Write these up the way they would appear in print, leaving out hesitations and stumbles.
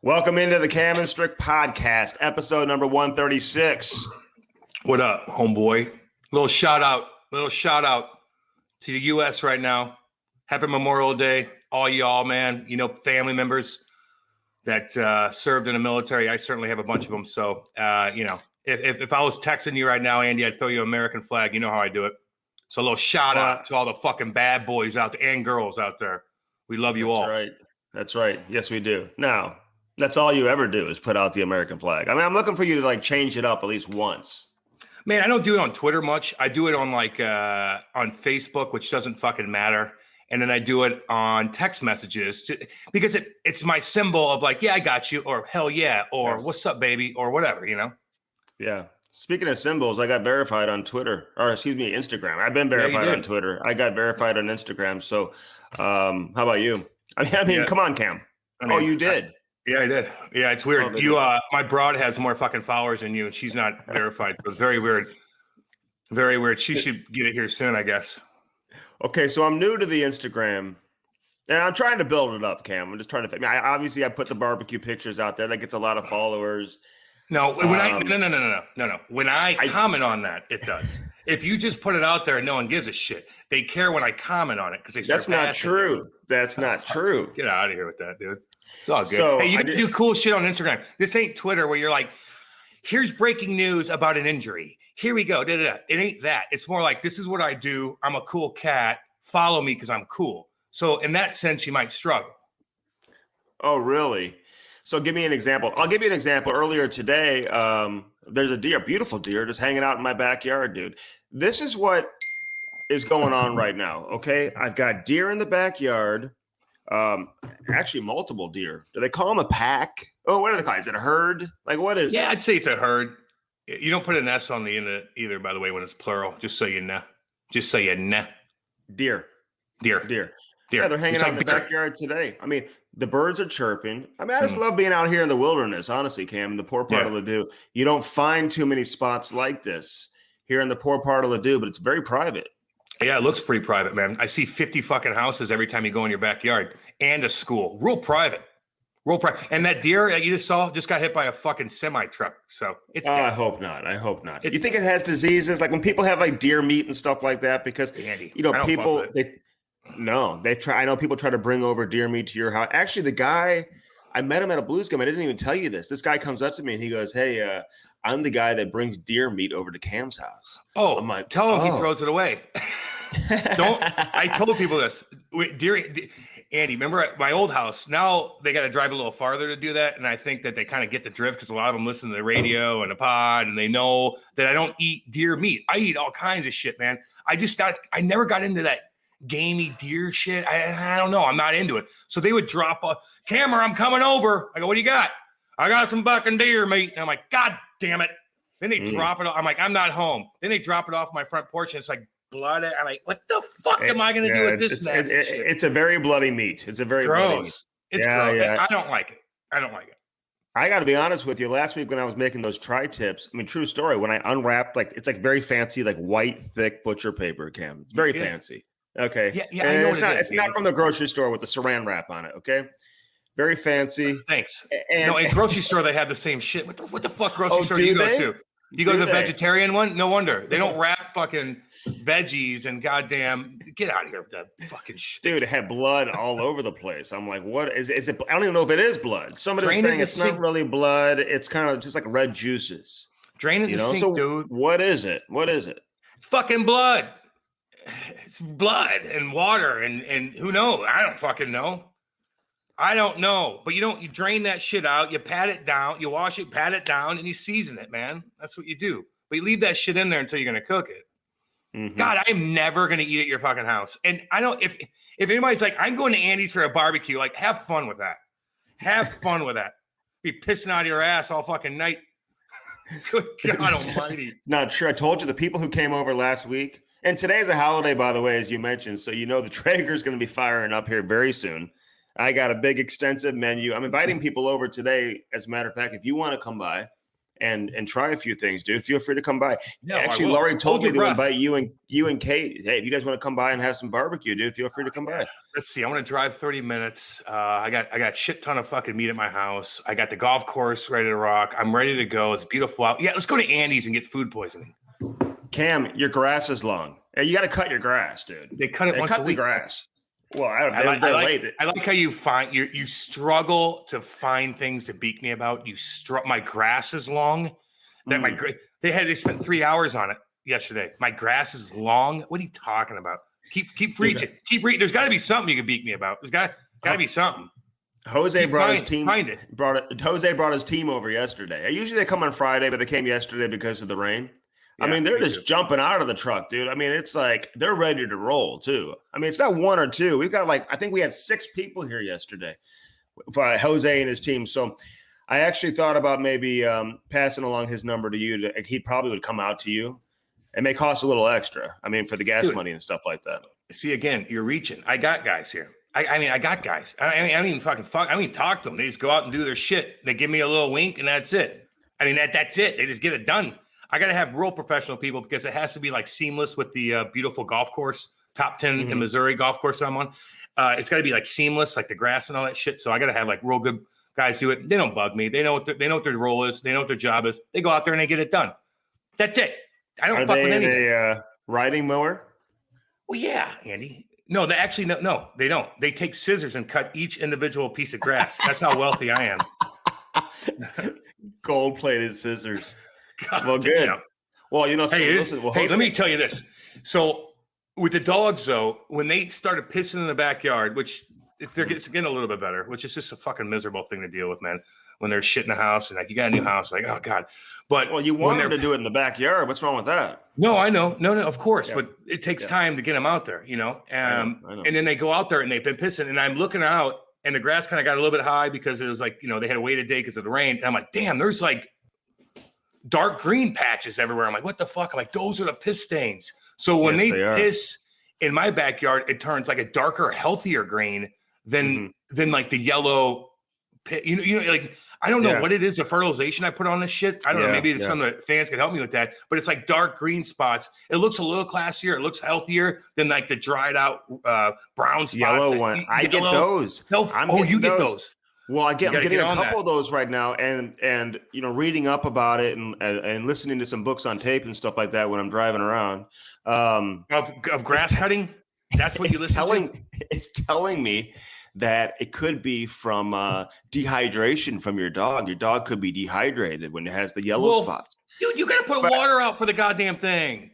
Welcome into the Cam and Strick podcast, episode number 136. What up, homeboy? Little shout out to the U.S. right now. Happy Memorial Day, all y'all, man. You know, family members that served in the military. I certainly have a bunch of them. So, if I was texting you right now, Andy, I'd throw you an American flag. You know how I do it. So a little shout out to all the fucking bad boys out there and girls out there. We love you all. That's right. Yes, we do. Now, that's all you ever do is put out the American flag. I mean, I'm looking for you to change it up at least once. Man, I don't do it on Twitter much. I do it on on Facebook, which doesn't fucking matter. And then I do it on text messages because it's my symbol of yeah, I got you, or hell yeah, or what's up, baby, or whatever, you know? Yeah. Speaking of symbols, I got verified on Twitter, or excuse me, Instagram. I've been verified on Twitter. I got verified on Instagram. So how about you? I mean, come on, Cam. You did. Yeah, I did. Yeah, it's weird. My broad has more fucking followers than you, and she's not verified. So it's very weird. Very weird. She should get it here soon, I guess. Okay, so I'm new to the Instagram, and I'm trying to build it up, Cam. I'm just trying to. Obviously, I put the barbecue pictures out there. That gets a lot of followers. No, no. When I comment on that, it does. If you just put it out there and no one gives a shit, they care when I comment on it because they start. That's not true. That's not true. Get out of here with that, dude. It's all good. So hey, you can do cool shit on Instagram. This ain't Twitter where you're like, here's breaking news about an injury. Here we go. It ain't that. It's more like, this is what I do. I'm a cool cat. Follow me because I'm cool. So in that sense, you might struggle. Oh, really? So give me an example. I'll give you an example. Earlier today, there's a beautiful deer, just hanging out in my backyard, dude. This is what is going on right now, okay? I've got deer in the backyard. Actually, multiple deer. Do they call them a pack? Oh, what are they called? Is it a herd? What is it? Yeah, I'd say it's a herd. You don't put an S on the end of it either, by the way, when it's plural, just so you know. Just so you know. Deer. Yeah, they're hanging out in the backyard today. I mean, the birds are chirping. I mean, I just love being out here in the wilderness, honestly, Cam, in the poor part of Ladue. You don't find too many spots like this here in the poor part of Ladue, but it's very private. Yeah, it looks pretty private, man. I see 50 fucking houses every time you go in your backyard and a school. Real private. And that deer that you just saw just got hit by a fucking semi truck. So it's. I hope not. You think it has diseases? Like when people have deer meat and stuff like that? Because Andy, people they try. I know people try to bring over deer meat to your house. Actually, the guy I met him at a Blues game. I didn't even tell you this. This guy comes up to me and he goes, "Hey, I'm the guy that brings deer meat over to Cam's house." Oh, I'm like, tell him he throws it away. I told people this. Andy, remember at my old house? Now they got to drive a little farther to do that, and I think that they kind of get the drift because a lot of them listen to the radio and the pod, and they know that I don't eat deer meat. I eat all kinds of shit, man. I never got into that gamey deer shit. I don't know. I'm not into it. So they would drop a camera. I'm coming over. I go, what do you got? I got some fucking deer meat. And I'm like, God damn it. Then they drop it off. I'm like, I'm not home. Then they drop it off my front porch, and it's like blood. I'm like, what the fuck am I going to do with this nasty shit? It's a very bloody meat. It's a very gross. Bloody meat. It's gross. Yeah. I don't like it. I got to be honest with you. Last week when I was making those tri-tips, I mean, true story, when I unwrapped, it's very fancy, white, thick butcher paper, Cam. It's very fancy. Okay. Yeah, I know it's not from the grocery store with the saran wrap on it, okay? Very fancy. Thanks. No, in grocery store, they have the same shit. What the fuck grocery store do you go to? You go to the vegetarian one? No wonder. They don't wrap fucking veggies and goddamn get out of here with that fucking shit. Dude, it had blood all over the place. I'm like, what is it? I don't even know if it is blood. Somebody was saying it's not really blood. It's kind of just like red juices. Drain it in the sink, dude. What is it? It's fucking blood. It's blood and water and who knows? I don't fucking know. I don't know, but you drain that shit out, you pat it down, you wash it, pat it down, and you season it, man. That's what you do. But you leave that shit in there until you're going to cook it. Mm-hmm. God, I'm never going to eat at your fucking house. And I don't, if anybody's like, I'm going to Andy's for a barbecue, have fun with that. Have fun with that. Be pissing out of your ass all fucking night. Good God almighty. Not true. I told you the people who came over last week, and today's a holiday, by the way, as you mentioned. So, the Traeger's going to be firing up here very soon. I got a big, extensive menu. I'm inviting people over today. As a matter of fact, if you want to come by and try a few things, dude. Feel free to come by. Yeah, Actually, Laurie told me to invite you and Kate. Hey, if you guys want to come by and have some barbecue, dude, feel free to come by. Let's see. I want to drive 30 minutes. I got a shit ton of fucking meat at my house. I got the golf course ready to rock. I'm ready to go. It's beautiful out. Yeah, let's go to Andy's and get food poisoning. Cam, your grass is long. You got to cut your grass, dude. They cut it once a week. The grass. Well, I like how you struggle to find things to beat me about. My grass is long. They spent 3 hours on it yesterday. My grass is long. What are you talking about? Keep reaching. Keep reaching. There's got to be something you can beat me about. There's got to be something. Jose brought his team over yesterday. Usually they come on Friday, but they came yesterday because of the rain. Yeah, I mean, they're just jumping out of the truck, dude. I mean, it's like they're ready to roll too. I mean, it's not one or two. We've got I think we had 6 people here yesterday for Jose and his team. So I actually thought about maybe passing along his number to you. He probably would come out to you. It may cost a little extra. I mean, for the gas money and stuff like that. See, again, you're reaching. I got guys here. I got guys. I don't even talk to them. They just go out and do their shit. They give me a little wink and that's it. I mean, that's it. They just get it done. I got to have real professional people because it has to be like seamless with the beautiful golf course, top 10 in Missouri golf course I'm on. It's got to be like seamless, like the grass and all that shit. So I got to have like real good guys do it. They don't bug me. They know what their role is. They know what their job is. They go out there and they get it done. That's it. I don't fuck with anything. Are they riding mower? Well, yeah, Andy. No, they actually no, they don't. They take scissors and cut each individual piece of grass. That's how wealthy I am. Gold-plated scissors. God, well, good. Damn. Well, let me tell you this. So with the dogs, though, when they started pissing in the backyard, which it's getting a little bit better, which is just a fucking miserable thing to deal with, man. When there's shit in the house and like you got a new house, like, oh God. But you want them to do it in the backyard. What's wrong with that? No, I know. No, of course. Yeah. But it takes time to get them out there, I know. And then they go out there and they've been pissing. And I'm looking out and the grass kind of got a little bit high because it was like, they had to wait a day because of the rain. And I'm like, damn, there's like dark green patches everywhere. I'm like, what the fuck? I'm like, those are the piss stains. So when they piss in my backyard, it turns like a darker, healthier green than like the yellow. Like I don't know what it is, the fertilization I put on this shit. I don't know. Maybe some of the fans can help me with that. But it's like dark green spots. It looks a little classier. It looks healthier than like the dried out brown spots. Yellow one. I get those. You get those. Well, I'm getting a couple of those right now, and reading up about it and listening to some books on tape and stuff like that when I'm driving around. Of grass cutting. That's what you listen to. It's telling me that it could be from dehydration from your dog. Your dog could be dehydrated when it has the yellow spots. Dude, you got to put water out for the goddamn thing.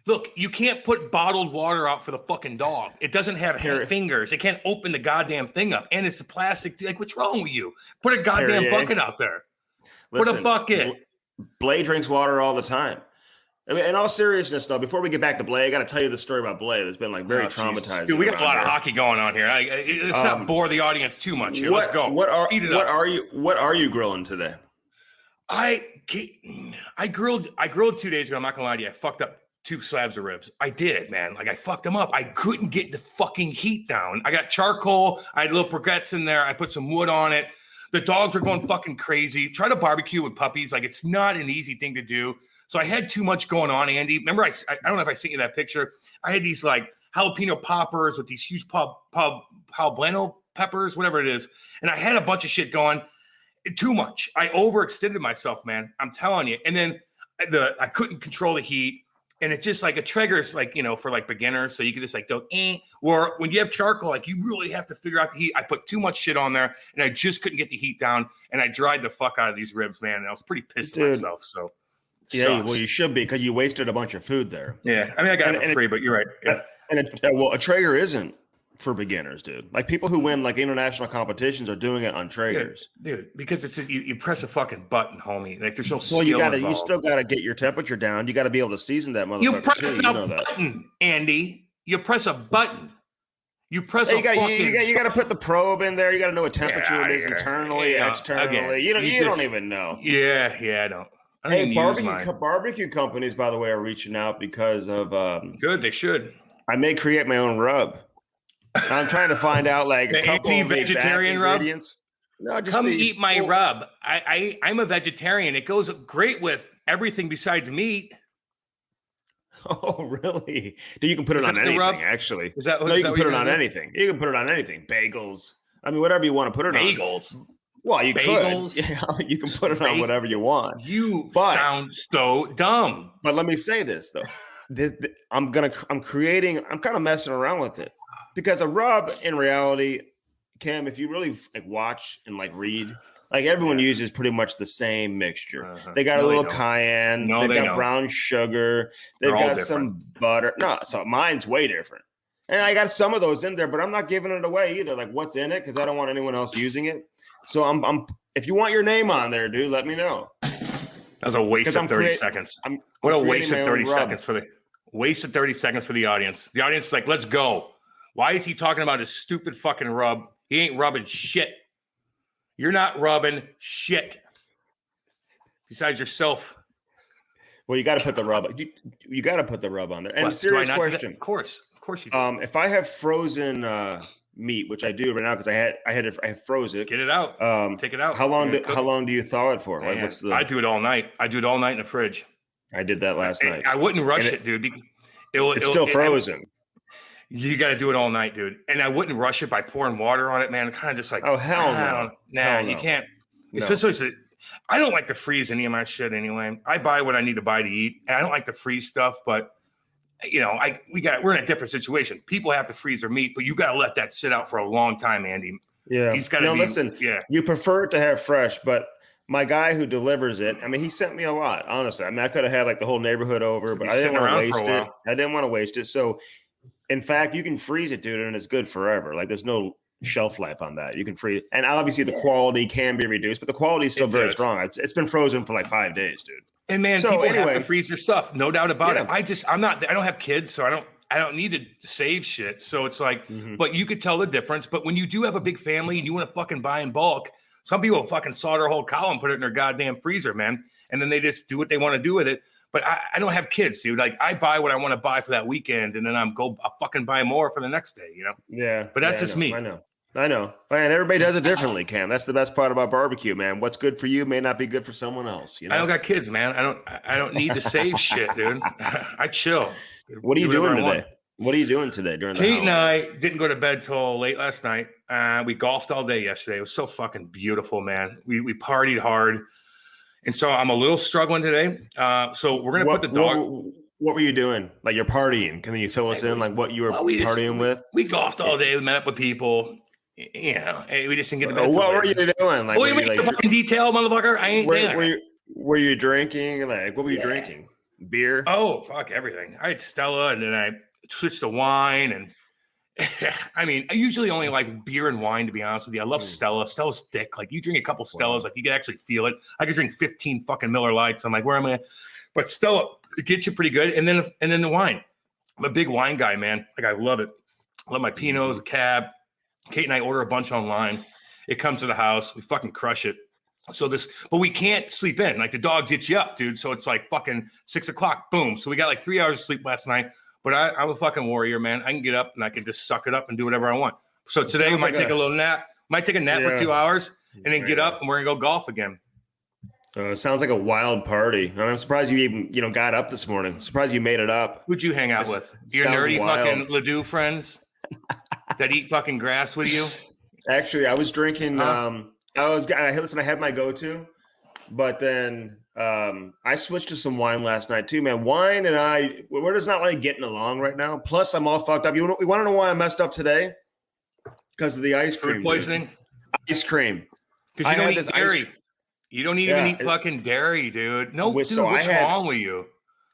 Look, you can't put bottled water out for the fucking dog. It doesn't have fingers. It can't open the goddamn thing up. And it's a plastic. Like, what's wrong with you? Put a goddamn bucket out there. Put a bucket. Blade drinks water all the time. I mean, in all seriousness, though, before we get back to Blade, I got to tell you the story about Blade. It's been like very traumatizing. Dude, we got a lot of hockey going on here. Let's not bore the audience too much here. Let's go. What are you grilling today? I grilled 2 days ago. I'm not gonna lie to you. I fucked up 2 slabs of ribs. I did, man. Like I fucked them up. I couldn't get the fucking heat down. I got charcoal. I had little briquettes in there. I put some wood on it. The dogs were going fucking crazy. Try to barbecue with puppies. Like it's not an easy thing to do. So I had too much going on, Andy. Remember, I don't know if I sent you that picture. I had these like jalapeno poppers with these huge poblano peppers, whatever it is. And I had a bunch of shit going. Too much. I overextended myself, man. I'm telling you. And then I couldn't control the heat. And it just like a trigger's like, for like beginners. So you can just like go, or when you have charcoal, like you really have to figure out the heat. I put too much shit on there and I just couldn't get the heat down. And I dried the fuck out of these ribs, man. And I was pretty pissed at myself. So. Yeah, well, you should be because you wasted a bunch of food there. Yeah, I mean, I got it for free, but you're right. Yeah. A Traeger isn't for beginners, dude. Like people who win like international competitions are doing it on Traegers, dude. Because it's you press a fucking button, homie. Like there's no skill involved. You still gotta get your temperature down. You got to be able to season that motherfucker. You press a button, Andy. You press a button. You press you got to put the probe in there. You got to know what temperature it is internally, externally. Again, you don't even know. Yeah, I don't. Hey, barbecue companies, by the way, are reaching out because of good. They should. I may create my own rub. I'm trying to find out like a couple of vegetarian ingredients. No, just come the eat my rub. I'm a vegetarian. It goes great with everything besides meat. Oh, really? Dude, you can put it on that the anything, rub? actually. Is that No, is you that can what put you're it on gonna do? anything. You can put it on anything. Bagels. I mean, whatever you want to put it on. Bagels. Well, you could. Bagels. Yeah, you can put it on whatever you want. You But sound so dumb. let me say this though. I'm kind of messing around with it because a rub in reality, Cam, if you really like watch and like read, like everyone uses pretty much the same mixture. They got a No, they little don't. cayenne, No, they've they got don't. brown sugar, they've They're all got different. some butter. No, so mine's way different. And I got some of those in there, but I'm not giving it away either. Like what's in it, because I don't want anyone else using it. So I'm if you want your name on there, dude, let me know. That was a waste of 30 seconds. What a waste of 30 seconds for the audience. The audience is like, let's go. Why is he talking about his stupid fucking rub? He ain't rubbing shit. You're not rubbing shit. Besides yourself. Well, you got to put the rub. You got to put the rub on there. And serious question. Of course you do. If I have frozen meat, which I do right now because I froze it. Get it out. Take it out. How long do you thaw it for? Like, I do it all night. I do it all night in the fridge. I did that last night. I wouldn't rush it, dude. It's still frozen. You got to do it all night, dude. And I wouldn't rush it by pouring water on it, man. Kind of just like, oh hell no, nah, you can't. No. Especially, I don't like to freeze any of my shit anyway. I buy what I need to buy to eat, and I don't like to freeze stuff. But we're in a different situation. People have to freeze their meat, but you got to let that sit out for a long time, Andy. Yeah, he's got to listen. Yeah, you prefer it to have fresh, but my guy who delivers it, I mean, he sent me a lot. Honestly, I mean, I could have had like the whole neighborhood over, but I didn't want to waste it. I didn't want to waste it. So, in fact, you can freeze it, dude, and it's good forever. Like, there's no shelf life on that. You can freeze, and obviously the quality can be reduced, but the quality is still very strong. It's been frozen for like 5 days, dude. And man, people have to freeze their stuff, no doubt about it. I don't have kids, so I don't need to save shit. So it's like, but you could tell the difference. But when you do have a big family and you want to fucking buy in bulk, some people fucking slaughter a whole cow and put it in their goddamn freezer, man. And then they just do what they want to do with it. But I don't have kids, dude. Like I buy what I want to buy for that weekend, and then I'll fucking buy more for the next day, you know? Yeah. But that's just me. I know. Man, everybody does it differently, Cam. That's the best part about barbecue, man. What's good for you may not be good for someone else. You know? I don't got kids, man. I don't need to save shit, dude. I chill. What are you doing today? What are you doing today during the Kate and I didn't go to bed till late last night. We golfed all day yesterday. It was so fucking beautiful, man. We partied hard. And so I'm a little struggling today. So we're going to put the dog. What were you doing? Like you're partying. Can you fill us in? Like what you were partying with? We golfed all day. We met up with people. You know, we just didn't get to bed. What were you doing? Like, you make the fucking detail, motherfucker. I ain't there. Were you drinking? Like, what were you drinking? Beer? Oh, fuck everything. I had Stella, and then I switched to wine. And I mean, I usually only like beer and wine, to be honest with you. I love Stella. Stella's thick. Like, you drink a couple Stellas, like, you can actually feel it. I could drink 15 fucking Miller Lights. I'm like, where am I? But Stella, it gets you pretty good. And then the wine. I'm a big wine guy, man. Like, I love it. I love my Pinots, a Cab. Kate and I order a bunch online. It comes to the house. We fucking crush it. But we can't sleep in. Like, the dog gets you up, dude. So it's like fucking 6 o'clock. Boom. So we got like 3 hours of sleep last night. But I'm a fucking warrior, man. I can get up and I can just suck it up and do whatever I want. So today we might take a little nap. Might take a nap for 2 hours and then get up and we're gonna go golf again. Sounds like a wild party. I'm surprised you even got up this morning. Surprised you made it up. Who'd you hang out with? Your nerdy fucking Ledoux friends that eat fucking grass with you? Actually, I was drinking. Listen, I had my go-to, but then I switched to some wine last night too, man. Wine and we're just not like getting along right now. Plus, I'm all fucked up. You want to know why I messed up today? Because of the ice cream. Food poisoning? Ice cream. Because you don't eat dairy. You don't even eat fucking dairy, dude. No, what's wrong with you?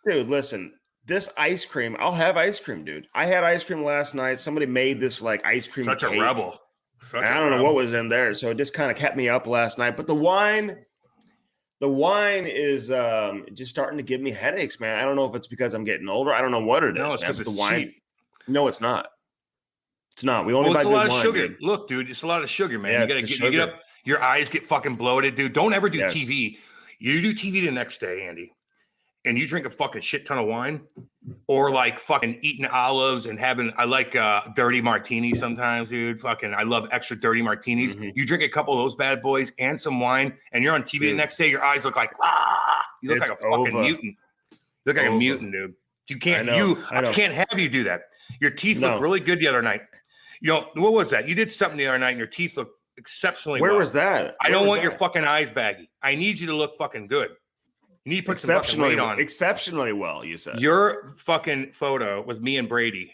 Dude, listen. This ice cream, I'll have ice cream, dude. I had ice cream last night. Somebody made this like ice cream cake. A rebel. I don't know what was in there. So it just kind of kept me up last night. But the wine is just starting to give me headaches, man. I don't know if it's because I'm getting older. I don't know what it is. No, it's because the wine. Cheap. No, it's not. It's not. We only buy good wine. It's a lot of sugar. Dude. Look, dude, it's a lot of sugar, man. Yeah, you get up. Your eyes get fucking bloated, dude. Don't ever do TV. You do TV the next day, Andy. and you drink a fucking shit ton of wine, or like fucking eating olives and I like dirty martinis sometimes, dude. Fucking, I love extra dirty martinis. Mm-hmm. You drink a couple of those bad boys and some wine, and you're on TV the next day. Your eyes look like you look like a fucking mutant. You look like a mutant, dude. You can't. I can't have you do that. Your teeth look really good the other night. You know what was that? You did something the other night, and your teeth look exceptionally. Where was that? I don't want your fucking eyes baggy. I need you to look fucking good. You need to put some fucking weight on. Exceptionally well, you said. Your fucking photo with me and Brady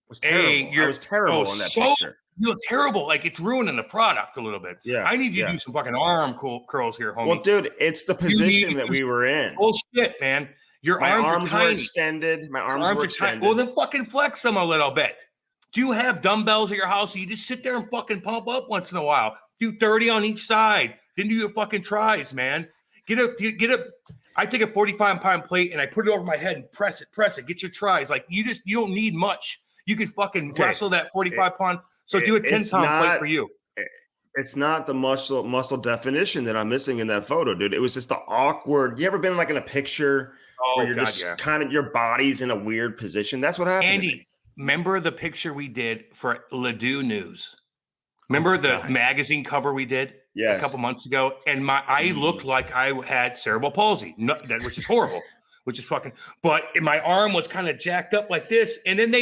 was terrible. I was terrible in that picture. You look terrible. Like, it's ruining the product a little bit. Yeah. I need you to do some fucking arm curls here, homie. Well, dude, it's the position that we were in. Bullshit, man. My arms were extended. My arms were extended. Well, then fucking flex them a little bit. Do you have dumbbells at your house? Or you just sit there and fucking pump up once in a while. Do 30 on each side. Then do your fucking tries, man. Get a. I take a 45-pound plate and I put it over my head and press it. Get your tries. Like, you don't need much. You could fucking wrestle that 45-pound. So do a 10-pound plate for you. It's not the muscle definition that I'm missing in that photo, dude. It was just the awkward. You ever been like in a picture where you're just kind of, your body's in a weird position? That's what happened. Andy, remember the picture we did for Ledoux News? Remember the magazine cover we did a couple months ago? And I looked like I had cerebral palsy, which is horrible, which is fucking. But my arm was kind of jacked up like this, and then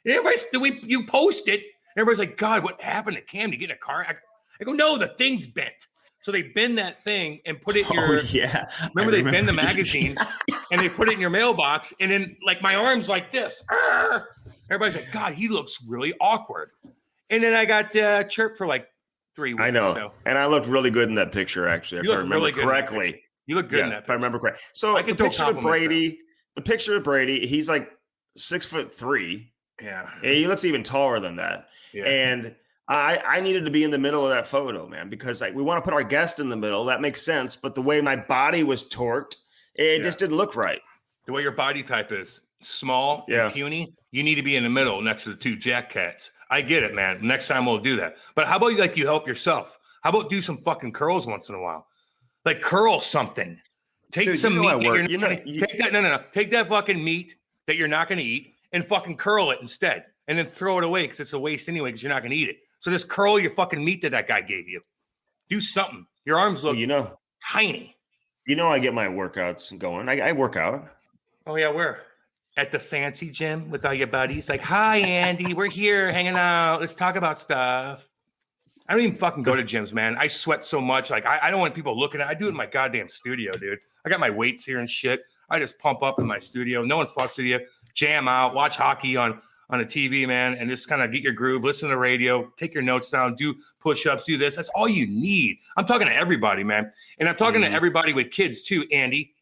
you post it. Everybody's like, God, what happened to Cam? Did you get in a car? I go, no, the thing's bent. So they bend that thing and put it in your. Remember they bend the magazine and they put it in your mailbox, and then like my arm's like this. Everybody's like, God, he looks really awkward. And then I got chirped for like 3 weeks. I know. So. And I looked really good in that picture, actually, if I remember correctly. You look good in that picture. If I remember correctly. So the picture of Brady, he's like 6'3". Yeah. And he looks even taller than that. Yeah. And I needed to be in the middle of that photo, man, because we want to put our guest in the middle. That makes sense. But the way my body was torqued, it just didn't look right. The way your body type is small and puny, you need to be in the middle next to the two jack cats. I get it, man. Next time we'll do that. But how about you help yourself? How about do some fucking curls once in a while? Like curl something. Take some meat. Take that fucking meat that you're not going to eat and fucking curl it instead. And then throw it away because it's a waste anyway because you're not going to eat it. So just curl your fucking meat that guy gave you. Do something. Your arms look tiny. I get my workouts going. I work out. Oh, yeah, where? At the fancy gym with all your buddies. Like, hi, Andy. We're here hanging out. Let's talk about stuff. I don't even fucking go to gyms, man. I sweat so much. Like, I don't want people looking at it. I do it in my goddamn studio, dude. I got my weights here and shit. I just pump up in my studio. No one fucks with you. Jam out. Watch hockey on a TV, man, and just kind of get your groove. Listen to the radio. Take your notes down. Do push-ups. Do this. That's all you need. I'm talking to everybody, man. And I'm talking to everybody with kids, too, Andy.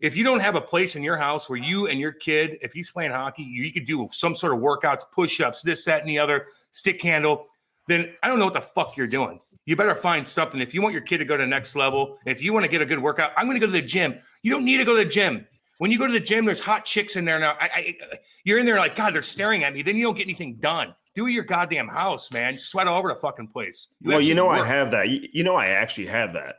If you don't have a place in your house where you and your kid, if he's playing hockey, you could do some sort of workouts, push-ups, this, that, and the other, stick handle, then I don't know what the fuck you're doing. You better find something. If you want your kid to go to the next level, if you want to get a good workout, I'm going to go to the gym. You don't need to go to the gym. When you go to the gym, there's hot chicks in there now. You're in there like, God, they're staring at me. Then you don't get anything done. Do your goddamn house, man. Sweat all over the fucking place. I have that. I actually have that.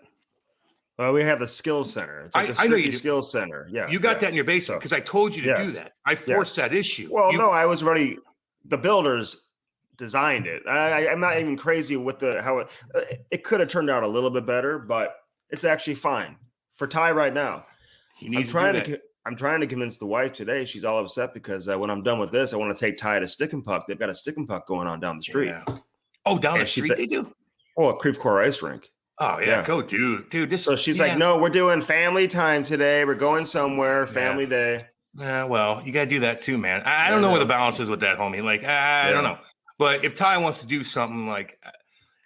We have the skills center. It's like I know you skills center. Yeah, you got that in your basement because I told you to do that. I forced that issue. Well, no, I was ready. The builders designed it. I'm not even crazy with how it could have turned out a little bit better, but it's actually fine for Ty right now. I'm trying to convince the wife today. She's all upset because when I'm done with this, I want to take Ty to Stick and Puck. They've got a Stick and Puck going on down the street. Yeah. Oh, down the street they do? Oh, a Creve Coeur ice rink. Oh, yeah. Go, dude. So she's like, no, we're doing family time today. We're going somewhere, family day. Yeah, well, you got to do that too, man. I don't know where the balance is with that, homie. Like, I don't know. But if Ty wants to do something, like,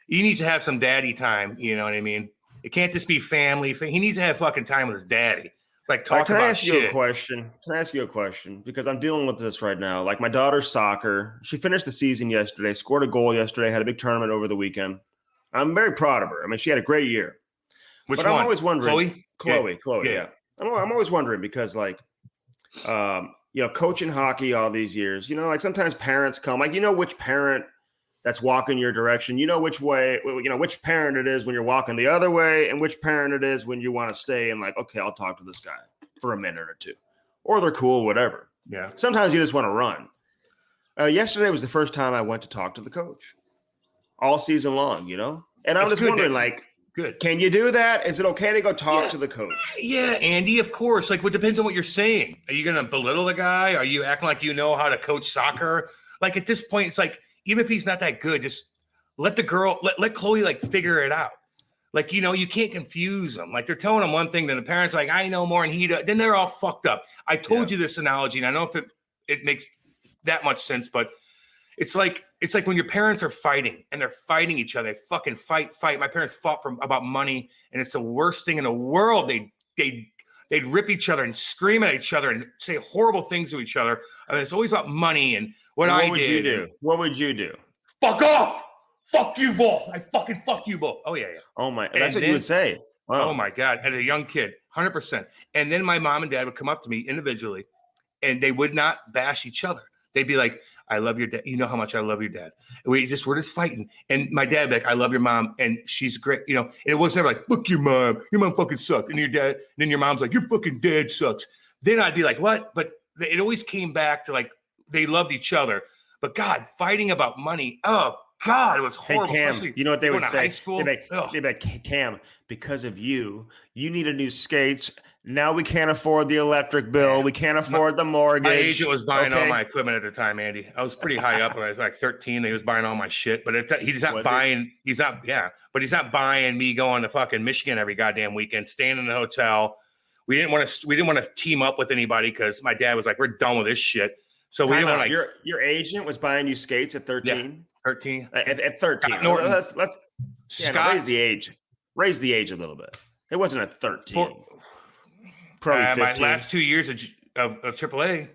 he needs to have some daddy time. You know what I mean? It can't just be family. He needs to have fucking time with his daddy. Like, talk about shit. Can I ask you a question? Because I'm dealing with this right now. Like, my daughter's soccer. She finished the season yesterday, scored a goal yesterday, had a big tournament over the weekend. I'm very proud of her. I mean, she had a great year. Which one? I'm always wondering. Chloe, yeah. I'm always wondering because, like, coaching hockey all these years, like sometimes parents come, like, which parent that's walking your direction, which way, which parent it is when you're walking the other way and which parent it is when you want to stay and like, okay, I'll talk to this guy. for a minute or two, or they're cool, whatever. Yeah. Sometimes you just want to run. Yesterday was the first time I went to talk to the coach all season long, And I'm just wondering, good. Can you do that? Is it okay to go talk to the coach? Yeah, Andy, of course. Like, what depends on what you're saying. Are you going to belittle the guy? Are you acting like you know how to coach soccer? Like, at this point, it's like, even if he's not that good, just let the girl, let Chloe, figure it out. Like, you can't confuse them. Like, they're telling him one thing, then the parents are like, I know more, and he does. Then they're all fucked up. I told you this analogy, and I don't know if it makes that much sense, but it's like when your parents are fighting and they're fighting each other. They fucking fight. My parents fought about money, and it's the worst thing in the world. They'd rip each other and scream at each other and say horrible things to each other. And it's always about money and what I did. What would you do? What would you do? Fuck off! Fuck you both! I fucking fuck you both. Oh yeah. Oh my! That's what you would say. Wow. Oh my God! As a young kid, 100%. And then my mom and dad would come up to me individually, and they would not bash each other. They'd be like, I love your dad. You know how much I love your dad. And we're just fighting. And my dad would be like, I love your mom. And she's great. And it was never like, fuck your mom. Your mom fucking sucked. And then your mom's like, your fucking dad sucks. Then I'd be like, what? But it always came back to they loved each other. But God, fighting about money. Oh God, it was horrible. Hey, Cam, you know what they would say? High school? They'd be like, Cam, because of you need a new skates. Now we can't afford the electric bill. We can't afford the mortgage. My agent was buying all my equipment at the time, Andy. I was pretty high up when I was 13. He was buying all my shit, but he's not buying. He's not buying me going to fucking Michigan every goddamn weekend, staying in the hotel. We didn't want to team up with anybody because my dad was like, "We're done with this shit." So we didn't want to. Your agent was buying you skates at 13. Yeah, 13. At 13. Let's raise the age. Raise the age a little bit. It wasn't at 13. Probably my last 2 years of AAA,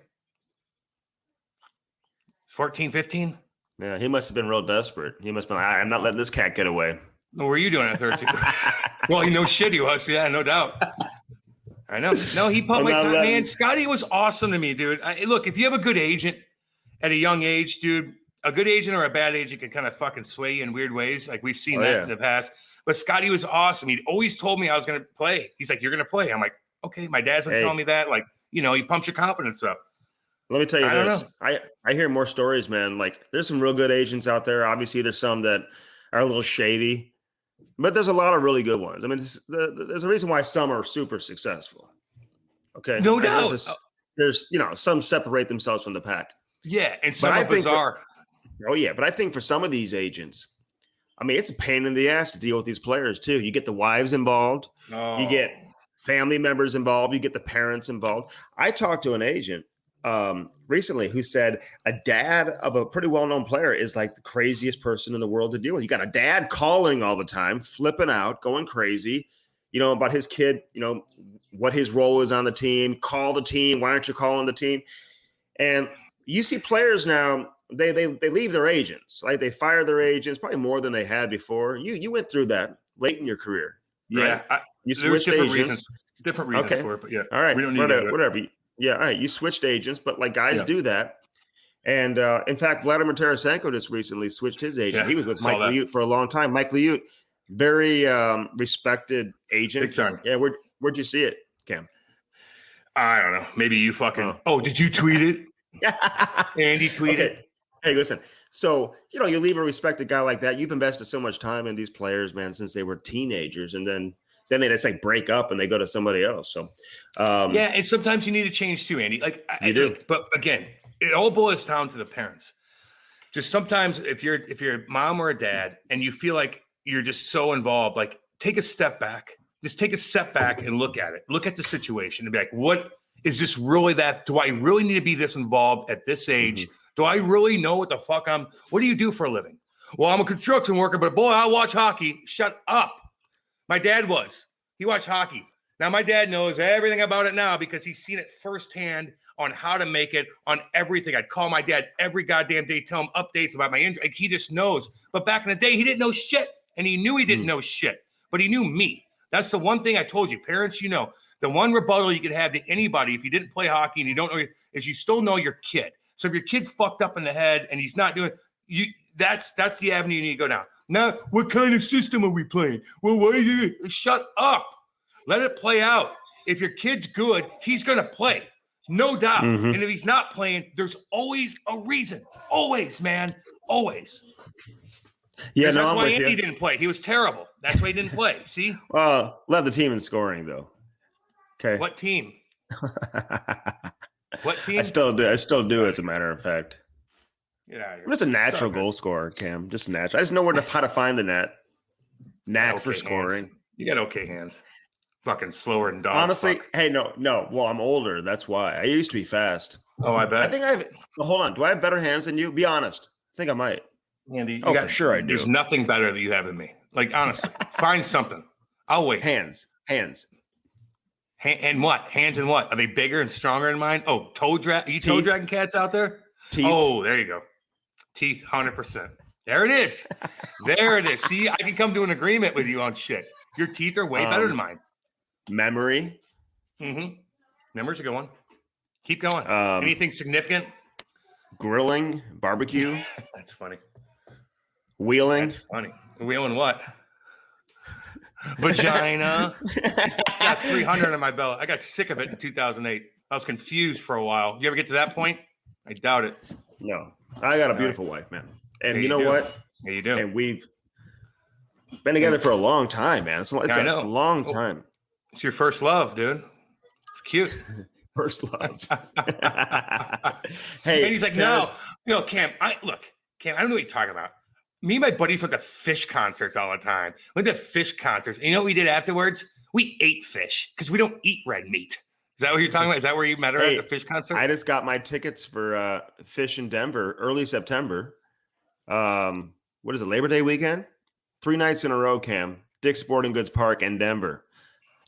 14, 15. Yeah, he must have been real desperate. He must have been like, I'm not letting this cat get away. What were you doing at 13? Well, shit he was. Yeah, no doubt. I know. No, he put my time, man. Scotty was awesome to me, dude. Look, if you have a good agent at a young age, dude, a good agent or a bad agent can kind of fucking sway you in weird ways. Like we've seen that in the past. But Scotty was awesome. He'd always told me I was going to play. He's like, you're going to play. I'm like, okay, my dad's been telling me that. Like, he pumps your confidence up. Let me tell you this. I hear more stories, man. Like, there's some real good agents out there. Obviously, there's some that are a little shady, but there's a lot of really good ones. I mean, there's a reason why some are super successful. Okay, no doubt. There's some separate themselves from the pack. Yeah, and some are bizarre. But I think for some of these agents, I mean, it's a pain in the ass to deal with these players too. You get the wives involved. You get family members involved. You get the parents involved. I talked to an agent recently who said a dad of a pretty well-known player is like the craziest person in the world to deal with. You got a dad calling all the time, flipping out, going crazy, about his kid, what his role is on the team, call the team. Why aren't you calling the team? And you see players now, they leave their agents, right? They fire their agents probably more than they had before. You went through that late in your career. Right? Yeah. You switched agents. Different reasons for it, but yeah. All right. We don't need whatever. Yeah. All right. You switched agents, but guys do that. And in fact, Vladimir Tarasenko just recently switched his agent. He was with Mike Liut for a long time. Mike Liut, very respected agent. Big time. Yeah. Where'd you see it, Cam? I don't know. Maybe you fucking. Oh, did you tweet it? Andy tweeted it. Hey, listen. So, you leave a respected guy like that. You've invested so much time in these players, man, since they were teenagers. And then they just break up and they go to somebody else. So, and sometimes you need to change too, Andy. You do. But again, it all boils down to the parents. Just sometimes if you're a mom or a dad and you feel like you're just so involved, take a step back. Just take a step back and look at it. Look at the situation and be like, what is this really that? Do I really need to be this involved at this age? Mm-hmm. Do I really know what the fuck what do you do for a living? Well, I'm a construction worker, but boy, I watch hockey. Shut up. My dad was. He watched hockey. Now, my dad knows everything about it now because he's seen it firsthand on how to make it, on everything. I'd call my dad every goddamn day, tell him updates about my injury. He just knows. But back in the day, he didn't know shit. And he knew he didn't know shit. But he knew me. That's the one thing I told you. Parents, the one rebuttal you could have to anybody if you didn't play hockey and you don't know is you still know your kid. So if your kid's fucked up in the head and he's not doing that's the avenue you need to go down. Now, what kind of system are we playing? Well, why are you shut up? Let it play out. if your kid's good, he's going to play. No doubt. Mhm. And if he's not playing, there's always a reason. Always, man. Always. Yeah, That's no, I'm why with Andy you. didn't play. He was terrible. That's why he didn't play. See? Led the team in scoring, though. Okay. What team? What team? I still do, as a matter of fact. Get out of here. I'm just a natural goal scorer, Cam. Just natural. I just know how to find the net. Knack for scoring. Hands. You got okay hands. Fucking slower than dogs. Honestly, hey, no. Well, I'm older. That's why. I used to be fast. Oh, I bet. I think I have. Well, hold on. Do I have better hands than you? Be honest. I think I might. Andy, for sure I do. There's nothing better that you have than me. Like, honestly, find something. I'll wait. Hands. And what? Hands and what? Are they bigger and stronger than mine? Oh, toe dragging cats out there? Teeth. Oh, there you go. Teeth, 100%. There it is. There it is. See, I can come to an agreement with you on shit. Your teeth are way better than mine. Memory. Mm-hmm. Memory's a good one. Keep going. Anything significant? Grilling, barbecue. That's funny. Wheeling. That's funny. Wheeling what? Vagina. I got 300 on my belt. I got sick of it in 2008. I was confused for a while. You ever get to that point? I doubt it. No. I got a beautiful wife, man. And Yeah, you know what? Yeah, you do. And we've been together for a long time, man. It's a long time. It's your first love, dude. It's cute. First love. Hey, and he's like, no, Cam, I don't know what you're talking about. Me and my buddies went to fish concerts all the time. Went to fish concerts. And you know what we did afterwards? We ate fish because we don't eat red meat. Is that what you're talking about? Is that where you met her at the fish concert? I just got my tickets for Fish in Denver, early September. What is it, Labor Day weekend? 3 nights in a row, Cam. Dick's Sporting Goods Park in Denver.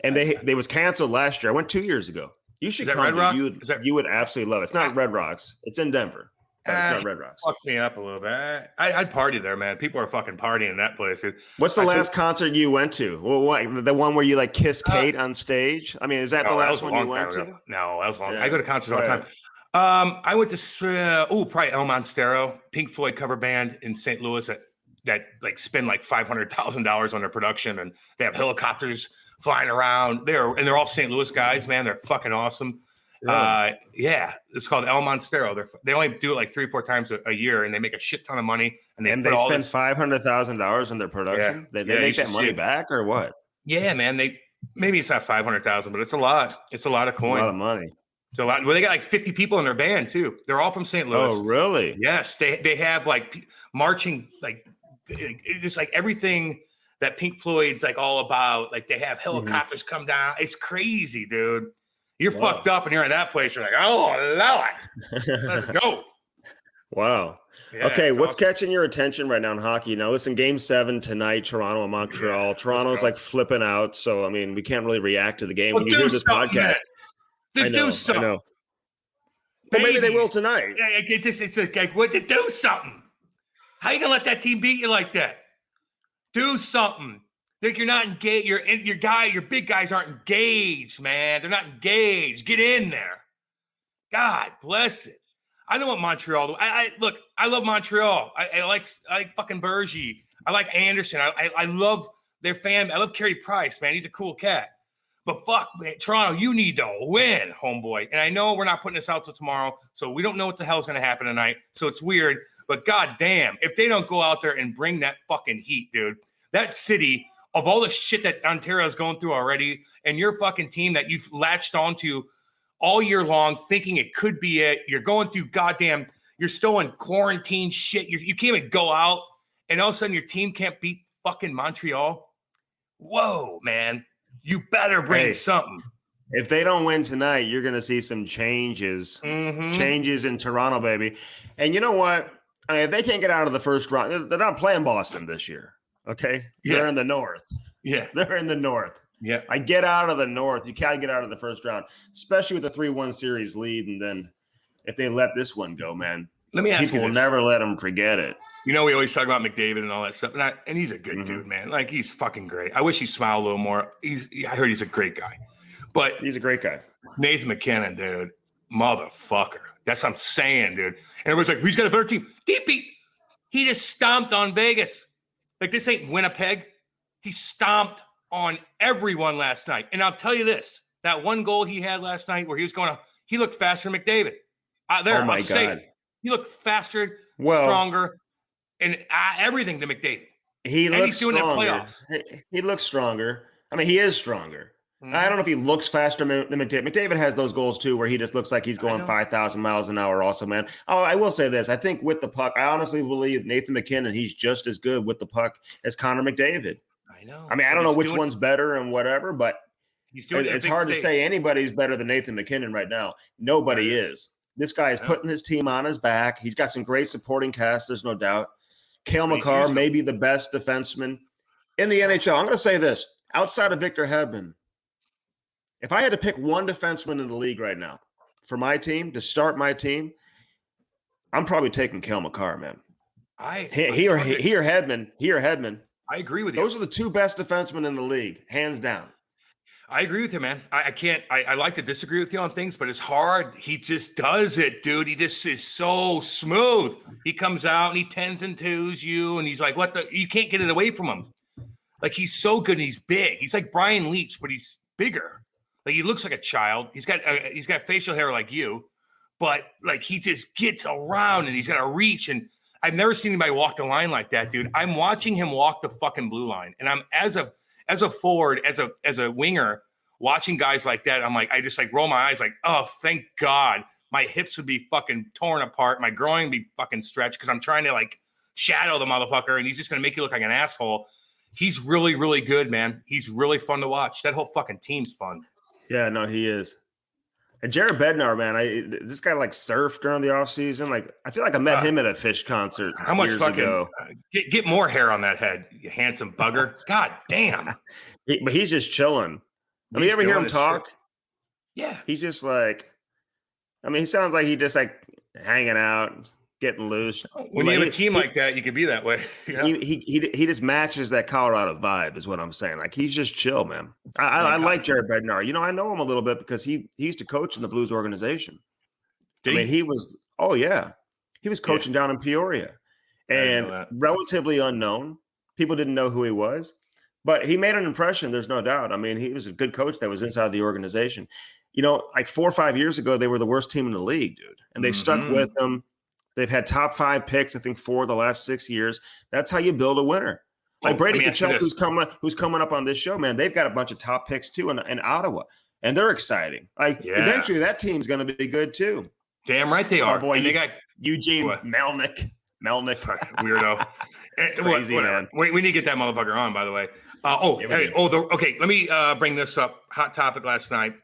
And they was canceled last year. I went 2 years ago. You should come. Red Rock? You would absolutely love it. It's not Red Rocks. It's in Denver. But it's not Red Rocks. Fucked me up a little bit. I'd party there, man. People are fucking partying in that place. What's the last concert you went to? Well, what, the one where you like kissed Kate on stage? I mean, is that the last one you went to? No, that was long. Yeah. I go to concerts all the time. I went to probably El Monstero, Pink Floyd cover band in St. Louis that like spend like $500,000 on their production, and they have helicopters flying around. They're all St. Louis guys, man. They're fucking awesome. Really? Yeah, it's called El Monstero. They only do it like 3 or 4 times a year, and they make a shit ton of money. And they spend $500,000 on their production. Yeah. They make that money back or what? Yeah, man. Maybe it's not 500,000, but it's a lot. It's a lot of coin. A lot of money. It's a lot. Well, they got like 50 people in their band too. They're all from St. Louis. Oh, really? Yes, they have like marching, like just like everything that Pink Floyd's like all about. Like they have helicopters come down. It's crazy, dude. You're fucked up and you're in that place. You're like, oh, Lord, let's go. Wow. Yeah, okay, what's awesome. catching your attention right now in hockey? Now, listen, Game 7 tonight, Toronto and Montreal. Yeah, Toronto's like flipping out, so I mean, we can't really react to the game. When you hear this podcast, I know. Well, maybe they will tonight. It's like, what to do something? How you gonna let that team beat you like that? Do something. Like you're not engaged. Your big guys aren't engaged, man. They're not engaged. Get in there. God bless it. I know what Montreal. I love Montreal. I like fucking Bergie. I like Anderson. I love their fan. I love Carey Price, man. He's a cool cat. But fuck, man, Toronto, you need to win, homeboy. And I know we're not putting this out till tomorrow, so we don't know what the hell's going to happen tonight. So it's weird. But goddamn, if they don't go out there and bring that fucking heat, dude, that city, of all the shit that Ontario's going through already, and your fucking team that you've latched onto all year long, thinking it could be it, you're going through goddamn, you're still in quarantine shit. You can't even go out, and all of a sudden your team can't beat fucking Montreal. Whoa, man. You better bring something. If they don't win tonight, you're going to see some changes. Changes in Toronto, baby. And you know what? I mean, if they can't get out of the first round, they're not playing Boston this year. Okay? Yeah. They're in the North. Yeah. They're in the North. Yeah. I get out of the North. You can't get out of the first round, especially with a 3-1 series lead. And then if they let this one go, man, let me ask people you will never let them forget it. You know, we always talk about McDavid and all that stuff, and he's a good dude, man. Like, he's fucking great. I wish he smiled a little more. I heard he's a great guy. But he's a great guy. Nathan McKinnon, dude, motherfucker. That's what I'm saying, dude. And everybody's like, who's got a better team? He just stomped on Vegas. Like, this ain't Winnipeg. He stomped on everyone last night. And I'll tell you this. That one goal he had last night where he was he looked faster than McDavid. Oh my God. He looked faster, Well, stronger, and everything to McDavid. he And looks he's doing it in stronger. playoffs. He looks stronger. I mean, he is stronger. I Mhm. don't know if he looks faster than McDavid. McDavid has those goals too, where he just looks like he's I going know. 5,000 miles an hour. Also, man. Oh, I will say this: I think with the puck, I honestly believe Nathan McKinnon. He's just as good with the puck as Connor McDavid. I know. I mean, I don't know which one's better and whatever, but He's doing it at a it's big hard to stage. say anybody's better than Nathan McKinnon right now. Nobody is. This guy is putting his team on his back. He's got some great supporting cast. There's no doubt. Cale Makar may be the best defenseman in the NHL. I'm going to say this: outside of Victor Hedman, if I had to pick one defenseman in the league right now for my team to start my team, I'm probably taking Cale Makar, man. He or Hedman. I agree with you. Those are the two best defensemen in the league, hands down. I agree with you, man. I like to disagree with you on things, but it's hard. He just does it, dude. He just is so smooth. He comes out and he tens and twos you, and he's like, you can't get it away from him. Like, he's so good and he's big. He's like Brian Leach, but he's bigger. Like, he looks like a child. He's got facial hair like you, but like, he just gets around and he's got a reach. And I've never seen anybody walk the line like that, dude. I'm watching him walk the fucking blue line, and I'm as a forward, as a winger, watching guys like that, I'm like, I just like roll my eyes like, oh, thank God. My hips would be fucking torn apart. My groin would be fucking stretched because I'm trying to like shadow the motherfucker, and he's just going to make you look like an asshole. He's really, really good, man. He's really fun to watch. That whole fucking team's fun. Yeah, no, he is. And Jared Bednar, man, this guy like surfed during the offseason. Like, I feel like I met him at a Fish concert how much years fucking ago. Get more hair on that head, you handsome bugger. God damn. But he's just chilling. I mean, you ever hear him talk? Yeah. He's just like, I mean, he sounds like he just like hanging out, getting loose. When you have a team like that, you can be that way. You know? He just matches that Colorado vibe, is what I'm saying. Like, he's just chill, man. I like Jared Bednar. You know, I know him a little bit because he used to coach in the Blues organization. I mean, he was coaching down in Peoria, and relatively unknown. People didn't know who he was, but he made an impression. There's no doubt. I mean, he was a good coach that was inside the organization. You know, like 4 or 5 years ago, they were the worst team in the league, dude, and they stuck with him. They've had top 5 picks, I think, 4 of the last 6 years. That's how you build a winner. Like Brady Tkachuk, who's coming up on this show, man, they've got a bunch of top picks too in Ottawa, and they're exciting. Like, eventually that team's going to be good too. Damn right they are. Boy, and they got Eugene Melnick, weirdo. Crazy, man. We need to get that motherfucker on, by the way. Okay. Let me bring this up. Hot topic last night.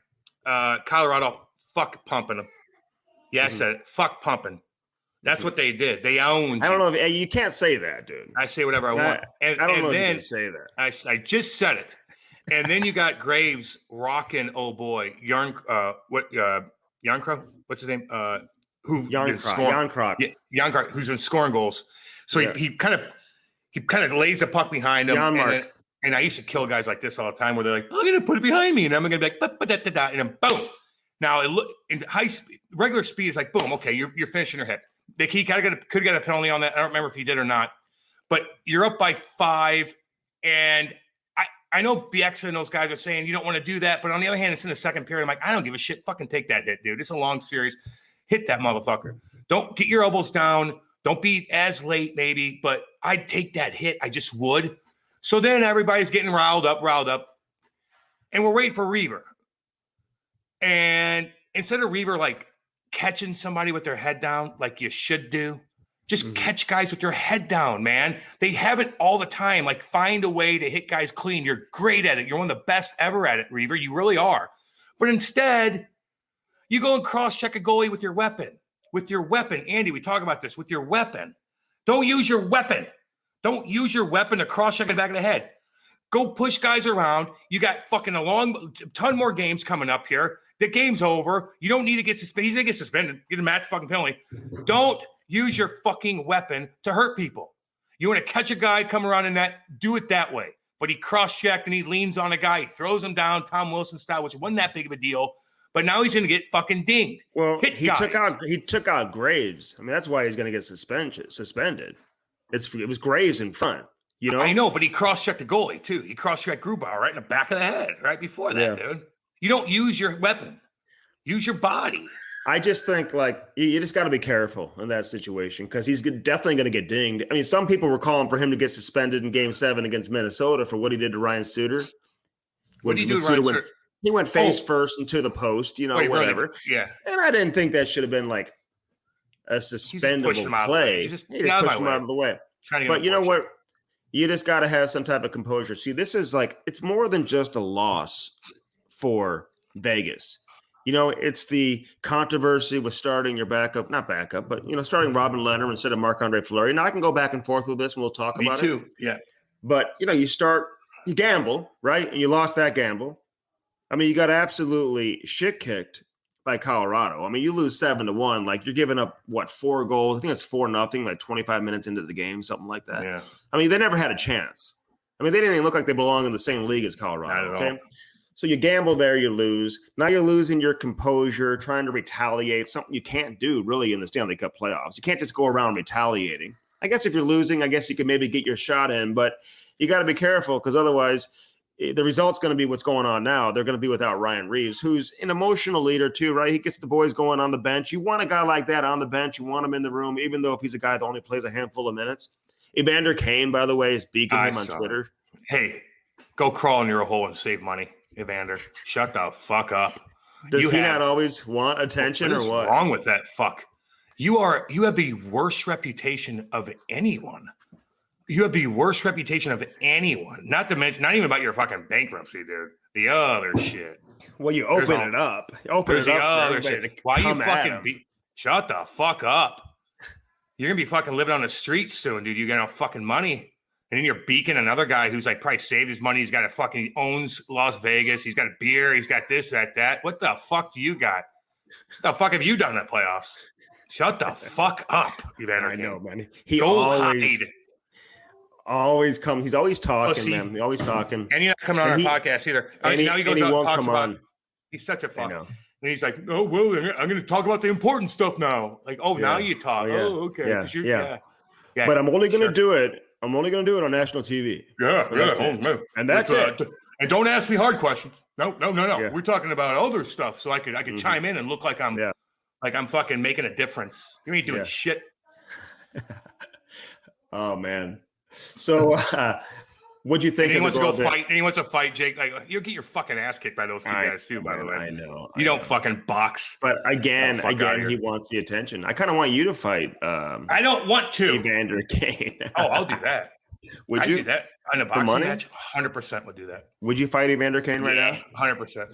Colorado, fuck pumping them. Yeah, I said it. Fuck pumping. That's what they did. They owned. I don't know if you can't say that, dude. I say whatever I want. I don't know if you can say that. I just said it. And then you got Graves rocking. Oh boy, Yarncrow. What's his name? Yarncrow, who's been scoring goals. So he kind of lays the puck behind him. And I used to kill guys like this all the time, where they're like, "I'm gonna put it behind me," and I'm gonna be like, and then boom. Now in high speed, regular speed is like boom. Okay, you're finishing your hit. He could get a penalty on that. I don't remember if he did or not. But you're up by 5, and I know BX and those guys are saying you don't want to do that, but on the other hand, it's in the second period. I'm like, I don't give a shit. Fucking take that hit, dude. It's a long series. Hit that motherfucker. Don't get your elbows down. Don't be as late, maybe, but I'd take that hit. I just would. So then everybody's getting riled up, and we're waiting for Reaver. And instead of Reaver like catching somebody with their head down, like you should do, just catch guys with your head down, man. They have it all the time. Like, find a way to hit guys clean. You're great at it. You're one of the best ever at it, Reaver. You really are. But instead, you go and cross-check a goalie with your weapon. With your weapon. Andy, we talk about this. With your weapon. Don't use your weapon. Don't use your weapon to cross-check in the back of the head. Go push guys around. You got fucking a ton more games coming up here. The game's over. You don't need to get suspended. He's going to get suspended. Get a match fucking penalty. Don't use your fucking weapon to hurt people. You want to catch a guy, come around in that, do it that way. But he cross-checked and he leans on a guy. He throws him down, Tom Wilson style, which wasn't that big of a deal. But now he's going to get fucking dinged. Well, he took out Graves. I mean, that's why he's going to get suspended. It was Graves in front. You know? I know, but he cross-checked the goalie, too. He cross-checked Grubauer right in the back of the head right before that, dude. You don't use your weapon. Use your body. I just think like you just got to be careful in that situation because he's definitely going to get dinged. I mean, some people were calling for him to get suspended in Game 7 against Minnesota for what he did to Ryan Suter. What did he do to Ryan Suter? He went face first into the post, whatever. Really, yeah. And I didn't think that should have been like a suspendable play. He just pushed him out of the way. But you know what? You just got to have some type of composure. See, this is like, it's more than just a loss for Vegas. It's the controversy with starting your backup, not backup, but, starting Robin Leonard instead of Marc-Andre Fleury. Now, I can go back and forth with this and we'll talk about it. Me too, yeah. But, you gamble, right? And you lost that gamble. I mean, you got absolutely shit kicked by Colorado. I mean, you lose 7-1. Like, you're giving up, 4 goals? I think it's 4-0, like 25 minutes into the game, something like that. Yeah. I mean, they never had a chance. I mean, they didn't even look like they belong in the same league as Colorado, okay? So you gamble there, you lose. Now you're losing your composure, trying to retaliate, something you can't do really in the Stanley Cup playoffs. You can't just go around retaliating. I guess if you're losing, I guess you could maybe get your shot in, but you got to be careful because otherwise the result's going to be what's going on now. They're going to be without Ryan Reeves, who's an emotional leader too, right? He gets the boys going on the bench. You want a guy like that on the bench. You want him in the room, even though if he's a guy that only plays a handful of minutes. Evander Kane, by the way, is beaking him on Twitter. Hey, go crawl in your hole and save money. Evander, shut the fuck up. Does he not always want attention or what? What's wrong with that fuck? You have the worst reputation of anyone. You have the worst reputation of anyone. Not to mention, not even about your fucking bankruptcy, dude. The other shit. Well, you open it up. There's the other shit. Why you fucking shut the fuck up? You're gonna be fucking living on the streets soon, dude. You got no fucking money. And then you're beaking another guy who's like probably saved his money. He's got he owns Las Vegas. He's got a beer. He's got this, that. What the fuck do you got? What the fuck have you done in the playoffs? Shut the fuck up, Evander Kane. I know, man. He always comes. He's always talking, man. He's always talking. And you're not coming on our podcast either. Now he goes out and talks about. He's such a fuck. And he's like, oh, well, I'm going to talk about the important stuff now. Like, now you talk. Oh, okay. Yeah. But I'm only going to do it. I'm only going to do it on national TV. Yeah. And that's it. And don't ask me hard questions. No. Yeah. We're talking about other stuff, so I could chime in and look like I'm fucking making a difference. You ain't doing shit. Oh man. So what'd you think? And he wants to go fight. And he wants to fight Jake. Like you'll get your fucking ass kicked by those two guys too. By the way, I know you don't fucking box. But again, he wants the attention. I kind of want you to fight. I don't want to. Evander Kane. Oh, I'll do that. Would you do that on a boxing match? 100% would do that. Would you fight Evander Kane right now? 100%.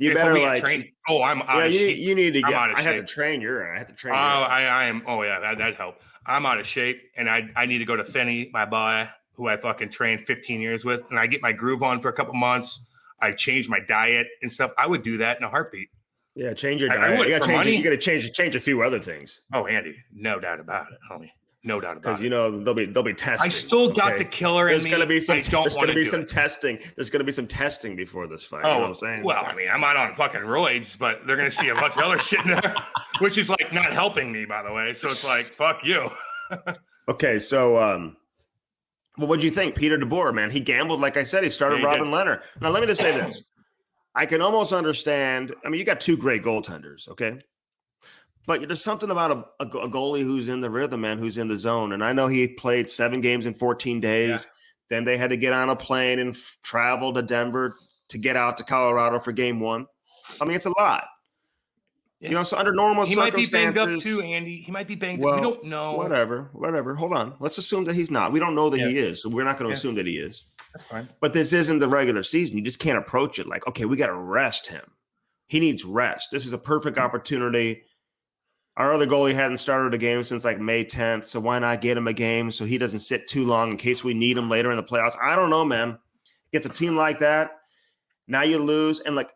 You better train. Oh, I'm out of shape. You need to get. I have to train. I have to train. I am. Oh yeah, that'd help. I'm out of shape, and I need to go to Finney, my boy, who I fucking trained 15 years with, and I get my groove on for a couple months. I change my diet and stuff. I would do that in a heartbeat. Yeah, change your diet. You got to change a few other things. Oh, Andy, no doubt about it, homie. No doubt about it. Because they'll be testing. I still got the killer in me. There's going to be some testing. There's going to be some testing before this fight. You know what I'm saying? Well, I mean, I'm not on fucking roids, but they're going to see a bunch of other shit in there, which is like not helping me, by the way. So it's like, fuck you. Okay, so well, what'd you think, Peter DeBoer? Man, he gambled. Like I said, he started Robin Leonard. Now, let me just say this: I can almost understand. I mean, you got two great goaltenders, okay. But there's something about a goalie who's in the rhythm, man, who's in the zone. And I know he played 7 games in 14 days. Yeah. Then they had to get on a plane and travel to Denver to get out to Colorado for game 1. I mean, it's a lot. Yeah. So under normal circumstances. He might be banged up too, Andy. He might be banged up. We don't know. Whatever. Hold on. Let's assume that he's not. We don't know that he is. So we're not going to assume that he is. That's fine. But this isn't the regular season. You just can't approach it like, okay, we got to rest him. He needs rest. This is a perfect opportunity. Our other goalie hadn't started a game since like May 10th, so why not get him a game so he doesn't sit too long in case we need him later in the playoffs? I don't know, man. Gets a team like that, now you lose. And like,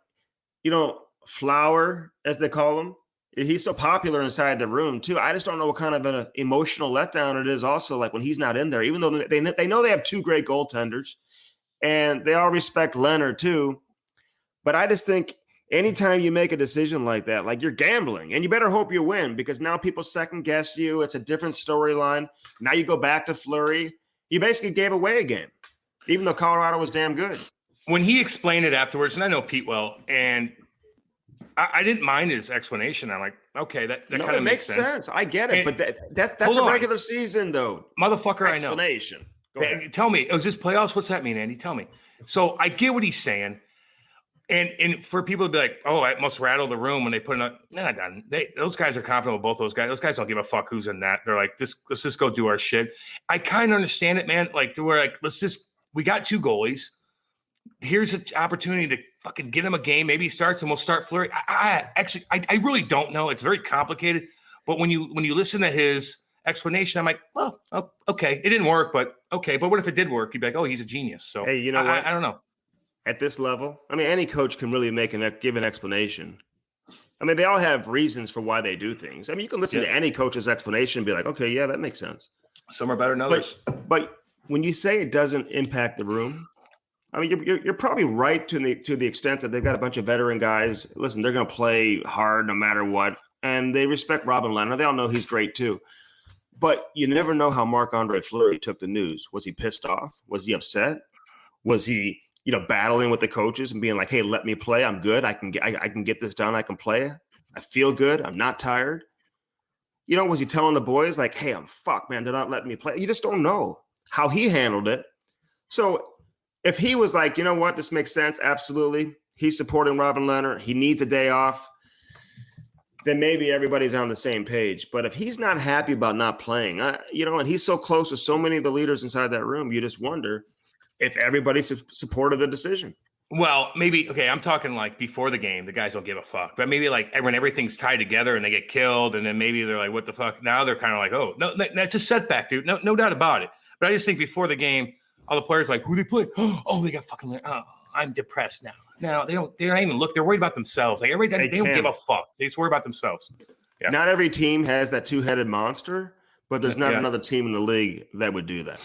Flower, as they call him, he's so popular inside the room too. I just don't know what kind of an emotional letdown it is also like when he's not in there, even though they know they have 2 great goaltenders and they all respect Leonard too. But I just think anytime you make a decision like that, like you're gambling, and you better hope you win because now people second guess you. It's a different storyline. Now you go back to Fleury. You basically gave away a game, even though Colorado was damn good. when he explained it afterwards, and I know Pete well, and I didn't mind his explanation. I'm like, okay, that No, kind it of makes makes sense. sense. I get it, And but that's hold a on, regular season though. motherfucker, I know. Explanation. Go ahead. Tell me, it was just playoffs? What's that mean, Andy? Tell me. So I get what he's saying. And for people to be like, oh, it must rattle the room when they put it on. Nah, those guys are confident with both those guys. Those guys don't give a fuck who's in that. They're like, let's just go do our shit. I kind of understand it, man. Like, we're like, we got 2 goalies. Here's an opportunity to fucking get him a game. Maybe he starts and we'll start Fleury. I really don't know. It's very complicated. But when you listen to his explanation, I'm like, well, okay, it didn't work, but okay. But what if it did work? You'd be like, oh, he's a genius. So hey, you know what? I don't know. At this level, I mean, any coach can really give an explanation. I mean, they all have reasons for why they do things. I mean, you can listen to any coach's explanation and be like, okay, yeah, that makes sense. Some are better than others. But when you say it doesn't impact the room, I mean, you're probably right to the extent that they've got a bunch of veteran guys. Listen, they're going to play hard no matter what, and they respect Robin Lehner. They all know he's great too. But you never know how Marc-Andre Fleury took the news. Was he pissed off? Was he upset? Was he, battling with the coaches and being like, "Hey, let me play. I'm good. I can get this done. I can play. I feel good. I'm not tired." Was he telling the boys like, "Hey, I'm fucked, man. They're not letting me play." You just don't know how he handled it. So if he was like, you know what, this makes sense, absolutely. He's supporting Robin Lehner. He needs a day off. Then maybe everybody's on the same page. But if he's not happy about not playing, and he's so close with so many of the leaders inside that room, you just wonder if everybody supported the decision. Well, maybe, okay, I'm talking like before the game, the guys don't give a fuck. But maybe like when everything's tied together and they get killed, and then maybe they're like, what the fuck? Now they're kind of like, oh, no, that's a setback, dude. No doubt about it. But I just think before the game, all the players are like, who they play? Oh, they got fucking, I'm depressed now. No, they don't even look. They're worried about themselves. Like everybody, they don't give a fuck. They just worry about themselves. Yeah. Not every team has that 2-headed monster, but there's not another team in the league that would do that.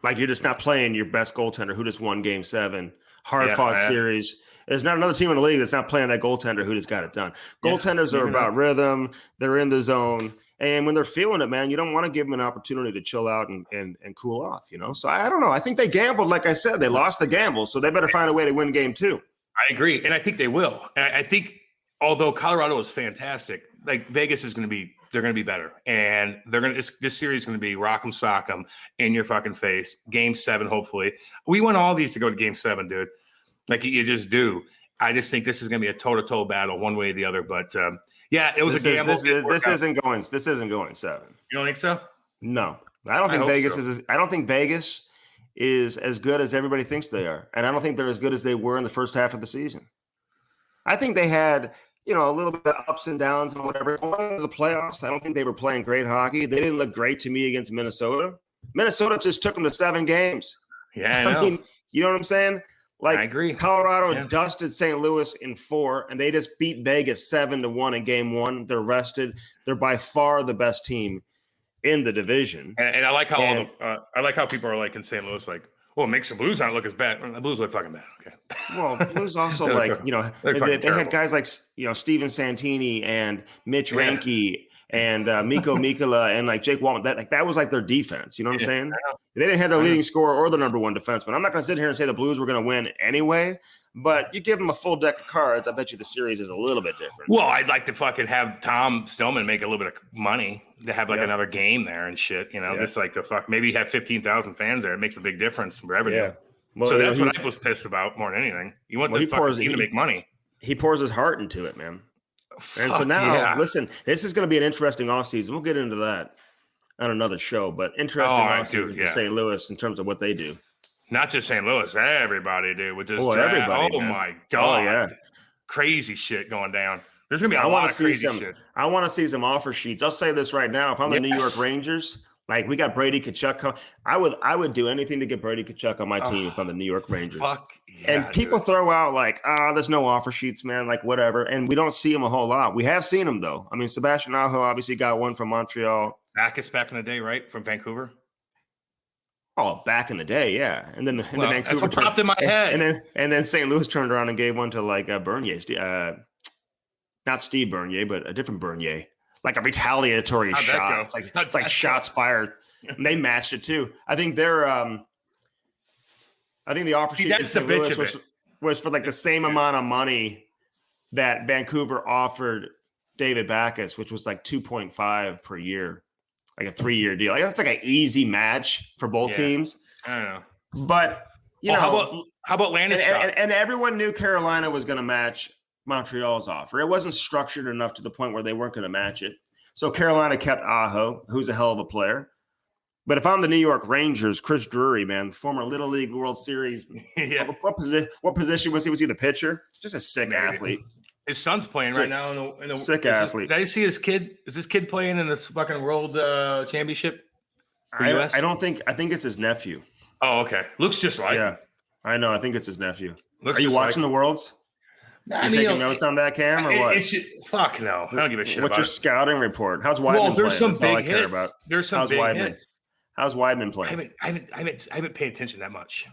Like you're just not playing your best goaltender who just won Game 7, hard-fought series. There's not another team in the league that's not playing that goaltender who just got it done. Goaltenders are about rhythm. They're in the zone. And when they're feeling it, man, you don't want to give them an opportunity to chill out and cool off, So I don't know. I think they gambled. Like I said, they lost the gamble. So they better find a way to win Game 2. I agree. And I think they will. And I think although Colorado is fantastic, like Vegas is going to be, they're going to be better. And they're going to, this series is going to be rock 'em, sock 'em in your fucking face. Game 7, hopefully. We want all these to go to Game 7, dude. Like you just do. I just think this is going to be a toe-to-toe battle one way or the other. But it was a gamble. This isn't going 7. You don't think so? No. I don't think Vegas is as good as everybody thinks they are. And I don't think they're as good as they were in the first half of the season. I think they had, a little bit of ups and downs and whatever. Going into the playoffs, I don't think they were playing great hockey. They didn't look great to me against Minnesota. Minnesota just took them to 7 games. Yeah, I know. mean, you know what I'm saying? Like, I agree. Colorado dusted St. Louis in 4, and they just beat Vegas 7-1 in Game 1. They're rested. They're by far the best team in the division. And I like how I like how people are like in St. Louis, like, well, it makes the Blues not look as bad. The Blues look fucking bad. Okay. Well, Blues also they had guys like Steven Santini and Mitch Ranke and Mikko Mikkola and like Jake Walton. That was like their defense. You know what I'm saying? They didn't have their leading scorer or the number 1 defenseman. I'm not going to sit here and say the Blues were going to win anyway, but you give them a full deck of cards, I bet you the series is a little bit different. Well, I'd like to fucking have Tom Stillman make a little bit of money to have like another game there and shit, just like the fuck. Maybe have 15,000 fans there. It makes a big difference for revenue. Yeah. Well, so that's what I was pissed about more than anything. You want the fucking team to make money. He pours his heart into it, man. And so now, listen, this is going to be an interesting offseason. We'll get into that on another show, but interesting offseason for St. Louis in terms of what they do. Not just St. Louis, everybody, dude. With this everybody. Oh, my God. Oh, yeah. Crazy shit going down. There's going to be a lot of crazy shit. I want to see some offer sheets. I'll say this right now. If I'm the New York Rangers, like we got Brady Tkachuk, I would do anything to get Brady Tkachuk on my team if I'm the New York Rangers. Fuck yeah, and people throw out like, there's no offer sheets, man, like whatever. And we don't see them a whole lot. We have seen them, though. I mean, Sebastian Aho obviously got one from Montreal. Backus back in the day, right? From Vancouver. Oh, back in the day, yeah. And then Vancouver that's what popped in my head. And then St. Louis turned around and gave one to like Bernier, not Steve Bernier, but a different Bernier, like a retaliatory shot. It's like shots fired. And they matched it too. I think they're I think the offer sheet in that's the St. bitch Louis of it. was for like the same amount of money that Vancouver offered David Backes, which was like 2.5 per year, like a 3-year deal. Like that's like an easy match for both teams. I don't know. But you know, how about Landeskog? And everyone knew Carolina was going to match Montreal's offer. It wasn't structured enough to the point where they weren't going to match it. So Carolina kept Aho, who's a hell of a player. But if I'm the New York Rangers, Chris Drury, man, former Little League World Series, what position was he? Was he the pitcher? Just a sick athlete. His son's playing right now in the sick athlete. Did I see his kid? Is this kid playing in this fucking World Championship for US? I think it's his nephew. Oh, okay. Looks just like him. I know. I think it's his nephew. Are you watching the Worlds? You taking notes on that, Cam, or what? Fuck no. I don't give a shit What's about your scouting report? How's Weidman playing? There's some That's all I big care hits. about. There's some big hits. How's Weidman playing? I haven't paid attention that much.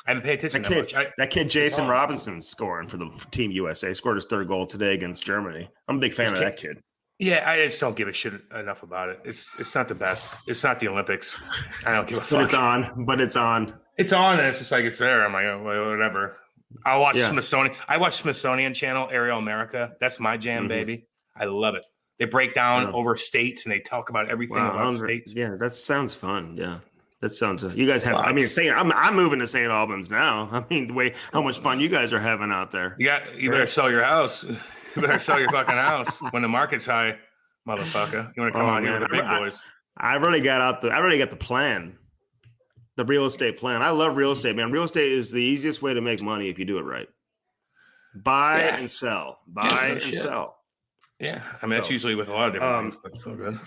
I haven't paid attention that much. That kid Jason Robinson's scoring for the Team USA. Scored his 3rd goal today against Germany. I'm a big fan of that kid. Yeah, I just don't give a shit enough about it. It's not the best. It's not the Olympics. I don't give a fuck. But it's on. It's on, and it's just like it's there. I'm like, oh, whatever. I'll watch Smithsonian. I watch Smithsonian Channel, Aerial America. That's my jam, baby. I love it. They break down over states and they talk about everything about states. Yeah, that sounds fun. Yeah, that sounds. You guys have. I mean, I'm moving to St. Albans now. I mean, the way how much fun you guys are having out there. You better sell your house. You better sell your fucking house when the market's high, motherfucker. You want to come on here with the big boys? I already got the plan. The real estate plan. I love real estate, man. Real estate is the easiest way to make money if you do it right. Buy and sell. Buy and sell. Yeah. I mean, that's usually with a lot of different things, but it's all good.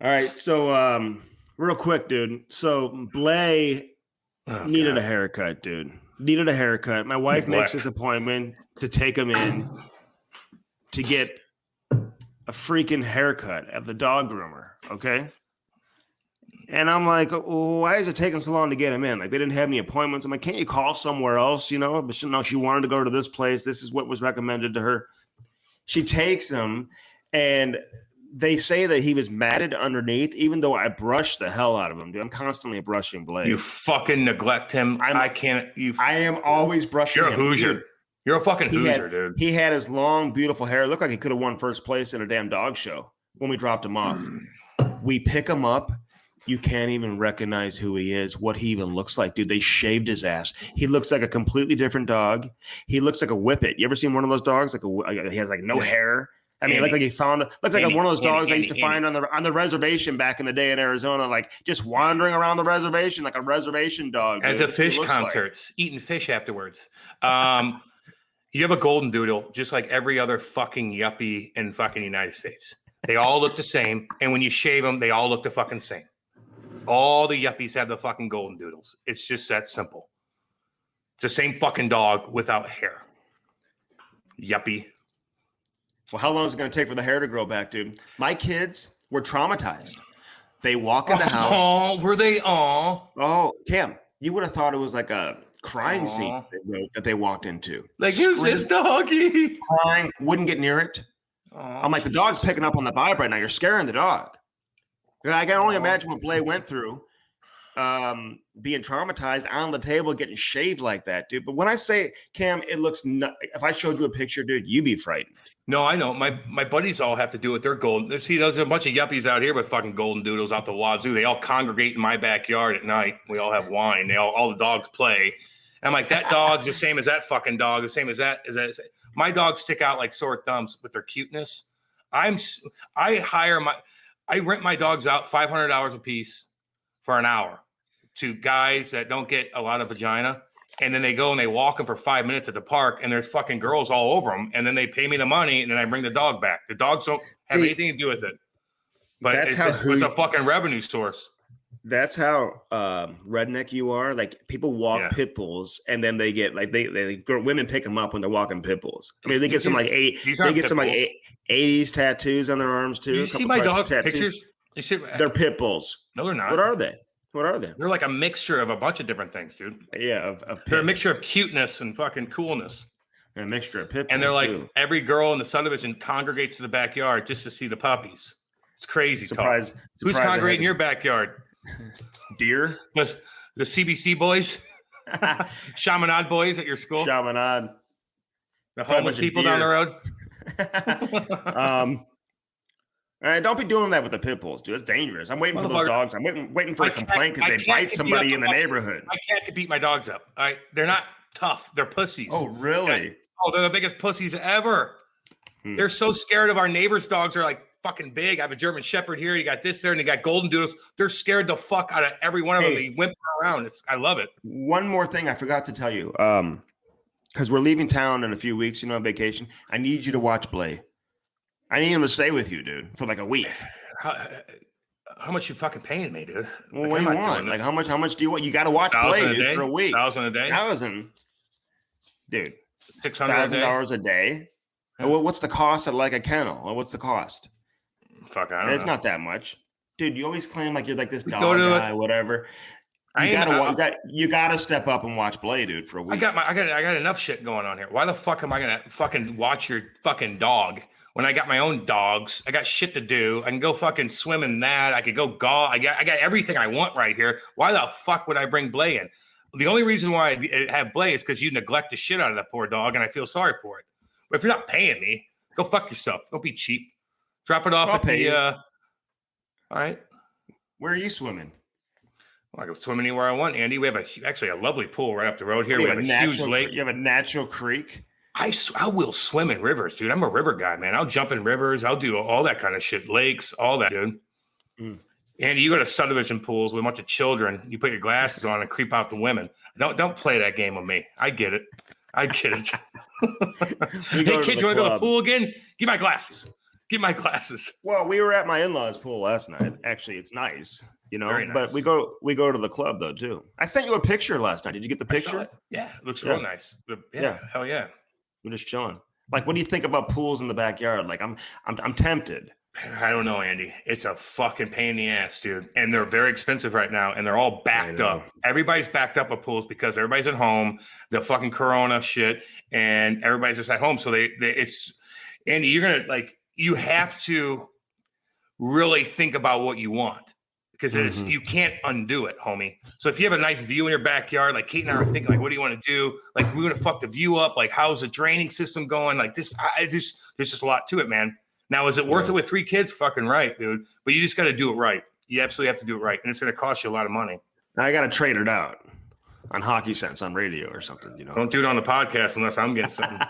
All right. So real quick, dude. So Blay needed a haircut, dude. Needed a haircut. My wife makes this appointment to take him in to get a freaking haircut at the dog groomer. Okay. And I'm like, why is it taking so long to get him in? Like, they didn't have any appointments. I'm like, can't you call somewhere else, you know? But she wanted to go to this place. This is what was recommended to her. She takes him, and they say that he was matted underneath, even though I brushed the hell out of him, dude. I'm constantly brushing Blade. You fucking neglect him. I am always brushing him. You're a Hoosier. Dude. You're a fucking Hoosier, dude. He had his long, beautiful hair. It looked like he could have won first place in a damn dog show when we dropped him off. We pick him up. You can't even recognize who he is, what he even looks like, dude. They shaved his ass. He looks like a completely different dog. He looks like a whippet. You ever seen one of those dogs? He has like no hair. I mean, looks like one of those dogs I used to find on the reservation back in the day in Arizona, like just wandering around the reservation like a reservation dog. At the fish concerts, eating fish afterwards. You have a golden doodle, just like every other fucking yuppie in fucking United States. They all look the same, and when you shave them, they all look the fucking same. All the yuppies have the fucking golden doodles. It's just that simple. It's the same fucking dog without hair. Yuppie. Well, how long is it going to take for the hair to grow back, dude? My kids were traumatized. They walk in the house. Oh, were they? Oh, Cam, you would have thought it was like a crime scene that they walked into. Like, who's this doggy? Crying, wouldn't get near it. I'm like, the dog's picking up on the vibe right now. You're scaring the dog. I can only imagine what Blay went through, being traumatized on the table, getting shaved like that, dude. But when I say, Cam, it looks if I showed you a picture, dude, you'd be frightened. No, I know. My buddies all have to do it. They're golden. See, there's a bunch of yuppies out here with fucking golden doodles out the wazoo. They all congregate in my backyard at night. We all have wine. All the dogs play. And I'm like, that dog's the same as that fucking dog, the same as that. My dogs stick out like sore thumbs with their cuteness. I rent my dogs out $500 a piece for an hour to guys that don't get a lot of vagina. And then they go and they walk them for 5 minutes at the park, and there's fucking girls all over them. And then they pay me the money, and then I bring the dog back. The dogs don't have anything to do with it. But it's a fucking revenue source. That's how redneck you are. Like, people walk pit bulls, and then they get like women pick them up when they're walking pit bulls. I mean, they get some 80s tattoos on their arms too. Did you see my dog pictures? They're pit bulls. No, they're not. What are they? They're like a mixture of a bunch of different things, dude. Yeah, they're a mixture of cuteness and fucking coolness. And a mixture of pit bull. And they're like, every girl in the subdivision congregates to the backyard just to see the puppies. It's crazy. Who's congregating in your backyard? Deer? The CBC boys? Chaminade boys at your school? Chaminade. The homeless people down the road? Don't be doing that with the pit bulls, dude. It's dangerous. I'm waiting for those dogs. I'm waiting for a complaint because they bite somebody in the neighborhood. I can't beat my dogs up. All right? They're not tough. They're pussies. Oh, really? They're the biggest pussies ever. They're so scared of our neighbors' dogs. Are like fucking big. I have a German Shepherd here. You got this there, and you got golden doodles. They're scared the fuck out of every one of them. They whimper around. I love it. One more thing I forgot to tell you. Because we're leaving town in a few weeks, on vacation. I need you to watch Blay. I need him to stay with you, dude, for like a week. How much you fucking paying me, dude? Well, what do you want? Like how much do you want? You got to watch Blay, dude, for a week. $1,000 a day? $1,000, dude. $600 a day. What's the cost at like a kennel? What's the cost? Fuck, I don't know. It's not that much, dude. You always claim like you're like this dog guy, whatever. You gotta step up and watch Blay, dude, for a week. I got enough shit going on here. Why the fuck am I gonna fucking watch your fucking dog when I got my own dogs? I got shit to do. I can go fucking swim in that. I could go golf. I got everything I want right here. Why the fuck would I bring Blay in? The only reason why I have Blay is because you neglect the shit out of that poor dog, and I feel sorry for it. But if you're not paying me, go fuck yourself. Don't be cheap. Drop it off all right. Where are you swimming? Well, I can swim anywhere I want, Andy. We have actually a lovely pool right up the road here. We have a huge lake. You have a natural creek. I will swim in rivers, dude. I'm a river guy, man. I'll jump in rivers. I'll do all that kind of shit. Lakes, all that, dude. Andy, you go to subdivision pools with a bunch of children. You put your glasses on and creep out the women. Don't play that game with me. I get it. Hey, kids, you want to go to the pool again? Give my glasses. Well, we were at my in-laws' pool last night. Actually, it's nice, Very nice. But we go to the club though too. I sent you a picture last night. Did you get the picture? Yeah, it looks real nice. Yeah, hell yeah. We're just chilling. Like, what do you think about pools in the backyard? Like, I'm tempted. I don't know, Andy. It's a fucking pain in the ass, dude. And they're very expensive right now, and they're all backed up. Everybody's backed up with pools because everybody's at home, the fucking Corona shit, and everybody's just at home. So it's Andy, you have to really think about what you want because you can't undo it, homie. So if you have a nice view in your backyard, like Kate and I are thinking, like, what do you want to do? Like, we're gonna fuck the view up. Like, how's the draining system going? Like this, there's just a lot to it, man. Now, is it worth it with 3 kids? Fucking right, dude. But you just got to do it right. You absolutely have to do it right. And it's going to cost you a lot of money. Now I got to trade it out on Hockey Sense on radio or something, Don't do it on the podcast unless I'm getting something.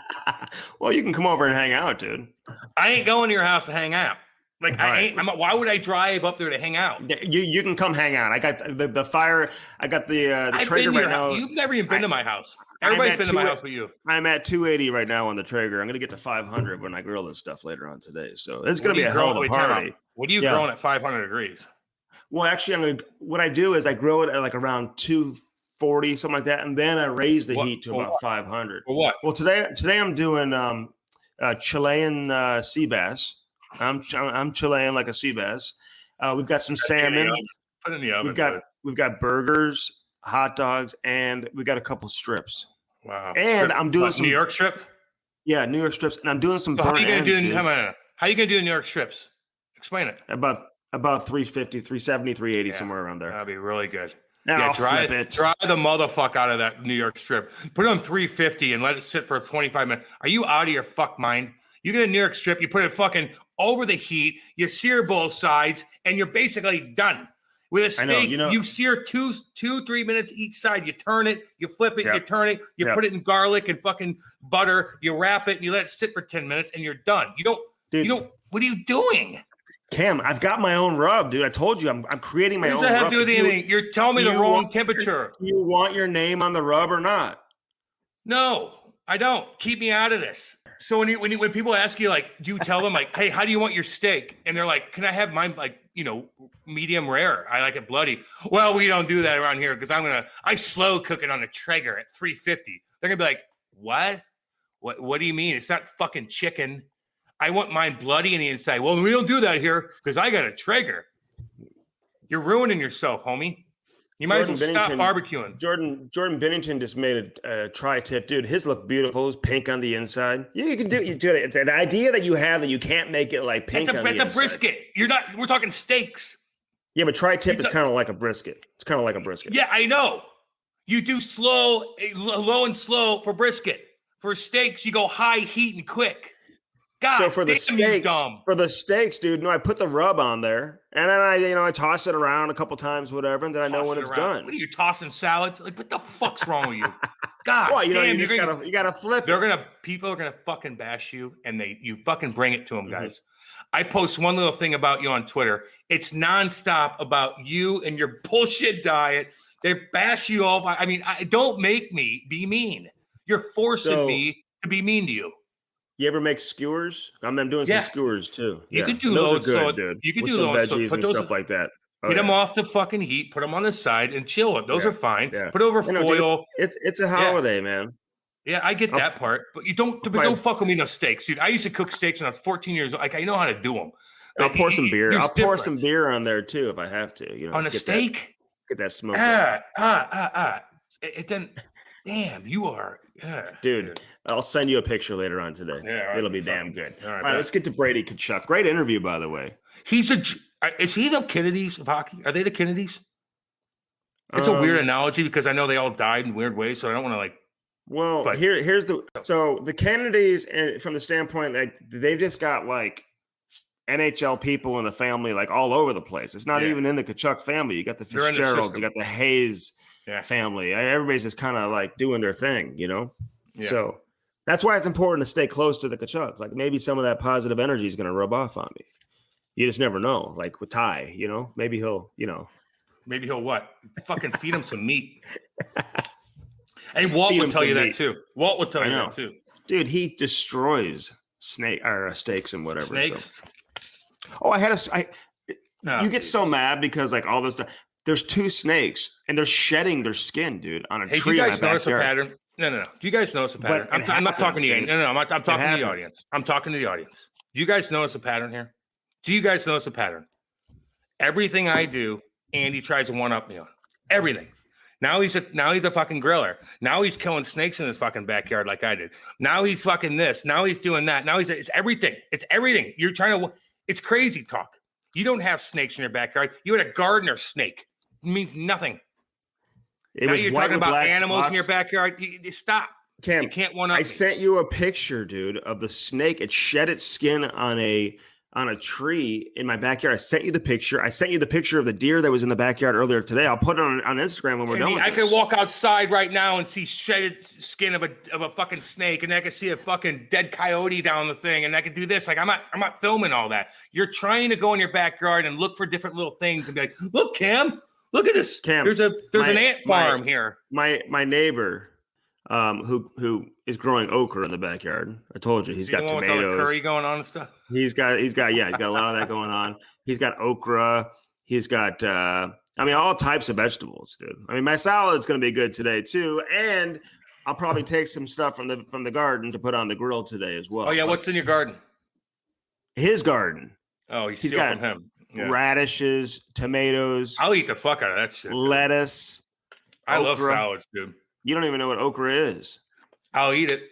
Well, you can come over and hang out, dude. I ain't going to your house to hang out. Like, why would I drive up there to hang out? You can come hang out. I got the fire. I got the Traeger right now. You've never even been to my house. Everybody's been to my house but you. I'm at 280 right now on the Traeger. I'm going to get to 500 when I grill this stuff later on today. So it's going to be a hell of a party. What are you growing at 500 degrees? Well, actually, what I do is I grow it at like around 240, something like that, and then I raise the heat to about 500. For what? Well, today I'm doing Chilean sea bass. I'm Chilean like a sea bass. We've got some salmon. Put in the oven. We've got burgers, hot dogs, and we got a couple strips. Wow! And I'm doing some New York strip. Yeah, New York strips, and I'm doing some. So how are you gonna do? How are you gonna do New York strips? Explain it. About 350, 370, 380, somewhere around there. That'd be really good. Yeah, dry the motherfucker out of that New York strip. Put it on 350 and let it sit for 25 minutes. Are you out of your fuck mind? You get a New York strip, you put it fucking over the heat, you sear both sides, and you're basically done. With a steak, you sear 2-3 minutes each side. You turn it, you flip it, you turn it, you put it in garlic and fucking butter, you wrap it, and you let it sit for 10 minutes, and you're done. What are you doing? Cam, I've got my own rub, dude. I told you I'm creating my own rub. What does that have to do with anything? You're telling me the wrong temperature. Do you want your name on the rub or not? No, I don't. Keep me out of this. So when people ask you, like, do you tell them, like, hey, how do you want your steak? And they're like, can I have mine, like, medium rare? I like it bloody. Well, we don't do that around here because I slow cook it on a Traeger at 350. They're going to be like, what? What do you mean? It's not fucking chicken. I want mine bloody in the inside. Well, we don't do that here because I got a Traeger. You're ruining yourself, homie. You might as well stop barbecuing. Jordan Bennington just made a tri-tip. Dude, his look beautiful. It's pink on the inside. Yeah, you can do it. It's an idea that you have that you can't make it like pink on the inside. It's a brisket. We're talking steaks. Yeah, but tri-tip is kind of like a brisket. It's kind of like a brisket. Yeah, I know. You do low and slow for brisket. For steaks, you go high heat and quick. God, so for the steaks, dude, no, I put the rub on there, and then I toss it around a couple times, whatever, and then I know when it's done. What are you tossing salads? Like, what the fuck's wrong with you? God, well, damn, you gotta flip. People are gonna fucking bash you, and you fucking bring it to them, guys. I post one little thing about you on Twitter. It's nonstop about you and your bullshit diet. They bash you all. I mean, don't make me be mean. You're forcing me to be mean to you. You ever make skewers? I'm doing some skewers too. You can do those. Dude. You can with do some those veggies and stuff like that. Get them off the fucking heat. Put them on the side and chill. Those are fine. Yeah. Put over foil. Dude, it's a holiday, man. Yeah, I get that part, but don't fuck with me no steaks, dude. I used to cook steaks when I was 14 years old. Like, I know how to do them. I'll pour some beer. I'll pour some beer on there too if I have to. On a steak. Get that smoke. It didn't. Damn, you are. Dude, I'll send you a picture later on today. Yeah, it'll be damn good. All right, let's get to Brady Tkachuk. Great interview, by the way. Is he the Kennedys of hockey? Are they the Kennedys? It's a weird analogy because I know they all died in weird ways, so I don't want to here's the Kennedys, and from the standpoint, like, they've just got like NHL people in the family, like, all over the place. It's not even in the Tkachuk family. You got the Fitzgeralds, you got the Hayes family. Everybody's just kind of like doing their thing, Yeah. So that's why it's important to stay close to the Tkachuks. Like, maybe some of that positive energy is going to rub off on me. You just never know. Like with Ty, maybe he'll, Maybe he'll what? Fucking feed him some meat. And Walt would tell you that too. Walt would tell you that too. Dude, he destroys steaks and whatever. Snakes. So. Oh, you get so mad because like all this stuff. There's 2 snakes and they're shedding their skin, dude, on a tree. Do you guys notice a pattern? No. Do you guys notice a pattern? I'm not talking to you. No. I'm talking to the audience. I'm talking to the audience. Do you guys notice a pattern here? Do you guys notice a pattern? Everything I do, Andy tries to one-up me on. Everything. Now he's a fucking griller. Now he's killing snakes in his fucking backyard like I did. Now he's fucking this. Now he's doing that. Now it's everything. It's everything. You're trying to. It's crazy talk. You don't have snakes in your backyard. You had a gardener snake. It means nothing. Now you're talking about animals in your backyard. Stop. Cam, you can't one up. I sent you a picture, dude, of the snake. It shed its skin on a tree in my backyard. I sent you the picture. I sent you the picture of the deer that was in the backyard earlier today. I'll put it on Instagram when we're done with I could walk outside right now and see shedded skin of a fucking snake, and I could see a fucking dead coyote down the thing, and I could do this. Like, I'm not filming all that. You're trying to go in your backyard and look for different little things and be like, look, Cam, look at this. Cam, there's an ant farm here. My neighbor, who is growing okra in the backyard. I told you he's got tomatoes. With all the curry going on and stuff. He's got a lot of that going on. He's got okra. He's got all types of vegetables, dude. I mean, my salad's going to be good today too, and I'll probably take some stuff from the garden to put on the grill today as well. Oh yeah, what's in your garden? His garden. Oh, he's got from him. Yeah. Radishes, tomatoes. I'll eat the fuck out of that shit. Lettuce. I love salads, dude. You don't even know what okra is. I'll eat it.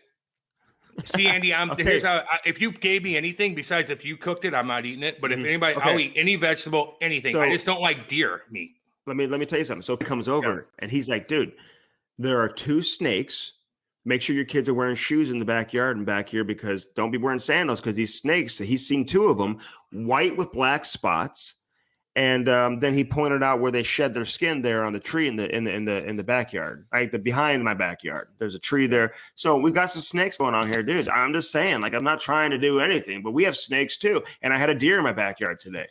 See, Andy, here's how. If you gave me anything besides if you cooked it, I'm not eating it. But if anybody, I'll eat any vegetable, anything. So, I just don't like deer meat. Let me tell you something. So he comes over and he's like, dude, there are 2 snakes. Make sure your kids are wearing shoes in the backyard and back here, because don't be wearing sandals, because these snakes, he's seen 2 of them, white with black spots. And then he pointed out where they shed their skin there on the tree in the backyard, right? Behind my backyard. There's a tree there. So we've got some snakes going on here, dude. I'm just saying, like, I'm not trying to do anything, but we have snakes too. And I had a deer in my backyard today.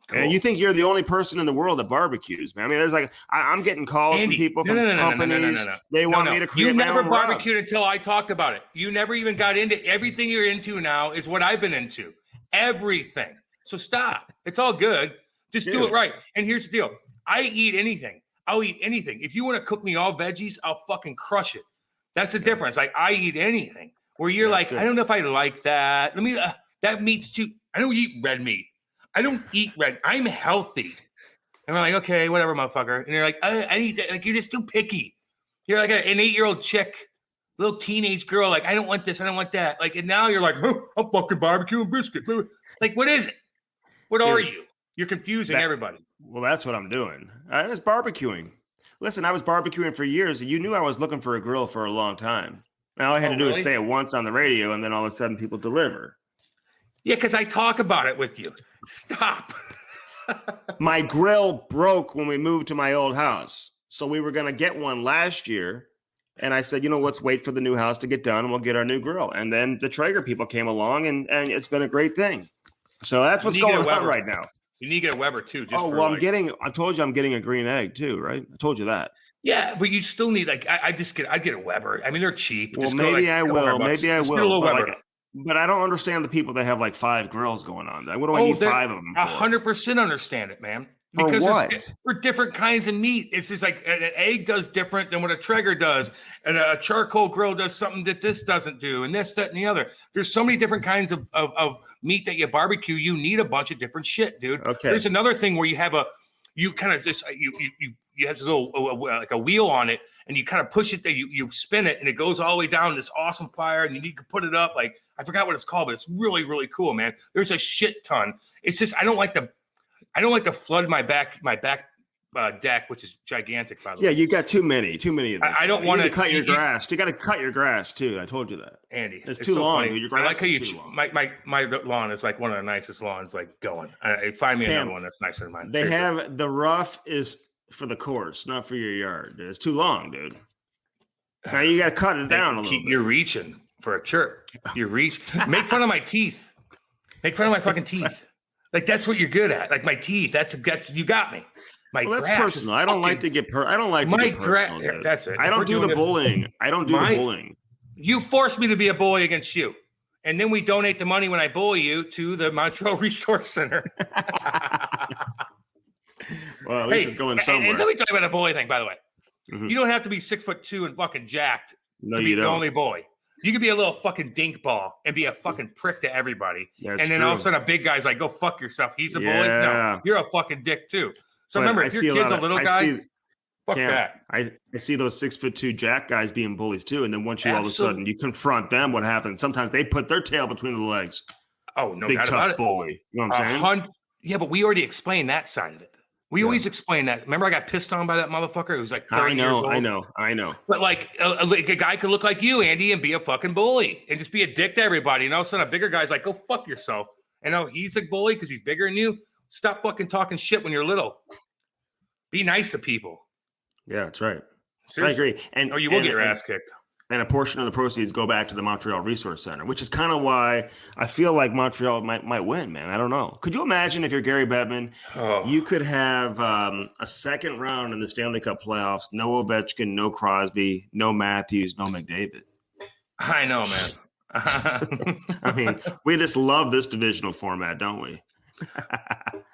Cool. And you think you're the only person in the world that barbecues, man? I mean, there's like, I'm getting calls from people from companies. They want me to create my own rub. You never barbecued until I talked about it. You never even got into everything you're into now is what I've been into. Everything. So stop. It's all good. Just do it right. And here's the deal. I eat anything. I'll eat anything. If you want to cook me all veggies, I'll fucking crush it. That's the difference. Like, I eat anything. Where you're like, good. I don't know if I like that. That meat's too. I don't eat red meat. I don't eat red. I'm healthy. And I'm like, okay, whatever, motherfucker. And you're like, I eat that. Like, you're just too picky. You're like an 8-year-old chick, little teenage girl. Like, I don't want this. I don't want that. Like, and now you're like, I'm fucking barbecue and brisket. Like, what is it? What are you? You're confusing everybody. Well, that's what I'm doing. It's barbecuing. Listen, I was barbecuing for years, and you knew I was looking for a grill for a long time. And all I had to do is say it once on the radio, and then all of a sudden people deliver. Yeah, because I talk about it with you. Stop. My grill broke when we moved to my old house. So we were going to get one last year. And I said, let's wait for the new house to get done and we'll get our new grill. And then the Traeger people came along and it's been a great thing. So that's what's going on right now. You need to get a Weber too. I told you I'm getting a green egg too, right? I told you that. Yeah, but you still need I'd get a Weber. I mean, they're cheap. Well, maybe I will. Maybe I will. But I don't understand the people that have like 5 grills going on. What do I need 5 of them for? 100% understand it, man. Because for what? For different kinds of meat. It's just like an egg does different than what a Traeger does. And a charcoal grill does something that this doesn't do. And this, that, and the other. There's so many different kinds of meat that you barbecue. You need a bunch of different shit, dude. Okay. There's another thing where you have you have this little like a wheel on it, and you kind of push it there, you spin it, and it goes all the way down this awesome fire, and you need to put it up. Like, I forgot what it's called, but it's really, really cool, man. There's a shit ton. It's just I don't like to flood my back deck, which is gigantic, by the way. Yeah, you got too many of these. I don't want to cut your grass. You got to cut your grass too. I told you that, Andy. It's too so long, dude. Your grass I like how too long. My lawn is like one of the nicest lawns. Like going. Find me another one that's nicer than mine. They have the rough is for the course, not for your yard. It's too long, dude. Now you got to cut it down a little bit. You're reaching for a chirp. You're Make fun of my teeth. Make fun of my fucking teeth. Like, that's what you're good at. Like, my teeth. That's you got me. That's personal. I don't like to get personal. That's it. I don't do the bullying. I don't do the bullying. You forced me to be a bully against you. And then we donate the money when I bully you to the Montreal Resource Center. Well, at least it's going somewhere. And let me tell you about a bully thing, by the way. Mm-hmm. You don't have to be 6'2" and fucking jacked to be the only bully. You could be a little fucking dink ball and be a fucking prick to everybody. That's and then true. all of a sudden a big guy's like, go fuck yourself. He's a bully. No, you're a fucking dick too. So remember, if your kid's a little guy, fuck that. I see those 6'2" jack guys being bullies too. And then once you all of a sudden you confront them, what happens? Sometimes they put their tail between the legs. Oh, no big doubt tough about it. Bully. You know what I'm saying? Yeah, but we already explained that side of it. We always explain that. Remember, I got pissed on by that motherfucker who's like 30 years old? I know. But like a guy could look like you, Andy, and be a fucking bully and just be a dick to everybody. And all of a sudden a bigger guy's like, go fuck yourself. And now he's a bully because he's bigger than you. Stop fucking talking shit when you're little. Be nice to people. Yeah, that's right. Seriously. I agree. And you will get your ass kicked. And a portion of the proceeds go back to the Montreal Resource Center, which is kind of why I feel like Montreal might win, man. I don't know. Could you imagine if you're Gary Bettman, you could have a second round in the Stanley Cup playoffs, no Ovechkin, no Crosby, no Matthews, no McDavid? I know, man. I mean, we just love this divisional format, don't we?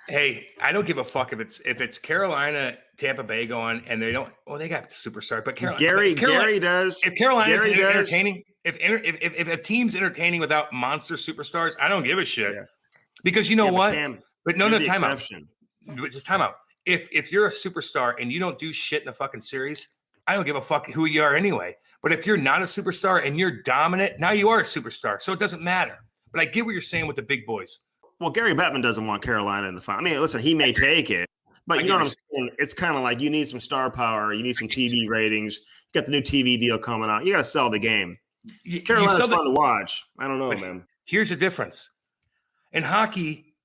Hey, I don't give a fuck if it's Carolina, Tampa Bay going, and they don't. Well, they got superstars, but Gary does. If Carolina's entertaining, if a team's entertaining without monster superstars, I don't give a shit. Yeah. Because you know what? But no, time out. Just time out. If you're a superstar and you don't do shit in a fucking series, I don't give a fuck who you are anyway. But if you're not a superstar and you're dominant, now you are a superstar, so it doesn't matter. But I get what you're saying with the big boys. Well, Gary Bettman doesn't want Carolina in the final. I mean, listen, he may take it, but you know what I'm saying? It's kind of like you need some star power. You need some TV ratings. You got the new TV deal coming out. You got to sell the game. Carolina's fun to watch. I don't know, man. Here's the difference. In hockey,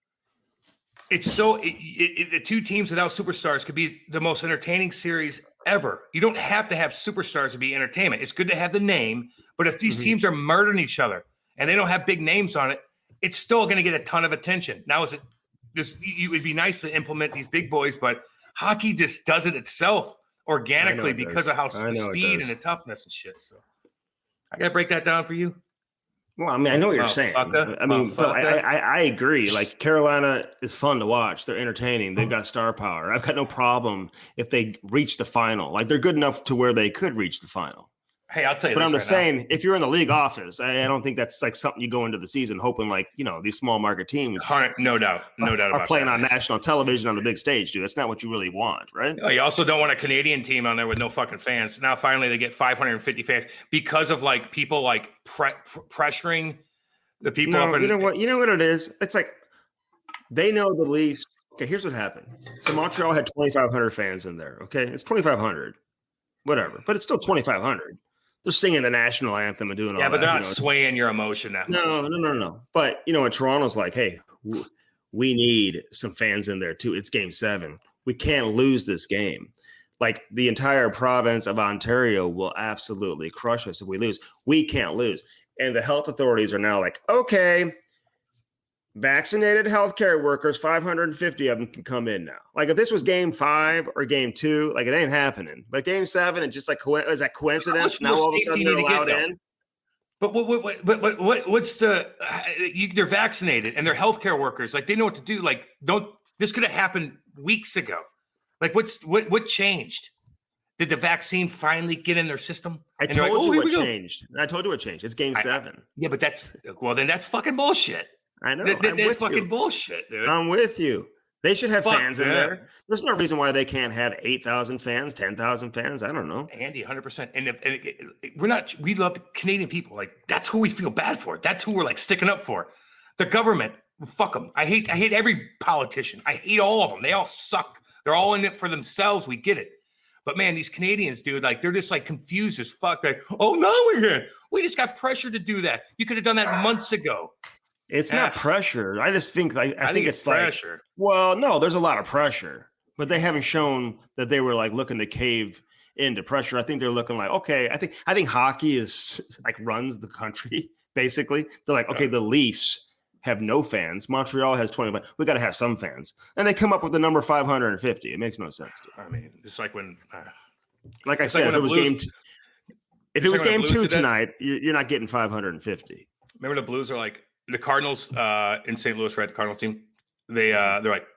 it's so the two teams without superstars could be the most entertaining series ever. You don't have to have superstars to be entertainment. It's good to have the name, but if these teams are murdering each other and they don't have big names on it, it's still going to get a ton of attention. Now, it would be nice to implement these big boys, but hockey just does it itself organically because of how the speed and the toughness and shit. So I got to break that down for you. Well, I mean, I know what you're saying. I mean, but I agree. Like, Carolina is fun to watch. They're entertaining. They've got star power. I've got no problem if they reach the final. Like, they're good enough to where they could reach the final. Hey, I'll tell you. But I'm just saying, if you're in the league office, I don't think that's like something you go into the season hoping, like, you know, these small market teams, no doubt, are playing on national television on the big stage, dude. That's not what you really want, right? No, you also don't want a Canadian team on there with no fucking fans. Now, finally, they get 550 fans because of like people like pressuring the people. No, you know what? You know what it is? It's like they know the Leafs Okay, here's what happened. So Montreal had 2,500 fans in there. Okay, it's 2,500, whatever, but it's still 2,500. They're singing the national anthem and doing all that. Yeah, but they're not swaying your emotion that much. No. But in Toronto's like, hey, we need some fans in there too. It's Game 7. We can't lose this game. Like the entire province of Ontario will absolutely crush us if we lose. We can't lose. And the health authorities are now like, okay, vaccinated healthcare workers, 550 of them can come in now. Like if this was Game 5 or Game 2, like it ain't happening. But Game 7, it's just like, is that coincidence? Now all of a sudden they're allowed in. But what's they're vaccinated and they're healthcare workers. Like they know what to do. Like this could have happened weeks ago. Like what changed? Did the vaccine finally get in their system? I told you what changed. I told you what changed. It's Game 7. Yeah, but then that's fucking bullshit. I know. That's fucking bullshit, dude. I'm with you. They should have fans in there. There's no reason why they can't have 8,000 fans, 10,000 fans. I don't know. Andy, 100%. And we love the Canadian people. Like that's who we feel bad for. That's who we're like sticking up for. The government, fuck them. I hate every politician. I hate all of them. They all suck. They're all in it for themselves. We get it. But man, these Canadians, dude, like they're just like confused as fuck. Like, oh no, we just got pressure to do that. You could have done that months ago. It's not pressure. I just think I think it's pressure. Like, well, no, there's a lot of pressure, but they haven't shown that they were like looking to cave into pressure. I think they're looking like, okay, I think hockey is like runs the country basically. They're like, okay, the Leafs have no fans. Montreal has 20. We got to have some fans, and they come up with the number 550. It makes no sense. I mean, it's like when, like I said, if it was game 2 tonight, you're not getting 550. Remember the Blues are like. The Cardinals in St. Louis, right? The Cardinals team, they're like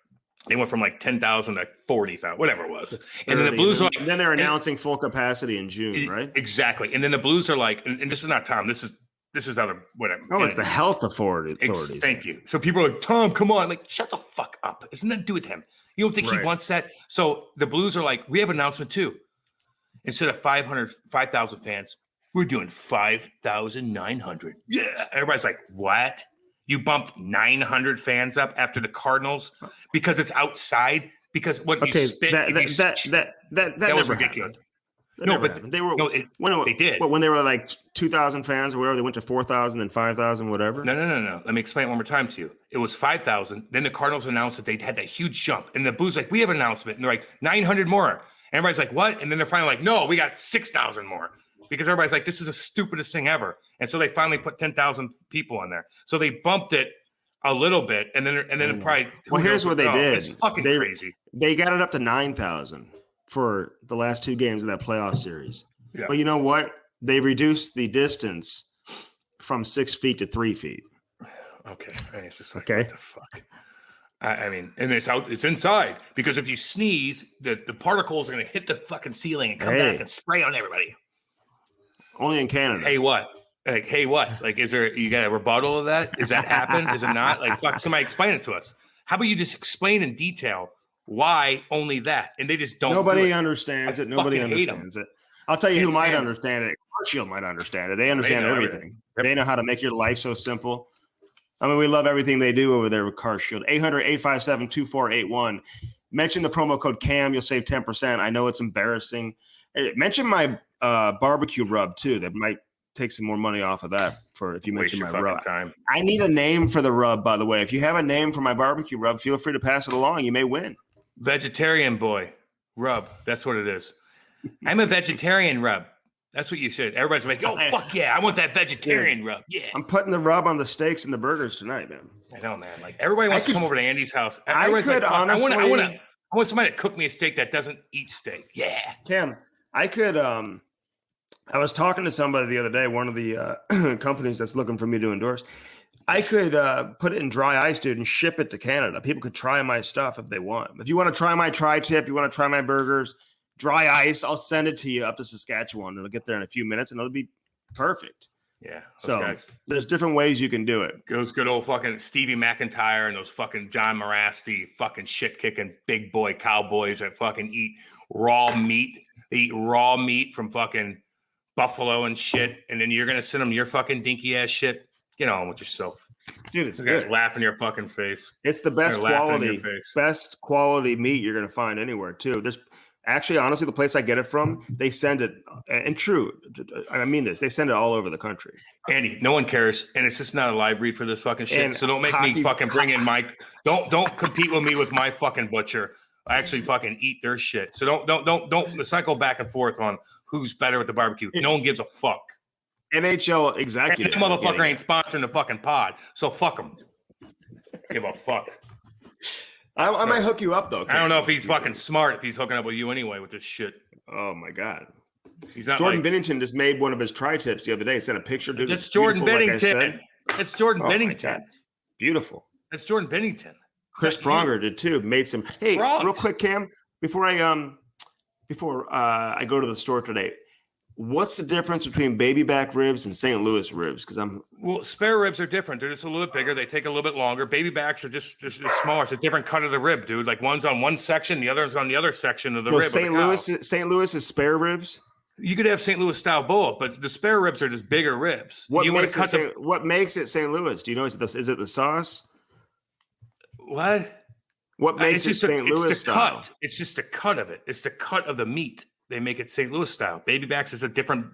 they went from like 10,000 to 40,000, whatever it was. And then the Blues are like, then they're announcing full capacity in June, right? Exactly. And then the Blues are like, and this is not Tom. This is other whatever. Oh, it's the health authorities. Thank you. So people are like, Tom, come on, like shut the fuck up. It's nothing to do with him. You don't think he wants that? So the Blues are like, we have an announcement too. Instead of 5,000 fans. We're doing 5,900. Yeah. Everybody's like, what? You bumped 900 fans up after the Cardinals because it's outside? Because what you spit? That was ridiculous. They were. They did. When they were like 2,000 fans or whatever, they went to 4,000 and 5,000, whatever. No. Let me explain it one more time to you. It was 5,000. Then the Cardinals announced that they'd had that huge jump. And the Blues like, we have an announcement. And they're like, 900 more. And everybody's like, what? And then they're finally like, no, we got 6,000 more. Because everybody's like, this is the stupidest thing ever. And so they finally put 10,000 people in there. So they bumped it a little bit. And then probably. Well, here's what they did. It's fucking crazy. They got it up to 9,000 for the last 2 games of that playoff series. Yeah. But you know what? They reduced the distance from 6 feet to 3 feet. Okay. It's just like, what the fuck? I mean, and it's inside because if you sneeze, the particles are going to hit the fucking ceiling and come back and spray on everybody. Only in Canada. Hey, what? Like, is there, you got a rebuttal of that? Does that happen? Does it not? Like, fuck, somebody explain it to us. How about you just explain in detail why only that? And they just don't. Nobody understands it. Nobody understands it. I'll tell you who might understand it. CarShield might understand it. They understand everything. Yep. They know how to make your life so simple. I mean, we love everything they do over there with CarShield. 800-857-2481. Mention the promo code CAM. You'll save 10%. I know it's embarrassing. Mention my barbecue rub too. That might take some more money off of that for if you mention my rub. Time. I need a name for the rub, by the way. If you have a name for my barbecue rub, feel free to pass it along. You may win. Vegetarian boy rub. That's what it is. I'm a vegetarian rub. That's what you should. Everybody's like, oh, fuck yeah. I want that vegetarian rub. Yeah. I'm putting the rub on the steaks and the burgers tonight, man. I know, man. Like everybody wants to come over to Andy's house. I want somebody to cook me a steak that doesn't eat steak. Yeah. Cam, I could I was talking to somebody the other day, one of the companies that's looking for me to endorse. I could put it in dry ice, dude, and ship it to Canada. People could try my stuff if they want. If you want to try my tri-tip, you want to try my burgers, dry ice, I'll send it to you up to Saskatchewan. It'll get there in a few minutes, and it'll be perfect. Yeah. So there's different ways you can do it. Those good old fucking Stevie McIntyre and those fucking John Morasti fucking shit-kicking big boy cowboys that fucking eat raw meat. They eat raw meat from fucking buffalo and shit, and then you're going to send them your fucking dinky-ass shit? Get on with yourself. Dude, it's This guy's good. laughing in your fucking face. It's the They're laughing in your face. best quality meat you're going to find anywhere too. There's actually, honestly, the place I get it from, they send it, and true, I mean this, they send it all over the country. Andy, no one cares, and it's just not a live read for this fucking shit. And so don't make me fucking bring in my. Don't compete with me with my fucking butcher. I actually fucking eat their shit. So don't. Let's not go back and forth on who's better with the barbecue. No one gives a fuck. NHL executive. This motherfucker ain't sponsoring the fucking pod, so fuck him. Give a fuck. I might hook you up though. I don't know if he's fucking smart if he's hooking up with you anyway with this shit. Oh my god. He's not. Jordan Bennington just made one of his tri-tips the other day. He sent a picture. Dude, it's Jordan Bennington. Like it's Jordan Bennington. Beautiful. It's Jordan Bennington. Chris Pronger did too. Made some. Hey, real quick, Cam. Before I go to the store today, what's the difference between baby back ribs and St. Louis ribs? Because spare ribs are different. They're just a little bit bigger. They take a little bit longer. Baby backs are just smaller. It's a different cut of the rib, dude. Like one's on one section, the other's on the other section of the rib. St. Louis is spare ribs. You could have St. Louis style both, but the spare ribs are just bigger ribs. What makes it St. Louis? Do you know? Is it the sauce? What? What makes it St. Louis style? Cut. It's just the cut of it. It's the cut of the meat. They make it St. Louis style. Baby backs is a different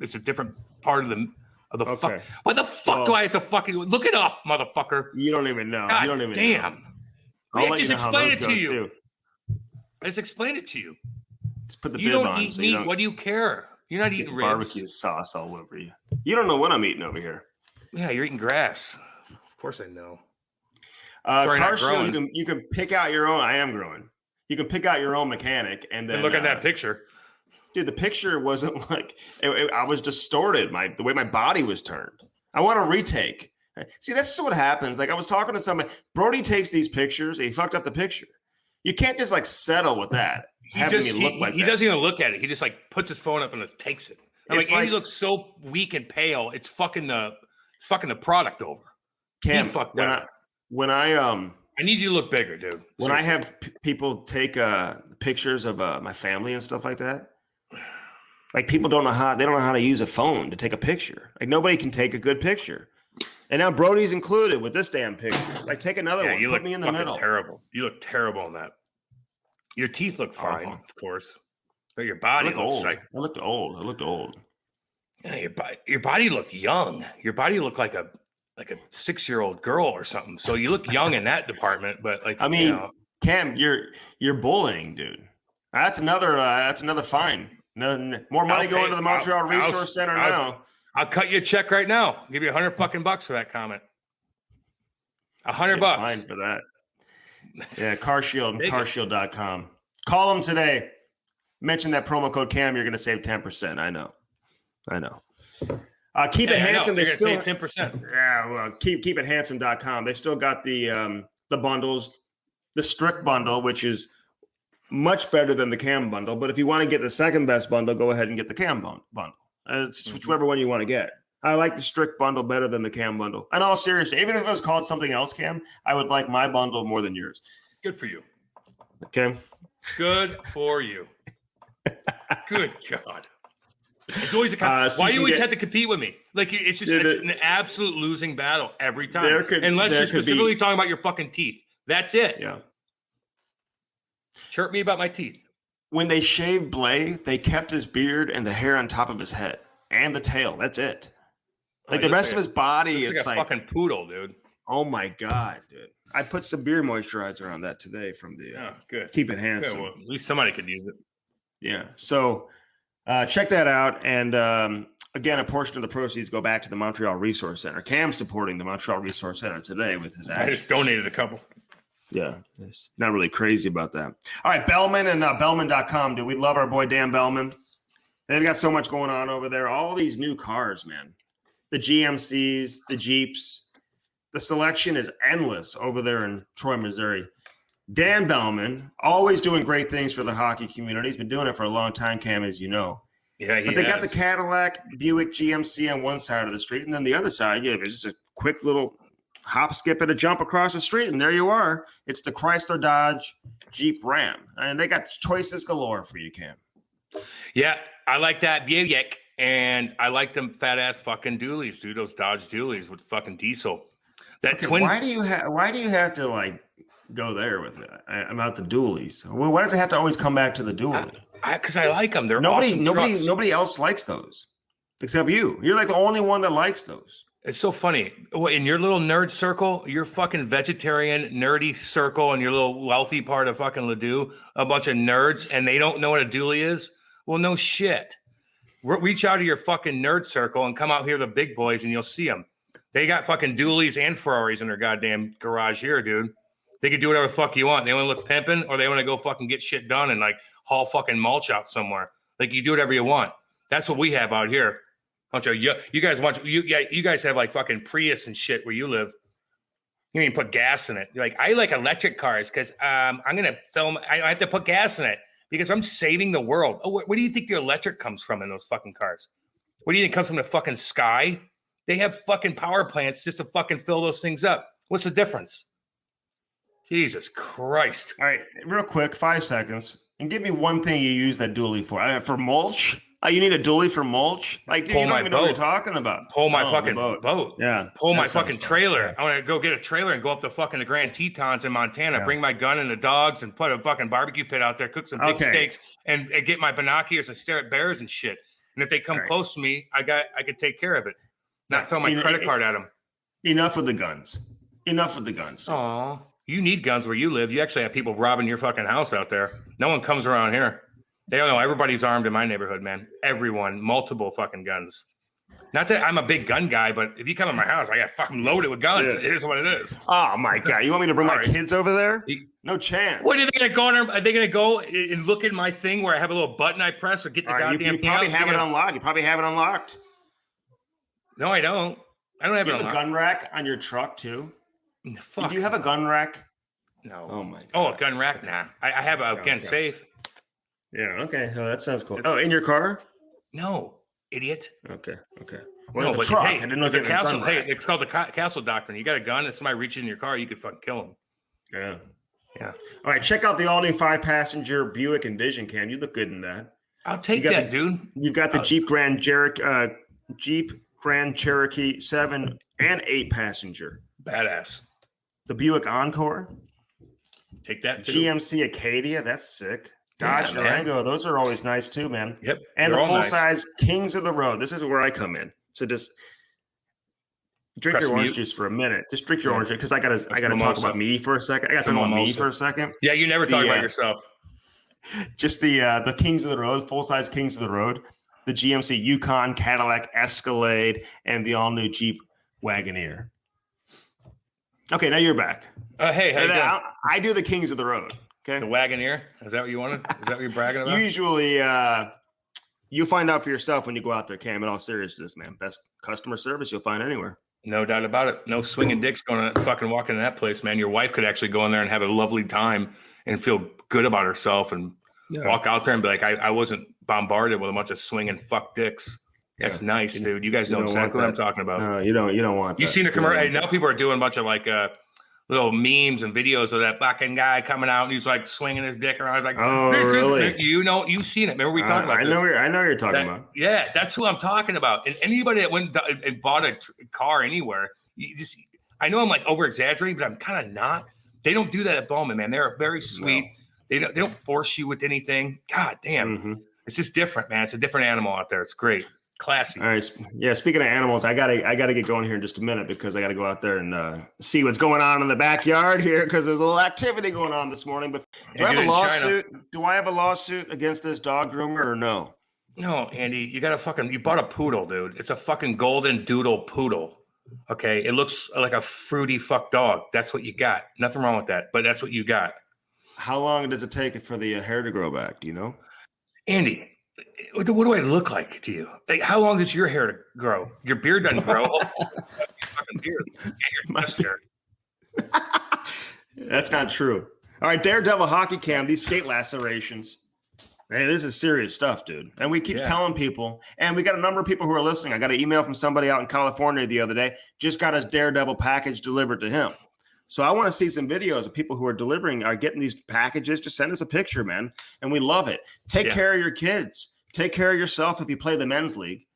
part of the okay. fuck. Why the fuck do I have to fucking look it up, motherfucker? You don't even know. God you don't even damn. know. I'll let just you know explain it to you. Too. I just explained it to you. Just put the you bib don't on. Eat meat. What do you care? You're not eating ribs. Barbecue sauce all over you. You don't know what I'm eating over here. Yeah, you're eating grass. Of course I know. Car Shield, you can pick out your own. I am growing. You can pick out your own mechanic and then look at that picture. Dude, the picture wasn't like I was distorted. The way my body was turned. I want to retake. See, that's what happens. Like I was talking to somebody. Brody takes these pictures. And he fucked up the picture. You can't just like settle with that. He doesn't even look at it. He just like puts his phone up and just takes it. I'm like, Andy looks so weak and pale. It's fucking the product over. Cam, he fucked up. I need you to look bigger, dude. Seriously. When I have people take pictures of my family and stuff like that, like people don't know how to use a phone to take a picture. Like nobody can take a good picture. And now Brody's included with this damn picture. Like take another one. Put me in the middle. Terrible. You look terrible in that. Your teeth look fine, of course. But your body looks like I looked old. Yeah, your body looked young. Your body looked like a 6-year-old girl or something. So you look young in that department, but like I mean, Cam, you're bullying, dude. That's another fine. No, more money going to the Montreal Resource Center now. I'll cut you a check right now. I'll give you $100 for that comment. $100. Fine for that. Yeah, Car Shield, carshield.com. Call them today. Mention that promo code Cam. You're going to save 10%. I know. Keep It Handsome. They still save 10%. Yeah, well, keepithandsome.com. They still got the bundles, the Strick bundle, which is much better than the Cam bundle. But if you want to get the second best bundle, go ahead and get the Cam bundle. It's whichever one you want to get. I like the Strick bundle better than the Cam bundle. In all seriousness, even if it was called something else, Cam, I would like my bundle more than yours. Good for you. Okay. Good for you. Good God. It's always why you always have to compete with me? Like it's just an absolute losing battle every time. Unless you're specifically talking about your fucking teeth. That's it. Yeah. Chirp me about my teeth. When they shaved Blay, they kept his beard and the hair on top of his head and the tail. That's it. Like the rest of his body, it's like a fucking poodle, dude. Oh my God, dude! I put some beard moisturizer on that today from the good. Keep It Handsome. Good. Well, at least somebody could use it. Yeah. So check that out. And again, a portion of the proceeds go back to the Montreal Resource Center. Cam's supporting the Montreal Resource Center today with his action. I just donated a couple. Yeah, it's not really crazy about that. All right, Bellman and Bellman.com, dude. We love our boy Dan Bellman. They've got so much going on over there. All these new cars, man. The GMCs, the Jeeps. The selection is endless over there in Troy, Missouri. Dan Bellman, always doing great things for the hockey community. He's been doing it for a long time, Cam, as you know. Yeah, But they got the Cadillac, Buick, GMC on one side of the street, and then the other side, it's just a quick little hop, skip, and a jump across the street, and there you are. It's the Chrysler, Dodge, Jeep, Ram. And they got choices galore for you, Cam. Yeah, I like that Buick, and I like them fat-ass fucking dualies, dude, those Dodge dualies with fucking diesel. That twin. Why do you have to like go there with it about the dualies? Well, why does it have to always come back to the dually? Because I like them. They're awesome trucks. Nobody else likes those except you. You're like the only one that likes those. It's so funny. In your little nerd circle, your fucking vegetarian nerdy circle, and your little wealthy part of fucking Ladue, a bunch of nerds, and they don't know what a dually is. Well, no shit. Reach out to your fucking nerd circle and come out here, the big boys, and you'll see them. They got fucking dualies and Ferraris in their goddamn garage here, dude. They can do whatever the fuck you want. They want to look pimping, or they want to go fucking get shit done and like haul fucking mulch out somewhere. Like you do whatever you want. That's what we have out here. You guys have like fucking Prius and shit where you live. You even put gas in it. You're like, I like electric cars because I'm gonna film. I have to put gas in it because I'm saving the world. Oh, where do you think your electric comes from in those fucking cars? What do you think comes from the fucking sky? They have fucking power plants just to fucking fill those things up. What's the difference? Jesus Christ! All right, real quick, 5 seconds, and give me one thing you use that dually for. For mulch. You need a dually for mulch? Like, dude, you don't even know what you're talking about. Pull my fucking boat. Yeah. Pull my fucking trailer. I want to go get a trailer and go up to fucking the Grand Tetons in Montana, bring my gun and the dogs and put a fucking barbecue pit out there, cook some big steaks and get my binoculars and stare at bears and shit. And if they come close to me, I could take care of it. Not throw my credit card at them. Enough with the guns. Aw. You need guns where you live. You actually have people robbing your fucking house out there. No one comes around here. They don't know. Everybody's armed in my neighborhood, man. Everyone, multiple fucking guns. Not that I'm a big gun guy, but if you come in my house, I got fucking loaded with guns. Yeah. It is what it is. Oh my God. You want me to bring my kids over there? No chance. What are they going to go in? Are they going to go and look at my thing where I have a little button I press or get the goddamn thing? You probably have it unlocked. You probably have it unlocked. No, I don't. I don't have it unlocked. You have a gun rack on your truck too? Fuck. Do you have a gun rack? No. Oh my God. Oh, a gun rack? Nah. I have a gun safe. Yeah, okay. Oh, that sounds cool. Oh, in your car? No, idiot. Okay. Well, no, but truck. Hey, I didn't know the castle. Hey, it's called the castle doctrine. You got a gun and somebody reaches in your car, you could fucking kill them. Yeah. All right, check out the all-new 5-passenger Buick Envision, Cam. You look good in that. I'll take that, dude. You've got the Jeep Grand Cherokee 7 and 8-passenger. Badass. The Buick Encore. Take that, too. GMC Acadia. That's sick. Dodge Durango, those are always nice too, man. Yep. And the full-size Kings of the Road. This is where I come in. So just drink your orange juice for a minute. Just drink your orange juice because I gotta talk about me for a second. Yeah, you never talk about yourself. Just the Kings of the Road, full-size Kings of the Road, the GMC Yukon, Cadillac Escalade, and the all-new Jeep Wagoneer. Okay, now you're back. Hey, how you doing? I do the Kings of the Road. Okay. The Wagoneer? Is that what you wanted? Is that what you're bragging about? Usually, you'll find out for yourself when you go out there, Cam. In all seriousness, man. Best customer service you'll find anywhere. No doubt about it. No swinging dicks going to fucking walk into that place, man. Your wife could actually go in there and have a lovely time and feel good about herself and walk out there and be like, I wasn't bombarded with a bunch of swinging fuck dicks. That's nice, dude. You guys know exactly what I'm talking about. No, you don't want that. You seen the commercial? Hey, now people are doing a bunch of like little memes and videos of that fucking guy coming out and he's like swinging his dick around. I was like, oh, really? You've seen it. Remember we talked about this. I know you're talking about. Yeah, that's who I'm talking about. And anybody that went and bought a car anywhere, I know I'm like over exaggerating, but I'm kind of not. They don't do that at Bowman, man. They're very sweet. No. They don't force you with anything. God damn. Mm-hmm. It's just different, man. It's a different animal out there. It's great. Classy. All right. Yeah. Speaking of animals, I gotta get going here in just a minute because I gotta go out there and see what's going on in the backyard here because there's a little activity going on this morning. But do I have a lawsuit? Do I have a lawsuit against this dog groomer or no? No, Andy. You bought a poodle, dude. It's a fucking golden doodle poodle. Okay. It looks like a fruity fuck dog. That's what you got. Nothing wrong with that, but that's what you got. How long does it take for the hair to grow back? Do you know? Andy. What do I look like to you? Like, how long does your hair grow? Your beard doesn't grow. Your fucking beard and your chest hair. That's not true. All right, Daredevil Hockey Cam, these skate lacerations. Hey, this is serious stuff, dude. And we keep telling people, and we got a number of people who are listening. I got an email from somebody out in California the other day, just got his Daredevil package delivered to him. So I want to see some videos of people who are getting these packages. Just send us a picture, man. And we love it. Take care of your kids. Take care of yourself if you play the men's league.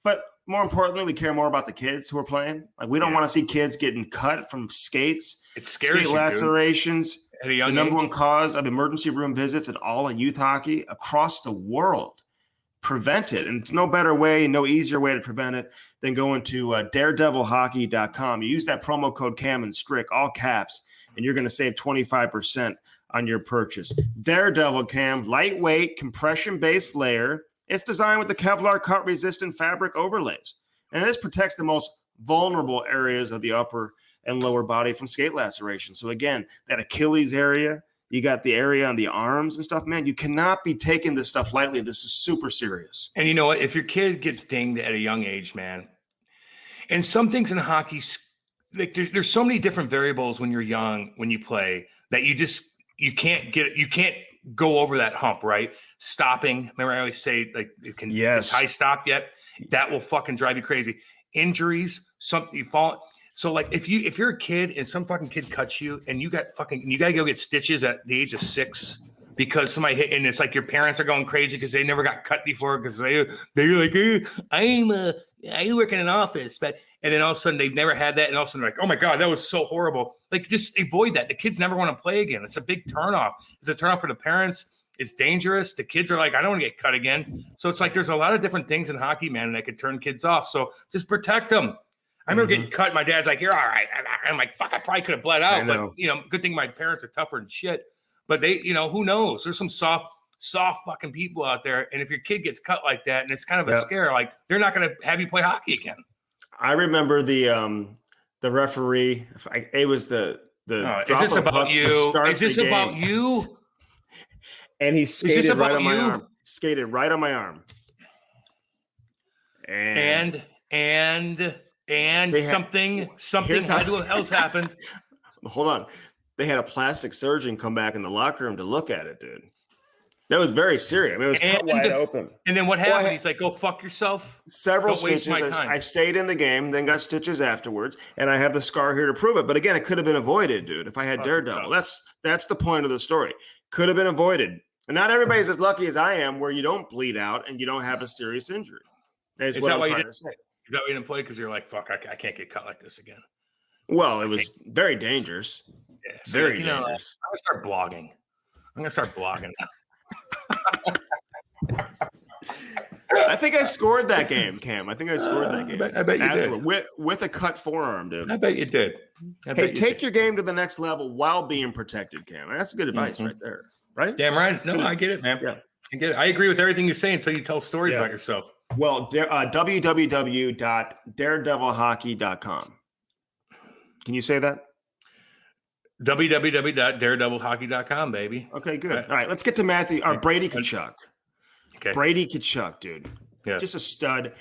But more importantly, we care more about the kids who are playing. Like, we don't want to see kids getting cut from skates. It scares skate you, lacerations. dude. At a young the number age. one cause of emergency room visits in all of youth hockey across the world. Prevent it. And it's no better way, no easier way to prevent it than going to daredevilhockey.com. You use that promo code Cam and Strick, all caps, and you're going to save 25% on your purchase. Daredevil Cam, lightweight, compression-based layer. It's designed with the Kevlar cut-resistant fabric overlays. And this protects the most vulnerable areas of the upper and lower body from skate laceration. So again, that Achilles area, you got the area on the arms and stuff, man, you cannot be taking this stuff lightly. This is super serious. And you know what? If your kid gets dinged at a young age, man, and some things in hockey, like there's so many different variables when you're young, when you play, that you can't go over that hump, right? Stopping. Remember, I always say, like, can high stop yet? That will fucking drive you crazy. Injuries, something you fall. So, like, if you're a kid and some fucking kid cuts you and you gotta go get stitches at the age of 6 because somebody hit, and it's like your parents are going crazy because they never got cut before because they're like, I work in an office, and then all of a sudden they've never had that, and all of a sudden they're like, oh my God, that was so horrible. Like, just avoid that. The kids never want to play again. It's a big turnoff. It's a turnoff for the parents. It's dangerous. The kids are like, I don't want to get cut again. So it's like there's a lot of different things in hockey, man, that could turn kids off. So just protect them. I remember getting cut. My dad's like, you're all right. I'm like, fuck, I probably could have bled out. But, good thing my parents are tougher than shit. But they, who knows? There's some soft fucking people out there. And if your kid gets cut like that and it's kind of a scare, like, they're not going to have you play hockey again. I remember the referee. It was the is this about you? Is this about you? And he skated right on my arm. Skated right on my arm. And something else happened. Hold on. They had a plastic surgeon come back in the locker room to look at it, dude. That was very serious. I mean, it was cut wide open. And then what happened? He's like, go fuck yourself. Several stitches. I stayed in the game, then got stitches afterwards, and I have the scar here to prove it. But again, it could have been avoided, dude, if I had Daredevil. That's the point of the story. Could have been avoided. And not everybody's as lucky as I am where you don't bleed out and you don't have a serious injury. Is what I'm trying to say. Is that why you didn't play? Because you're like, fuck, I can't get cut like this again. Well, it was very dangerous. Yeah, so very dangerous. I'm going to start blogging. I think I scored that game, Cam. I think I scored that game. I bet you did. With a cut forearm, dude. I bet you did. Take your game to the next level while being protected, Cam. That's good advice right there. Right? Damn right. No, I get it, man. Yeah. I get it. I agree with everything you say until you tell stories about yourself. Well, www.daredevilhockey.com. Can you say that? www.daredevilhockey.com, baby. Okay, good. All right, let's get to Brady Tkachuk. Okay. Brady Tkachuk, dude. Yeah. Just a stud.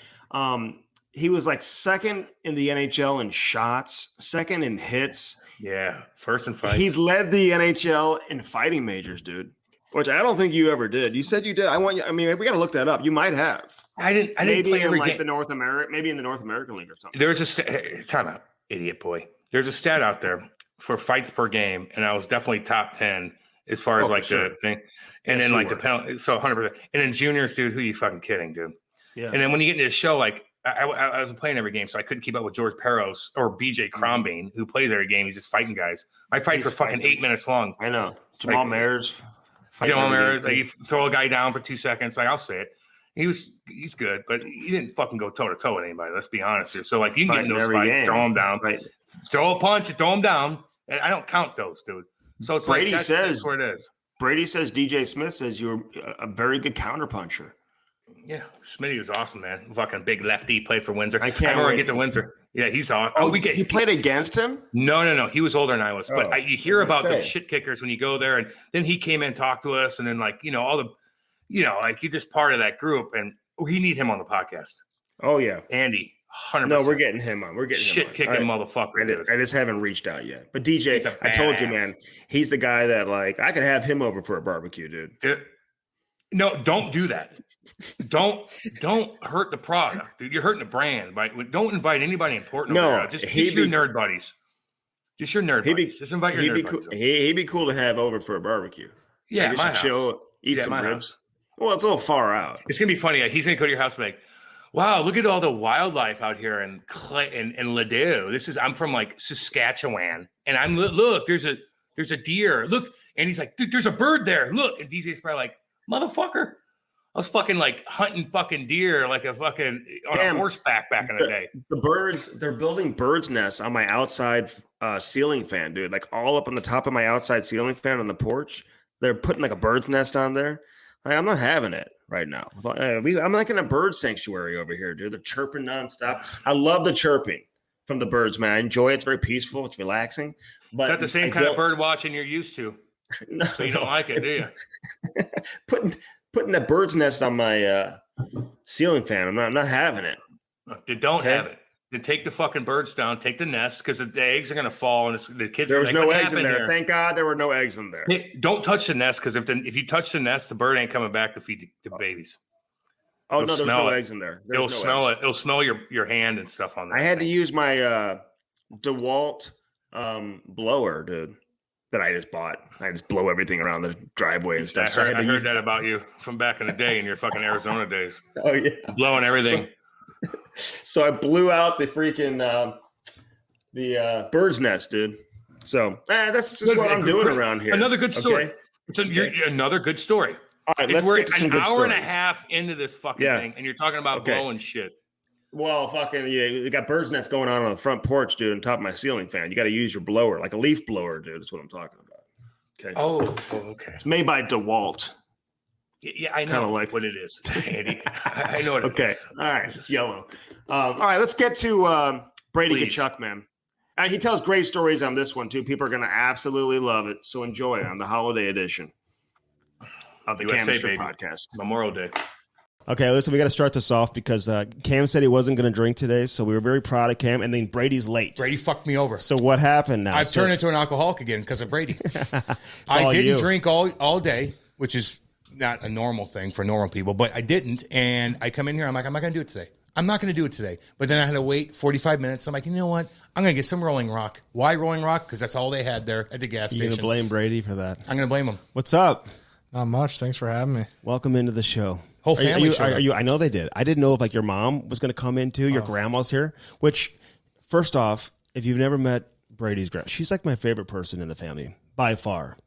He was like second in the NHL in shots, second in hits. Yeah, first in fights. He led the NHL in fighting majors, dude. Which I don't think you ever did. You said you did. We got to look that up. You might have. I didn't maybe play every in game. the North America, maybe in the North American League or something. There's a time out, idiot boy. There's a stat out there for fights per game, and I was definitely top 10 as far as the thing. And then the penalty, so 100%. And then juniors, dude, who are you fucking kidding, dude? Yeah. And then when you get into the show, like I wasn't playing every game, so I couldn't keep up with George Peros or BJ Crombane, who plays every game. He's just fighting guys. My fights were fucking 8 minutes long. I know. Jamal Mayers. You throw a guy down for 2 seconds. Like, I'll say it. He's good, but he didn't fucking go toe to toe with anybody. Let's be honest here. So, like, you can get in those fights, throw him down, throw a punch, throw him down. And I don't count those, dude. So it's Brady that's where it is. Brady says, DJ Smith says you're a very good counterpuncher. Yeah, Smitty was awesome, man. Fucking big lefty, played for Windsor. I remember get to Windsor. Yeah, he's awesome. He played against him? No. He was older than I was. But you hear about the shit kickers when you go there, and then he came in and talked to us, and then all the, like you're just part of that group, and we need him on the podcast. Oh yeah, Andy, 100%. No, we're getting him on. We're getting shit kicking motherfucker. I just haven't reached out yet. But DJ, I told you, man, he's the guy that I could have him over for a barbecue, dude. No, don't do that. Don't hurt the product, dude. You're hurting the brand. Right? Don't invite anybody important over there. Just your nerd buddies. Just your nerd buddies. Just invite your nerd buddies. He'd be cool to have over for a barbecue. Yeah, my house. Chill, eat some ribs. Well, it's a little far out. It's gonna be funny. He's gonna go to your house and be like, Wow, look at all the wildlife out here in Ladue. I'm from like Saskatchewan, and look, there's a deer. Look, and he's like, dude, there's a bird there. Look, and DJ's probably like, motherfucker, I was fucking like hunting fucking deer like a fucking on a horseback back in the day. The birds, they're building birds' nests on my outside ceiling fan, dude. Like all up on the top of my outside ceiling fan on the porch. They're putting like a bird's nest on there. Like, I'm not having it right now. I'm like in a bird sanctuary over here, dude. They're chirping nonstop. I love the chirping from the birds, man. I enjoy it. It's very peaceful. It's relaxing. But is that the same kind of bird watching you're used to? No, so you don't like it, do you? Putting that bird's nest on my ceiling fan. I'm not having it. You don't have it. Then take the fucking birds down, take the nest, because the eggs are going to fall, and the kids there are was like, no what eggs in there. here? Thank God there were no eggs in there. Hey, don't touch the nest, because if you touch the nest, the bird ain't coming back to feed the babies. Oh, no, there's no eggs in there. It'll smell it. It'll smell your hand and stuff on there. I had to use my DeWalt blower, dude, that I just bought. I just blow everything around the driveway and stuff. I heard that about you from back in the day in your fucking Arizona days. Oh, yeah. Blowing everything. So I blew out the freaking the bird's nest, dude. So that's just what I'm doing around here. Another good story. Okay? Another good story. All right, let's get to some good stories. An hour and a half into this fucking thing, and you're talking about blowing shit. Well, fucking, you got bird's nests going on the front porch, dude, on top of my ceiling fan. You got to use your blower, like a leaf blower, dude. That's what I'm talking about. Okay. Oh, okay. It's made by DeWalt. Yeah, I know like what it is, Andy. I know what it is. Okay. All right. It's yellow. All right. Let's get to Brady Tkachuk, man. He tells great stories on this one, too. People are going to absolutely love it. So enjoy on the holiday edition of the USA podcast. Memorial Day. Okay, listen, we got to start this off because Cam said he wasn't going to drink today, so we were very proud of Cam, and then Brady's late. Brady fucked me over. So what happened now? I've turned into an alcoholic again because of Brady. I didn't drink all day, which is not a normal thing for normal people, but I didn't, and I come in here, I'm like, I'm not going to do it today. I'm not going to do it today. But then I had to wait 45 minutes. I'm like, you know what? I'm going to get some Rolling Rock. Why Rolling Rock? Because that's all they had there at the gas station. You're going to blame Brady for that? I'm going to blame him. What's up? Not much. Thanks for having me. Welcome into the show. Whole family are you? I know they did. I didn't know if like your mom was going to come in too. Your grandma's here. Which, first off, if you've never met Brady's grandma, she's like my favorite person in the family by far.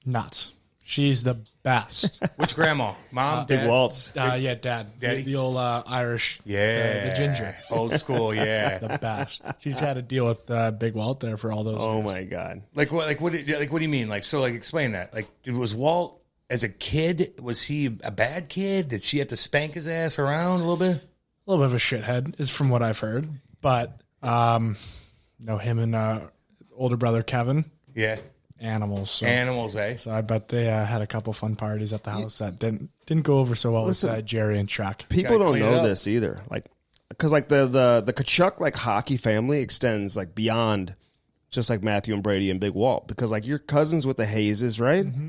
Nuts. She's the best. Which grandma? Mom? Big Waltz. Yeah, Dad. The old Irish. Yeah. The ginger. Old school, yeah. The best. She's had to deal with Big Walt there for all those years. Oh, my God. What do you mean? Explain that. Was Walt, as a kid, was he a bad kid? Did she have to spank his ass around a little bit? A little bit of a shithead is from what I've heard. But, him and older brother Kevin. Yeah. Animals. So. Animals, eh? So I bet they had a couple fun parties at the house that didn't go over so well with Jerry and Chuck. People don't know this either, because the Tkachuk hockey family extends beyond just like Matthew and Brady and Big Walt, because you're cousins with the Hayeses, right? Mm-hmm.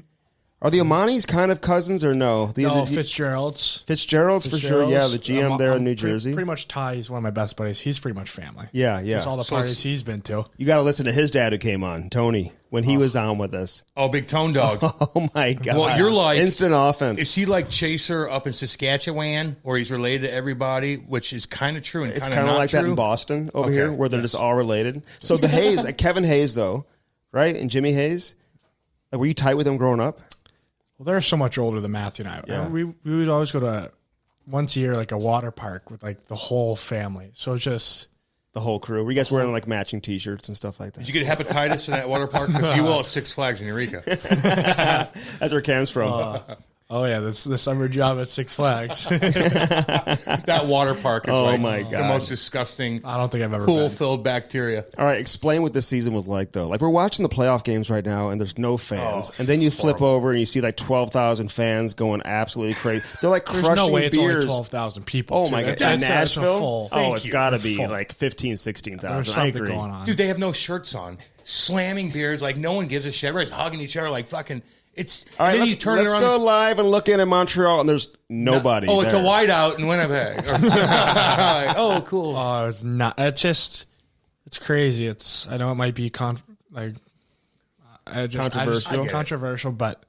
Are the Amanis kind of cousins or no? Fitzgeralds. Fitzgeralds for sure. Yeah, the GM there in New Jersey. Pretty much Ty is one of my best buddies. He's pretty much family. Yeah. There's all the parties he's been to. You got to listen to his dad who came on, Tony, when he was on with us. Oh, Big Tone Dog. Oh, my God. Well, you're like... instant offense. Is he like Chaser up in Saskatchewan, where he's related to everybody, which is kind of true and it's kind of like that in Boston over here, where they're just all related. So the Hayes, Kevin Hayes, though, right? And Jimmy Hayes, were you tight with them growing up? Well, they're so much older than Matthew and I. Yeah. We would always go to once a year a water park with the whole family. So it's just the whole crew. Were you guys wearing matching T-shirts and stuff like that? Did you get hepatitis in that water park? Because you will at Six Flags in Eureka. That's where Cam's from. Oh yeah, that's the summer job at Six Flags. That water park is the most disgusting. I don't think I've ever pool-filled bacteria. All right, explain what this season was like, though. We're watching the playoff games right now, and there's no fans, and then you flip over and you see 12,000 fans going absolutely crazy. They're crushing beers. There's no way it's only 12,000 people. Oh my God, in Nashville? It's got to be full. 15,000, 16,000. There's something going on, dude. They have no shirts on, slamming beers no one gives a shit. Everybody's hugging each other fucking. It's all right. Let's go live and look in at Montreal, and there's nobody. It's a whiteout in Winnipeg. Oh, cool. Oh, it's not. It's crazy. I know it might be controversial, but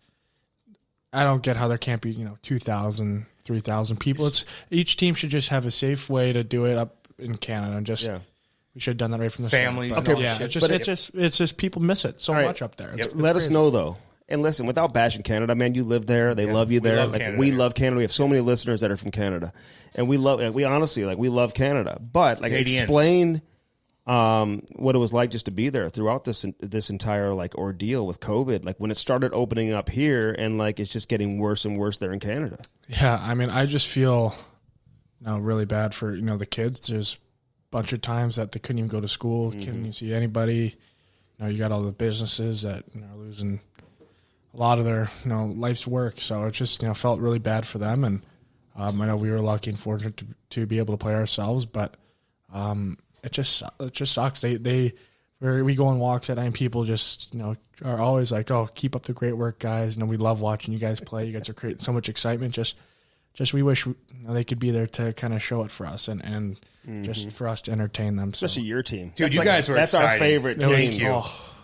I don't get how there can't be 2,000, 3,000 people. Each team should just have a safe way to do it up in Canada, and just we should have done that right from the families. start. Okay, yeah, it's just people miss it so much up there. It's Let us know though. And listen, without bashing Canada, man, you live there. They love you there. We love Canada. We have so many listeners that are from Canada, and we honestly we love Canada. But Canadians. Explain what it was like just to be there throughout this entire ordeal with COVID. Like when it started opening up here, and it's just getting worse and worse there in Canada. Yeah, I mean, I just feel really bad for the kids. There's a bunch of times that they couldn't even go to school, couldn't even see anybody. You got all the businesses that are losing a lot of their life's work, so it just felt really bad for them. And I know we were lucky and fortunate to be able to play ourselves, but it just sucks. We go on walks at night, and people just are always like, "Oh, keep up the great work, guys." We love watching you guys play. You guys are creating so much excitement. Just we wish they could be there to kind of show it for us and just for us to entertain them. So. Especially your team, dude. You guys were that's exciting. Our favorite team. Thank you.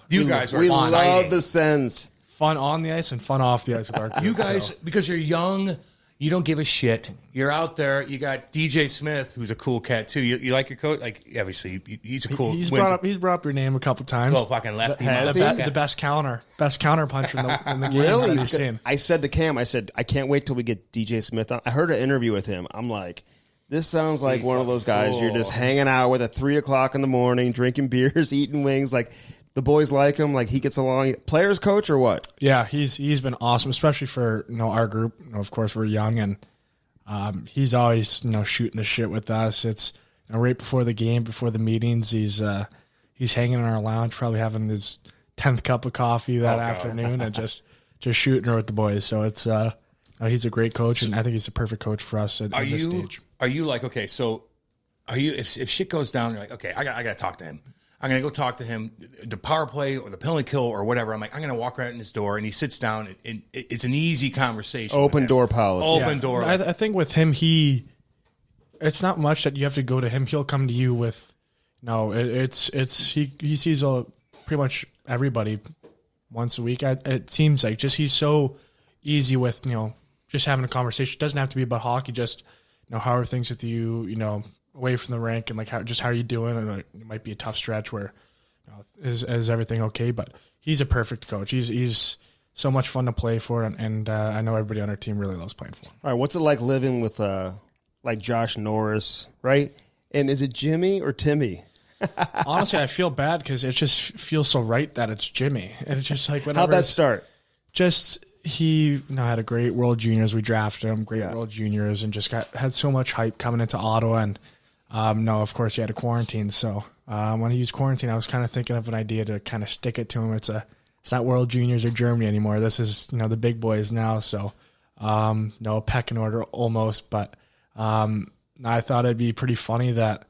You guys were. We exciting. love the Sens. Fun on the ice and fun off the ice with our group. You guys, because you're young, you don't give a shit. You're out there. You got DJ Smith, who's a cool cat too. You like your coach? Obviously, he's a cool. He's brought up your name a couple times. Little fucking lefty. The best counter puncher in the game. Really? I've seen. I said to Cam, I can't wait till we get DJ Smith on. I heard an interview with him. I'm like, this sounds like one of those guys you're just hanging out with at 3:00 in the morning, drinking beers, eating wings. The boys like him. He gets along. Players coach or what? Yeah, he's been awesome, especially for our group. Of course, we're young, and he's always shooting the shit with us. It's right before the game, before the meetings, he's hanging in our lounge, probably having his 10th cup of coffee that afternoon, and just shooting her with the boys. So it's he's a great coach, and I think he's a perfect coach for us at this stage. Are you okay? So are you? If shit goes down, you're like, okay, I got to talk to him. I'm going to go talk to him, the power play or the penalty kill or whatever. I'm going to walk right in his door, and he sits down, and it's an easy conversation. Open door policy. Open door. I think with him, it's not much that you have to go to him. He'll come to you with, he sees pretty much everybody once a week. It seems like he's so easy with, just having a conversation. It doesn't have to be about hockey, just, how are things with you, away from the rink, and how are you doing? And it might be a tough stretch where is everything okay? But he's a perfect coach. He's so much fun to play for, and I know everybody on our team really loves playing for him. All right, what's it like living with Josh Norris, right? And is it Jimmy or Timmy? Honestly, I feel bad because it just feels so right that it's Jimmy, and it's just whenever. How'd that start? He had a great World Juniors. We drafted him, World Juniors, and just had so much hype coming into Ottawa. And of course, he had a quarantine. So when he was quarantined, I was kind of thinking of an idea to kind of stick it to him. It's not World Juniors or Germany anymore. This is the big boys now. So a pecking order almost. But I thought it'd be pretty funny that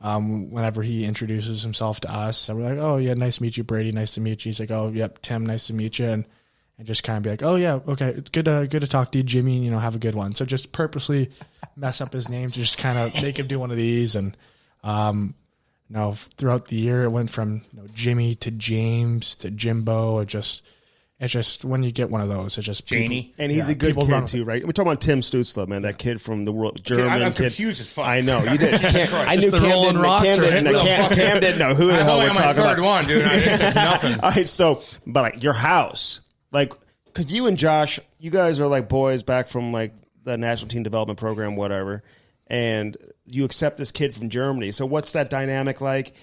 whenever he introduces himself to us, we're like, "Oh yeah, nice to meet you, Brady. Nice to meet you." He's like, "Oh yep, Tim, nice to meet you." And just kind of be like, "Oh yeah, okay, it's good to talk to you, Jimmy. Have a good one." So just purposely mess up his name to just kind of make him do one of these. And throughout the year, it went from Jimmy to James to Jimbo. It's just when you get one of those, it's just Janie. And he's a good kid too, right? We're talking about Tim Stutzla, man, that kid from the world, German I'm kid. confused as fuck. I know you did. I knew the Rolling Cam Rocks, Cam didn't know who the hell we're talking about. Third one, dude. It's just nothing. All right, so but your house. Because you and Josh, you guys are boys back from the National Team Development Program, whatever, and you accept this kid from Germany. So what's that dynamic like?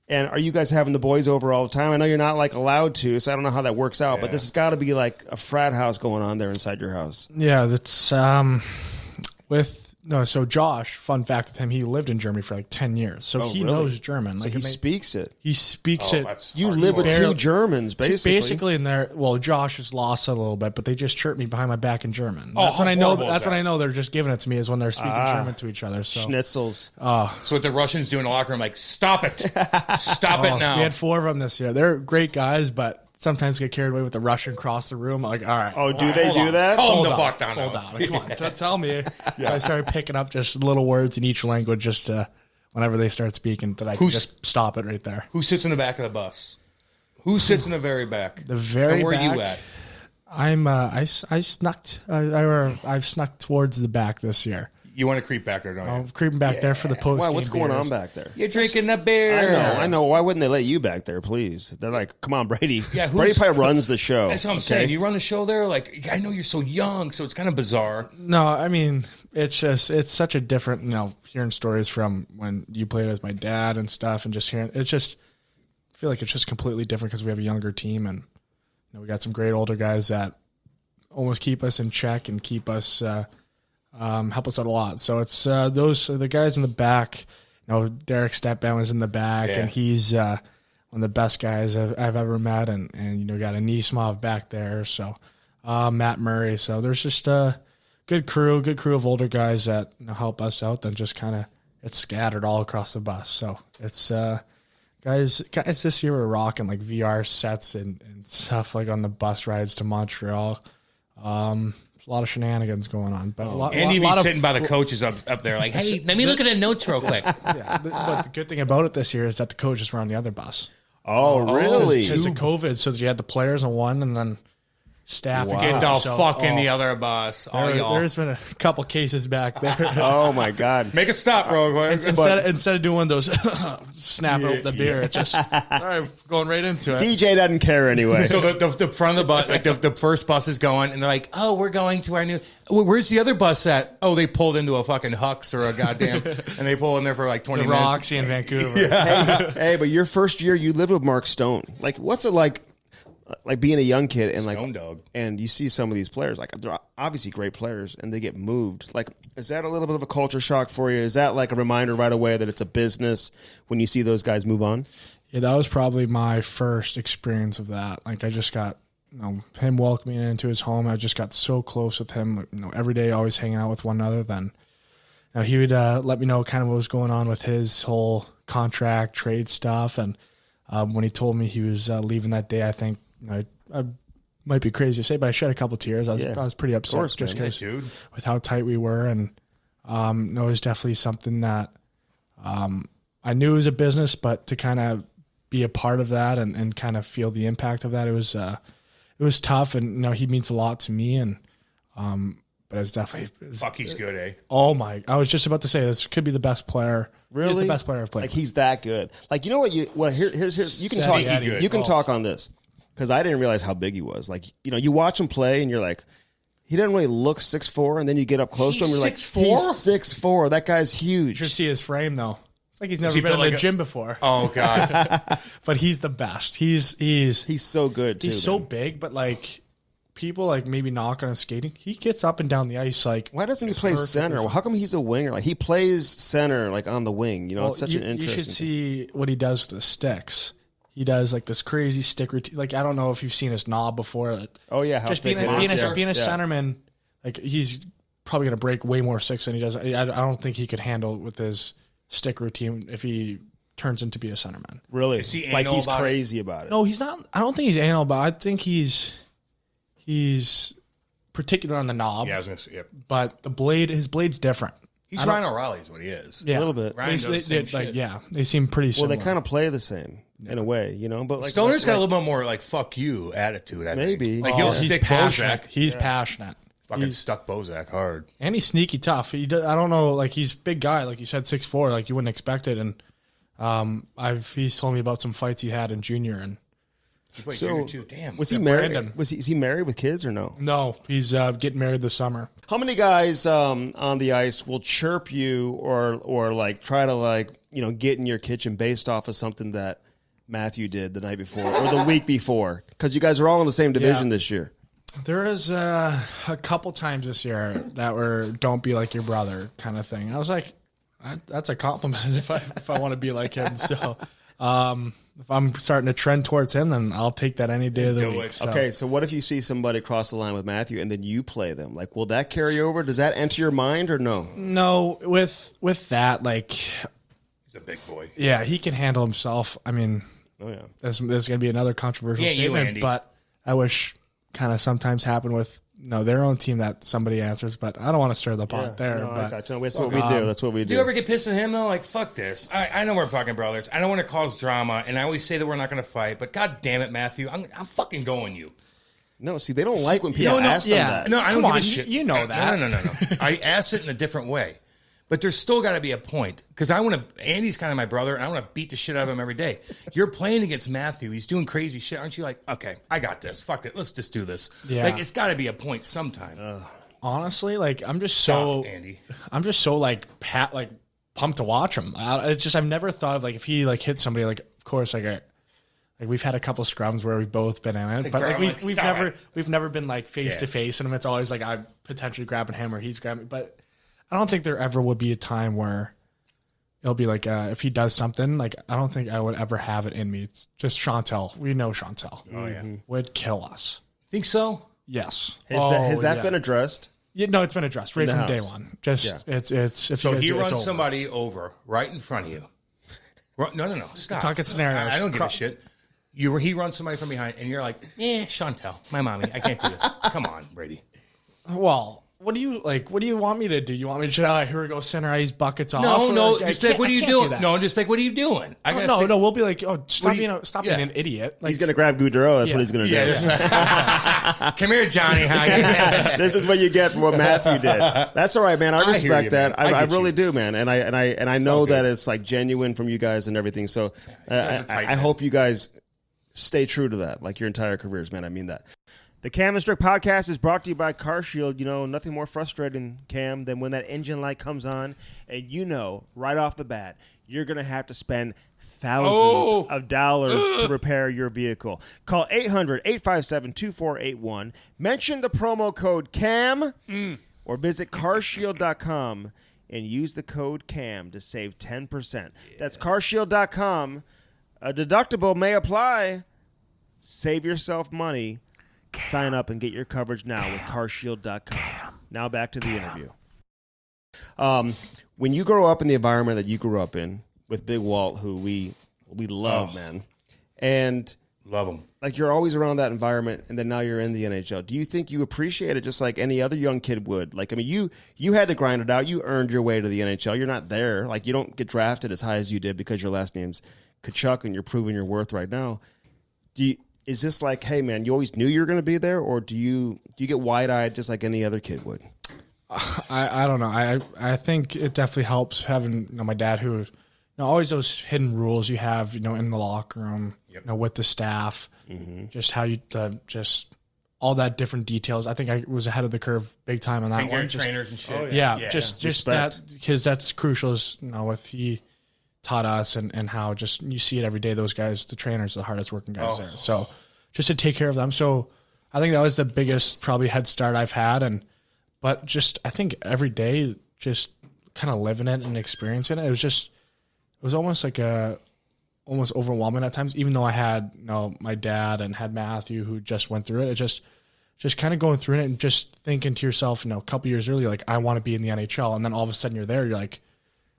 And are you guys having the boys over all the time? I know you're not allowed to, so I don't know how that works out. But this has got to be a frat house going on there inside your house. Yeah, that's So Josh, fun fact with him, he lived in Germany for 10 years, so he knows German. So he speaks it. He speaks it. You live with two Germans, basically. Basically, in there. Well, Josh has lost it a little bit, but they just chirp me behind my back in German. That's when I know. That's when I know they're just giving it to me, is when they're speaking German to each other. So schnitzels. So what the Russians do in the locker room, stop it, stop it now. We had 4 of them this year. They're great guys, but sometimes get carried away with the Russian across the room. All right. Oh, do they do that? Calm the fuck down. Hold on. Come on. Tell me. So I started picking up just little words in each language just to, whenever they start speaking, that I can just stop it right there. Who sits in the back of the bus? Who sits in the very back? The very and where back. are you at? I've snuck towards the back this year. You want to creep back there, don't you? I'm creeping back there for the post. Why? What's going on back there? You're drinking a beer. I know. Why wouldn't they let you back there, please? They're like, come on, Brady. Yeah, Brady probably runs the show. That's what I'm saying. You run the show there? Like, I know you're so young, so it's kind of bizarre. No, I mean, it's such a different, hearing stories from when you played as my dad and stuff, and just hearing, I feel like it's just completely different because we have a younger team, and we got some great older guys that almost keep us in check and keep us, help us out a lot. So it's the guys in the back. Derek Stepban was in the back, and he's one of the best guys I've ever met, and got a Nismov back there. So Matt Murray. So there's just a good crew of older guys that help us out. Then just kind of it's scattered all across the bus. So it's guys this year were rocking like VR sets and stuff like on the bus rides to Montreal. A lot of shenanigans going on, but Andy be sitting by the coaches up there like, hey, let me look at the notes real quick. Yeah, but the good thing about it this year is that the coaches were on the other bus. Oh, really? Because of COVID, so you had the players on one and then staff. Wow. Get the fuck in the other bus. There's been a couple cases back there. Oh, my God. Make a stop, bro. Instead of doing one of those snap open the beer, it's just all right, going right into it. DJ doesn't care anyway. So the front of the bus, like the first bus is going, and they're like, "Oh, we're going to our new. Where's the other bus at? Oh, they pulled into a fucking Hux or a goddamn, and they pull in there for like 20 minutes. Roxy in Vancouver. Hey, but your first year, you lived with Mark Stone. Like, what's it like being a young kid and Stone Dog, and you see some of these players, like they're obviously great players, and they get moved. Like, is that a little bit of a culture shock for you? Is that like a reminder right away that it's a business when you see those guys move on? Yeah, that was probably my first experience of that. Like, I just got him welcoming into his home. I just got so close with him. Every day, always hanging out with one another. Then, he would let me know kind of what was going on with his whole contract trade stuff. And when he told me he was leaving that day, I think I might be crazy to say, but I shed a couple tears. I was pretty upset just because with how tight we were, and it was definitely something that I knew it was a business, but to kind of be a part of that and kind of feel the impact of that, it was tough, and he means a lot to me, and but it's definitely he's good, eh? Oh my! I was just about to say this could be the best player. Really, he's the best player I've played. Like, he's that good. Like, you know what? Here's you can talk. You can talk on this. Because I didn't realize how big he was. Like, you watch him play, and you're like, he doesn't really look 6'4", and then you get up close to him, you're like, 6'4"? He's 6'4". That guy's huge. You should see his frame, though. It's like he's never been in the gym before. Oh, God. But he's the best. He's so good, too. He's so big, but, like, people, like, maybe knock on his skating. He gets up and down the ice, like... Why doesn't he play center? Well, how come he's a winger? Like, he plays center, like, on the wing. It's such an interesting... You should see what he does with the sticks. He does like this crazy stick routine. Like, I don't know if you've seen his knob before. Like, oh yeah, just being a centerman, like he's probably going to break way more sticks than he does. I don't think he could handle with his stick routine if he turns into be a centerman. Really? Is he like he's about crazy about it? No, he's not. I don't think he's anal, but I think he's particular on the knob. Yeah, I was going to say. Yep. But his blade's different. He's Ryan O'Reilly is what he is. Yeah, a little bit. Ryan does the same shit. They seem pretty similar. Well, they kind of play the same in a way, But like Stoner's got a little bit more like "fuck you" attitude. I maybe. think. Like he'll stick passionate. Bozak. He's passionate. Fucking stuck Bozak hard, and he's sneaky tough. I don't know, like he's a big guy, like you said, 6'4", like you wouldn't expect it. And he's told me about some fights he had in junior, and he played junior too. Damn, was he married? Is he married with kids or no? No, he's getting married this summer. How many guys on the ice will chirp you or like try to like get in your kitchen based off of something that Matthew did the night before or the week before? Because you guys are all in the same division this year. There is a couple times this year that were "don't be like your brother" kind of thing. And I was like, that's a compliment if I want to be like him. So if I'm starting to trend towards him, then I'll take that any day of the week. So. Okay, so what if you see somebody cross the line with Matthew and then you play them? Like, will that carry over? Does that enter your mind or no? No, with that, like... He's a big boy. Yeah, he can handle himself. I mean, there's going to be another controversial statement, but I wish kind of sometimes happen with their own team that somebody answers, but I don't want to stir the pot there. No, but, I got you. That's what we do. That's what we do. Do you ever get pissed at him though? Like, fuck this. I know we're fucking brothers. I don't want to cause drama, and I always say that we're not going to fight, but god damn it, Matthew, I'm fucking going you. No, see, they don't like when people ask them that. No, I don't Come give on, a shit. you know that. No. I asked it in a different way. But there's still got to be a point. Because Andy's kind of my brother, and I want to beat the shit out of him every day. You're playing against Matthew. He's doing crazy shit. Aren't you like, okay, I got this. Fuck it. Let's just do this. Yeah. Like, it's got to be a point sometime. Honestly, like I'm just Stop, Andy. I'm just so pumped to watch him. It's just I've never thought of like if he like hit somebody like of course like we've had a couple scrums where we've both been in it, but like we've never been like face to face, and it's always like I'm potentially grabbing him or he's grabbing. But I don't think there ever would be a time where it'll be like if he does something like I don't think I would ever have it in me. It's just Chantel. We know Chantel. Oh yeah, would kill us. Think so? Yes. Has that been addressed? Yeah, no, it's been addressed right from day one. Just it's if So you guys he do it, it's runs over. somebody over right in front of you. No. Stop. Talking scenarios. I don't give a shit. He runs somebody from behind, and you're like, Chantel, my mommy. I can't do this. Come on, Brady. Well, what do you like? What do you want me to do? You want me to here we go center buckets off? No. Like, Just like, what are you doing? No, just like, what are you doing? No. We'll be like, stop being an idiot. Like, He's going to grab Goudreau. That's what he's going to do. Come here, Johnny. This is what you get for what Matthew did. That's all right, man. I respect you, that. man. I really do, man. And I know that it's like genuine from you guys and everything. So I hope you guys stay true to that, like your entire careers, man. I mean that. The Cam and Strick podcast is brought to you by CarShield. You know, nothing more frustrating, Cam, than when that engine light comes on and you know right off the bat you're going to have to spend thousands of dollars to repair your vehicle. Call 800-857-2481. Mention the promo code CAM or visit carshield.com and use the code CAM to save 10%. That's carshield.com. A deductible may apply. Save yourself money. Sign up and get your coverage now with carshield.com. Now back to the interview. When you grow up in the environment that you grew up in with Big Walt, who we love, man, and love him, like you're always around that environment, and then now you're in the NHL. Do you think you appreciate it just like any other young kid would? Like, I mean, you had to grind it out. You earned your way to the NHL. You're not there. Like, you don't get drafted as high as you did because your last name's Tkachuk and you're proving your worth right now. Is this like, hey, man, you always knew you were going to be there, or do you get wide-eyed just like any other kid would? I don't know. I think it definitely helps having my dad who always those hidden rules you have in the locker room, with the staff, just how you just all that different details. I think I was ahead of the curve big time on that one. Trainers and shit. Just that because that's crucial. Is what he taught us and how just you see it every day. Those guys, the trainers, the hardest working guys there. So just to take care of them. So I think that was the biggest probably head start I've had. But just I think every day just kind of living it and experiencing it. It was almost like almost overwhelming at times. Even though I had my dad and had Matthew who just went through it. It just kind of going through it and just thinking to yourself, a couple years earlier, like I want to be in the NHL, and then all of a sudden you're there. You're like.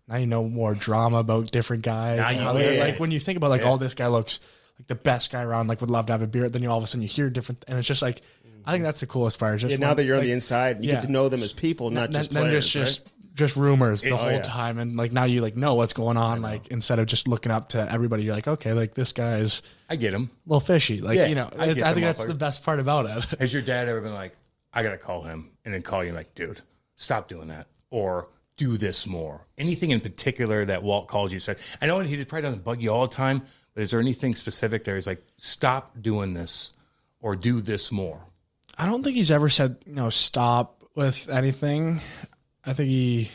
Now you know more drama about different guys. Like when you think about like, this guy looks like the best guy around, like would love to have a beer. Then all of a sudden you hear different, and it's just like, I think that's the coolest part. Just now that you're on the inside, you get to know them as people, not just players. Then just rumors the whole time, and like now you know what's going on. Like instead of just looking up to everybody, you're like, okay, like this guy's. I get him. A little fishy. Like I think that's the best part about it. Has your dad ever been like, I gotta call him, and then call you like, dude, stop doing that, or do this more? Anything in particular that Walt calls you said? I know he probably doesn't bug you all the time, but is there anything specific there? He's like, stop doing this or do this more. I don't think he's ever said stop with anything. I think he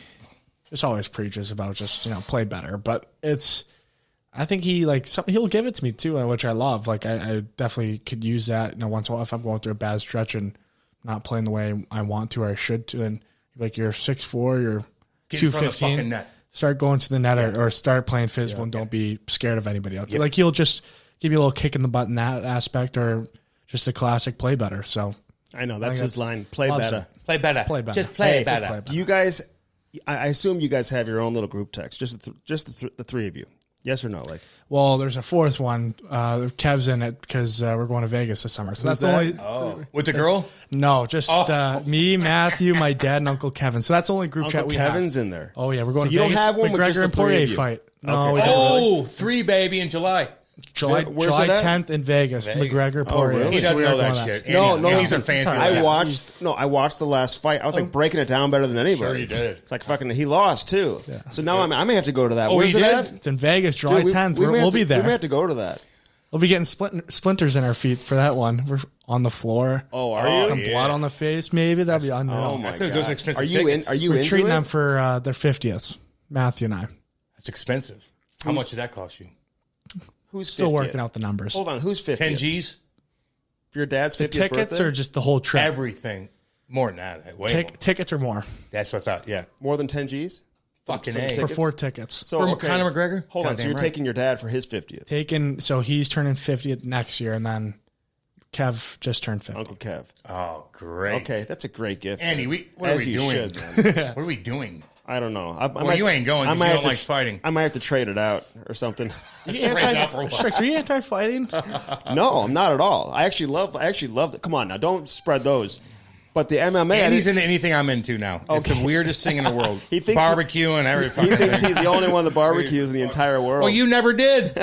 just always preaches about just play better. But I think he'll give it to me too, which I love. Like I definitely could use that once in a while if I'm going through a bad stretch and not playing the way I want to or I should to. And like you're 6'4", you're 215. Start going to the net or start playing physical and don't be scared of anybody else. Like he'll just give you a little kick in the butt in that aspect, or just a classic play better. So I know that's his line. Play better. Play better. Play better. Just play better. Do you guys? I assume you guys have your own little group text. Just the three of you. Yes or no? Like, well, there's a fourth one. Kev's in it because we're going to Vegas this summer. So that's the only. With the girl? No, just me, Matthew, my dad, and Uncle Kevin. So that's the only group chat we have. Kevin's in there. Oh yeah, we're going So to you Vegas. don't have one with McGregor just the and three Poirier of you? fight. No, Okay. we don't. Oh, 3 baby in July. July Where's it at? 10th in Vegas. McGregor Poirier. really? He doesn't We are know that going shit. No, He's a fancy. I watched the last fight. I was like breaking it down better than anybody. Sure you did. It's like fucking. He lost too. Yeah. So now I may have to go to that. Oh, Where's he it did? at? It's in Vegas, July 10th. We'll be there. We may have to go to that. We'll be getting splinters in our feet for that one. We're on the floor. Oh, are you? Some blood on the face, maybe. That'd be unreal. Oh my That's god. those expensive Are you in? tickets. Are you We're into treating it? them for their 50th. Matthew and I. That's expensive. How much did that cost you? Who's Still 50th? working out the numbers. Hold on. Who's 50? 10 G's? For your dad's 50th Tickets birthday? or just the whole trip? Everything. More than that. Way more. Tickets or more That's what I thought. Yeah. More than 10 G's? Fucking For A. the for tickets? 4 tickets. So For Conor McGregor? Hold on. So Goddamn you're right. taking your dad for his 50th. So he's turning 50th next year, and then Kev just turned 50. Uncle Kev. Oh, great. Okay, that's a great gift. Andy, what As are we you doing? should, man. What are we doing? I don't know. Well, you ain't going 'cause you don't like fighting. I might have to trade it out or something. Strix, are you anti-fighting? No, I'm not at all. I actually love it. Come on now, don't spread those. But the MMA, Andy's into anything I'm into now. It's the weirdest thing in the world. He thinks Barbecue and every fucking he thinks thing. he's the only one that barbecues in the entire world. Well, you never did.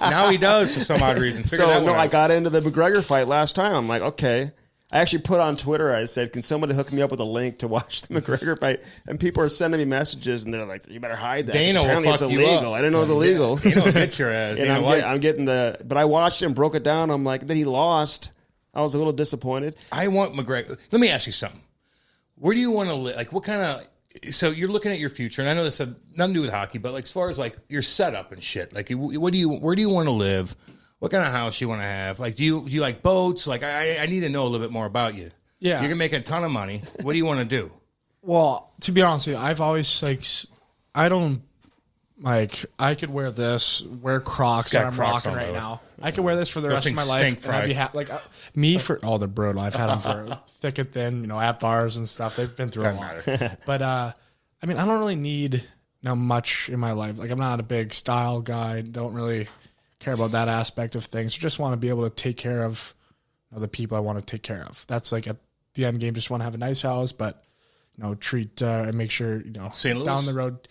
Now he does for some odd reason. Figure that So no, one I out. got into the McGregor fight last time. I'm like, okay. I actually put on Twitter, I said, can somebody hook me up with a link to watch the McGregor fight? And people are sending me messages, and they're like, you better hide that. Dana will Apparently fuck it's you illegal. up. I didn't know it was illegal. Dana will get your ass. And Dana White. I'm getting but I watched it and broke it down. I'm like, then he lost. I was a little disappointed. I want McGregor. Let me ask you something. Where do you want to live? Like, what kind of? So you're looking at your future, and I know this had nothing to do with hockey, but like as far as like your setup and shit. Like, where do you want to live? What kind of house you want to have? Like, do you like boats? Like, I need to know a little bit more about you. Yeah. You're gonna make a ton of money. What do you want to do? Well, to be honest with you, I've always I don't I could wear Crocs got that I'm Crocs rocking on, right by the way. now. I could wear this for the rest of my things life, stink, and I'd be probably. happy. They're brutal. I've had them for thick and thin, at bars and stuff. They've been through a lot. But I don't really need much in my life. Like, I'm not a big style guy. Don't really care about that aspect of things. Just want to be able to take care of the people I want to take care of. That's like at the end game. Just want to have a nice house, but treat and make sure St. Louis? down the road,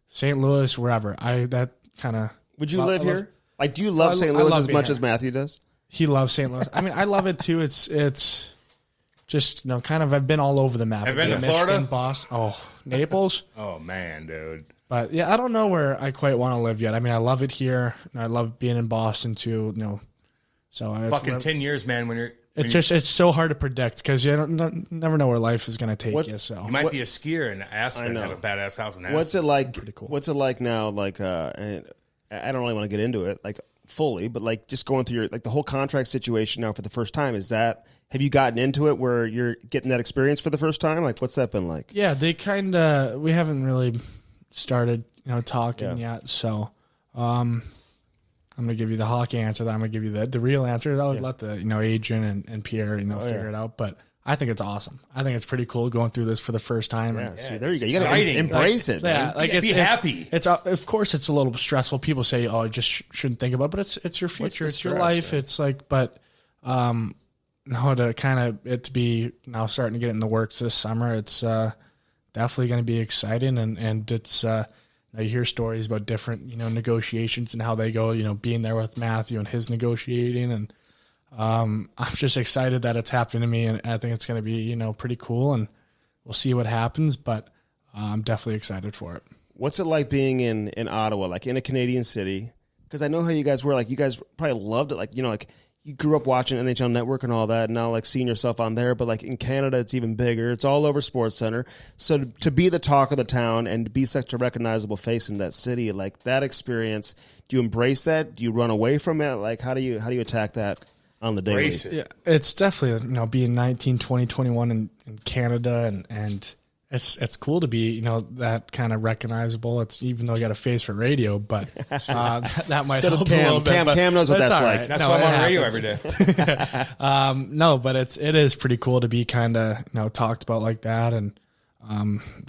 St. Louis, wherever. That kind of. Would you live here? Like, do you love I St. love Louis as being much here. as Matthew does? He loves St. Louis. I mean, I love it too. It's just kind of. I've been all over the map. Have you been to Michigan, Florida? Boston. Oh, Naples. Oh man, dude. But yeah, I don't know where I quite want to live yet. I mean, I love it here. And I love being in Boston too. So Fucking 10 years, man. When you're it's so hard to predict because you never know where life is going to take you. So you might be a skier and Aspen know. have a badass house in Aspen. What's it like? Pretty cool. What's it like now? Like, and I don't really want to get into it like fully, but like just going through the whole contract situation now for the first time. Have you gotten into it where you're getting that experience for the first time? Like, what's that been like? yeah, we haven't really started talking yet. So I'm going to give you the hockey answer. Then I'm going to give you the real answer. I would let the agent and Pierre figure it out. But I think it's awesome. I think it's pretty cool going through this for the first time. Yeah, And, see, there you go. You got to exciting. embrace it. yeah, Man. like Be happy. It's of course it's a little stressful. People say, "Oh, you just shouldn't think about," it. But it's your future. the It's your stress, life. man? It's like, but no, to kind of it to be now starting to get in the works this summer. It's definitely going to be exciting, and it's. You hear stories about different, negotiations and how they go, being there with Matthew and his negotiating. And I'm just excited that it's happening to me. And I think it's going to be, pretty cool. And we'll see what happens. But I'm definitely excited for it. What's it like being in Ottawa, like in a Canadian city? Because I know how you guys were. Like, you guys probably loved it. Like, you grew up watching NHL Network and all that, and now like seeing yourself on there. But like in Canada, it's even bigger. It's all over SportsCenter. So to be the talk of the town and to be such a recognizable face in that city, like that experience, do you embrace that? Do you run away from it? Like how do you attack that on the daily? Embrace it. Yeah, it's definitely, being 19, 20, 21 in Canada and it's cool to be, that kind of recognizable. It's even though you got a face for radio, but that might So does help a little Cam. bit. Cam knows what but it's that's all like. right. That's No, why I'm it on radio happens. every day. No, but it is pretty cool to be kind of talked about like that, and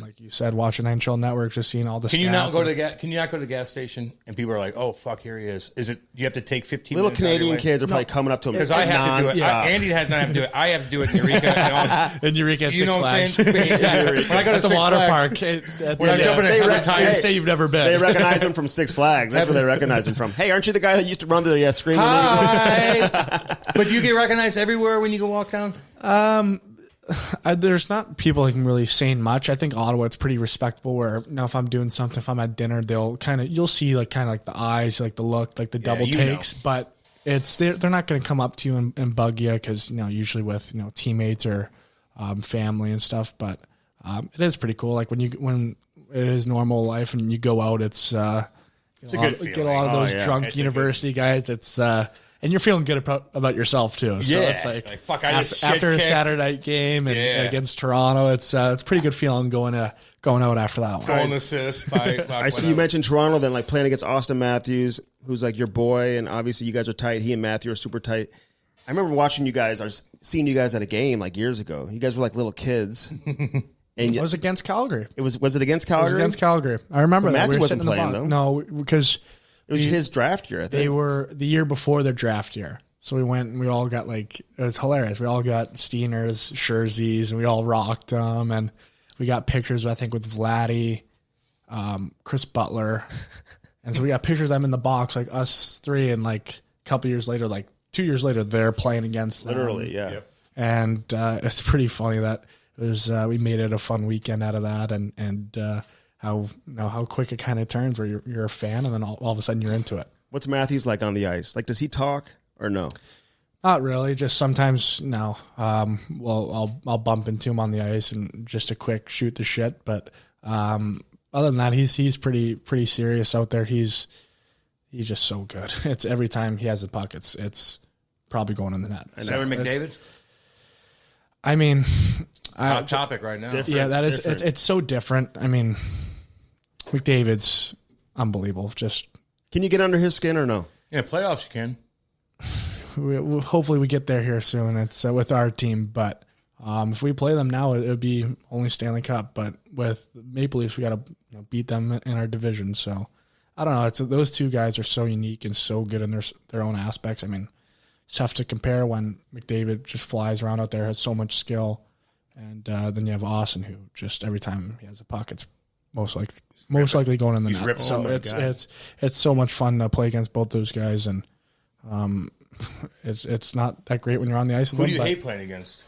Like you said, watching NHL Network, just seeing all the. Can stats you not go to the Can you not go to the gas station and people are like, "Oh fuck, here he is"? Is it you have to take 15 Little minutes out of your Canadian way? kids are probably coming up to him Because I have to do it. Andy has not have to do it. I have to do it in Eureka. in Eureka at You Six know what I'm Flags. saying? Exactly. When I go to At the Six water Flags, park. when I jump in a couple times, You say you've never been. They recognize him from Six Flags. That's where they recognize him from. Hey, aren't you the guy that used to run to the screaming? hi. But do you get recognized everywhere when you go walk down? There's not people that can really say much. I think Ottawa, it's pretty respectable where, if I'm doing something, if I'm at dinner, you'll see like the eyes, like the look, like the double takes, but they're not going to come up to you and bug you because, usually with, teammates or family and stuff, but it is pretty cool. Like when it is normal life and you go out, it's a good feeling. Get a lot of those drunk university guys. It's, and you're feeling good about yourself too. So it's like fuck, I just after a shit-kicked. Saturday night game and against Toronto, it's a pretty good feeling going out after that one. Goal assist by I see you mentioned Toronto, then like playing against Austin Matthews, who's like your boy, and obviously you guys are tight. He and Matthew are super tight. I remember watching you guys, or seeing you guys at a game like years ago. You guys were like little kids. And It was against Calgary. was it against It was Calgary? against Calgary. I remember But that. Matthew were wasn't sitting in the playing, box. though. No, because It was his draft year, I think. they were the year before their draft year. So we went and we all got it was hilarious. We all got Steiners, jerseys, and we all rocked them. And we got pictures, I think, with Vladdy, Chris Butler. And so we got pictures of them in the box, like us three. And like a couple years later, like 2 years later, they're playing against them. Literally, yeah. Yep. And it's pretty funny that it was we made it a fun weekend out of that, and how quick it kind of turns where you're a fan and then all of a sudden you're into it. What's Matthews like on the ice? Like, does he talk or no? Not really. Just sometimes no. Well, I'll bump into him on the ice and just a quick shoot the shit. But other than that, he's pretty serious out there. He's just so good. It's every time he has the puck, it's probably going in the net. Seven McDavid. I mean, Hot topic right now. yeah, that is it's so different. I mean, McDavid's unbelievable. Just Can you get under his skin or no? Yeah, playoffs you can. hopefully we get there here soon. It's with our team, but if we play them now, it would be only Stanley Cup. But with Maple Leafs, we got to beat them in our division. So I don't know. It's those two guys are so unique and so good in their own aspects. I mean, it's tough to compare when McDavid just flies around out there, has so much skill, and then you have Austin, who just every time he has a puck, it's most likely going in the net. ripping. So Oh my it's so much fun to play against both those guys, and it's not that great when you're on the ice with Who them. do you but hate playing against?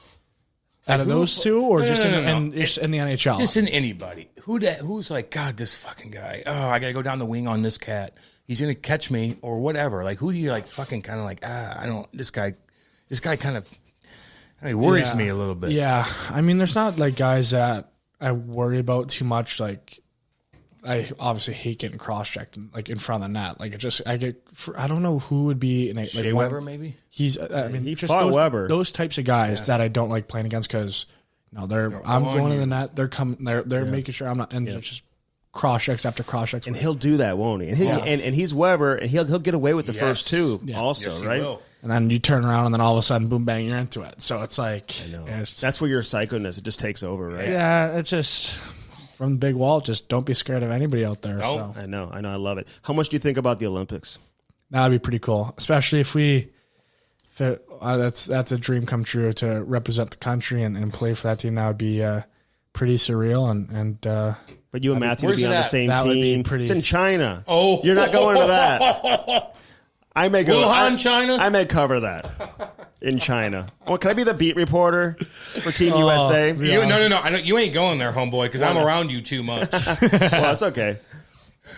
out of those two, or No, just no, in the NHL? Just in anybody. Who's like, God, this fucking guy. Oh, I gotta go down the wing on this cat. He's gonna catch me or whatever. Like, who do you like? Fucking kind of like, I don't. This guy kind of worries me a little bit. Yeah, I mean, there's not like guys that I worry about too much. Like, I obviously hate getting cross-checked like in front of the net. Like, I don't know who would be in a Shea Weber, maybe. He's I mean, He just fought Weber. those types of guys that I don't like playing against because I'm going to the net. They're coming. They're making sure I'm not and just cross checks after cross checks. And he'll do that, won't he? And and he's Weber, and he'll get away with the first two also, Yes, he right? will. And then you turn around, and then all of a sudden, boom, bang, you're into it. So it's like, That's where your psychoness it just takes over, right? yeah, it's just from the big wall. Just don't be scared of anybody out there. No. So I know, I love it. How much do you think about the Olympics? that'd be pretty cool, especially if that's a dream come true to represent the country and play for that team. That would be pretty surreal and. But you and Matthew would where's be it on the at? same That would be team. pretty- It's in China. Oh. You're not going to that. I may go. Wuhan, China? I may cover that in China. Well, can I be the beat reporter for Team USA? No. I know you ain't going there, homeboy, because I'm around you too much. Well, that's okay.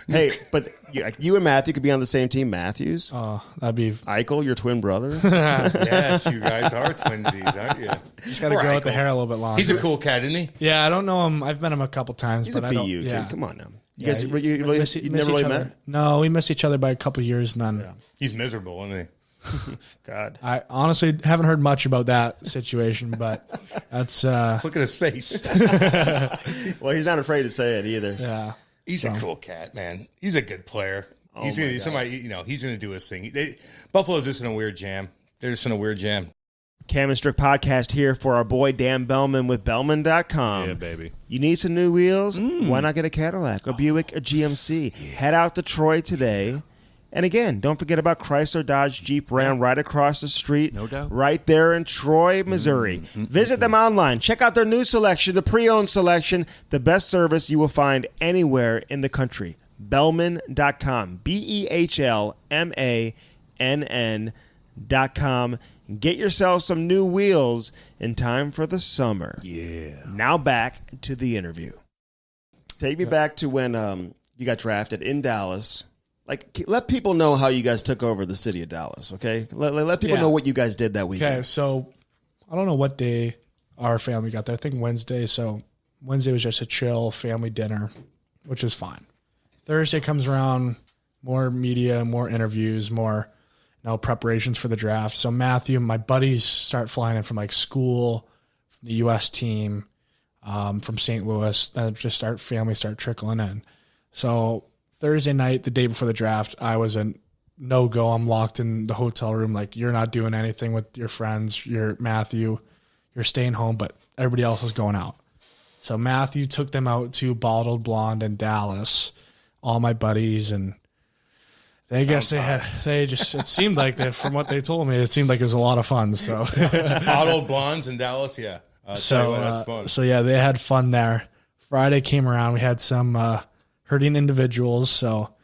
Hey, but you and Matthew could be on the same team. Matthews, That'd be Eichel, your twin brother. Yes, you guys are twinsies, aren't you? just got to Poor grow out the Eichel. hair a little bit longer. He's a cool cat, isn't he? Yeah, I don't know him. I've met him a couple times, He's but a I don't. BU Yeah. kid. Come on now. You Yeah, guys, we you miss never really each other. met? No, we missed each other by a couple years, and then He's miserable, isn't he? God. I honestly haven't heard much about that situation. But that's Look at his face. Well, he's not afraid to say it either. yeah. He's a cool cat, man. He's a good player. He's my gonna God. somebody, he's gonna do his thing. Buffalo's just in a weird jam. They're just in a weird jam. Cam and Strick podcast here for our boy Dan Bellman with Bellman.com. Yeah, baby. You need some new wheels? Why not get a Cadillac, a Buick, a GMC? Head out to Troy today. And again, don't forget about Chrysler, Dodge, Jeep, Ram right across the street. No doubt. Right there in Troy, Missouri. Visit them online. Check out their new selection, the pre-owned selection, the best service you will find anywhere in the country. Bellman.com. BEHLMANN.com. Get yourself some new wheels in time for the summer. Yeah. Now back to the interview. Take me back to when you got drafted in Dallas. Like, let people know how you guys took over the city of Dallas, okay? Let people know what you guys did that weekend. Okay, so I don't know what day our family got there. I think Wednesday. So Wednesday was just a chill family dinner, which is fine. Thursday comes around, more media, more interviews, more preparations for the draft. So Matthew, my buddies start flying in from like school, from the U.S. team, from St. Louis. Then just family start trickling in. So Thursday night, the day before the draft, I was a no-go. I'm locked in the hotel room. Like, you're not doing anything with your friends. You're Matthew. You're staying home, but everybody else is going out. So Matthew took them out to Bottled Blonde in Dallas, all my buddies, and it seemed like that from what they told me, it seemed like it was a lot of fun. So Bottled Blondes in Dallas, yeah. That's fun. So yeah, they had fun there. Friday came around. We had some hurting individuals, so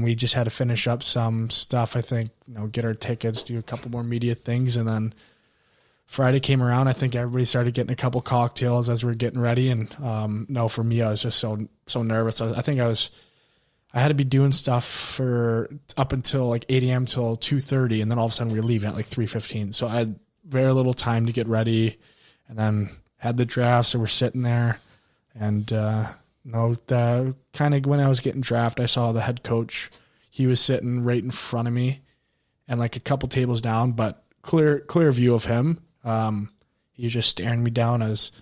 we just had to finish up some stuff. I think get our tickets, do a couple more media things, and then Friday came around. I think everybody started getting a couple cocktails as we were getting ready. And for me, I was just so nervous. I think I had to be doing stuff for up until like 8 a.m. till 2:30, and then all of a sudden we were leaving at like 3:15. So I had very little time to get ready, and then had the draft. So we're sitting there, and kind of when I was getting drafted, I saw the head coach. He was sitting right in front of me, and like a couple tables down, but clear view of him. He was just staring me down as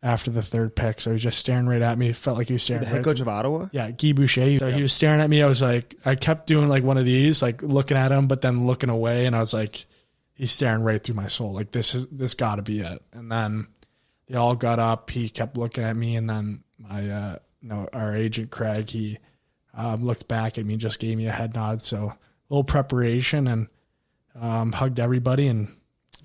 after the third pick. So he was just staring right at me. It felt like he was staring. The head coach of Ottawa? Yeah, Guy Boucher. So he was staring at me. I was like, I kept doing like one of these, like looking at him, but then looking away. And I was like, he's staring right through my soul. Like this gotta be it. And then they all got up. He kept looking at me. And then our agent, Craig, he looked back at me and just gave me a head nod. So a little preparation, and hugged everybody and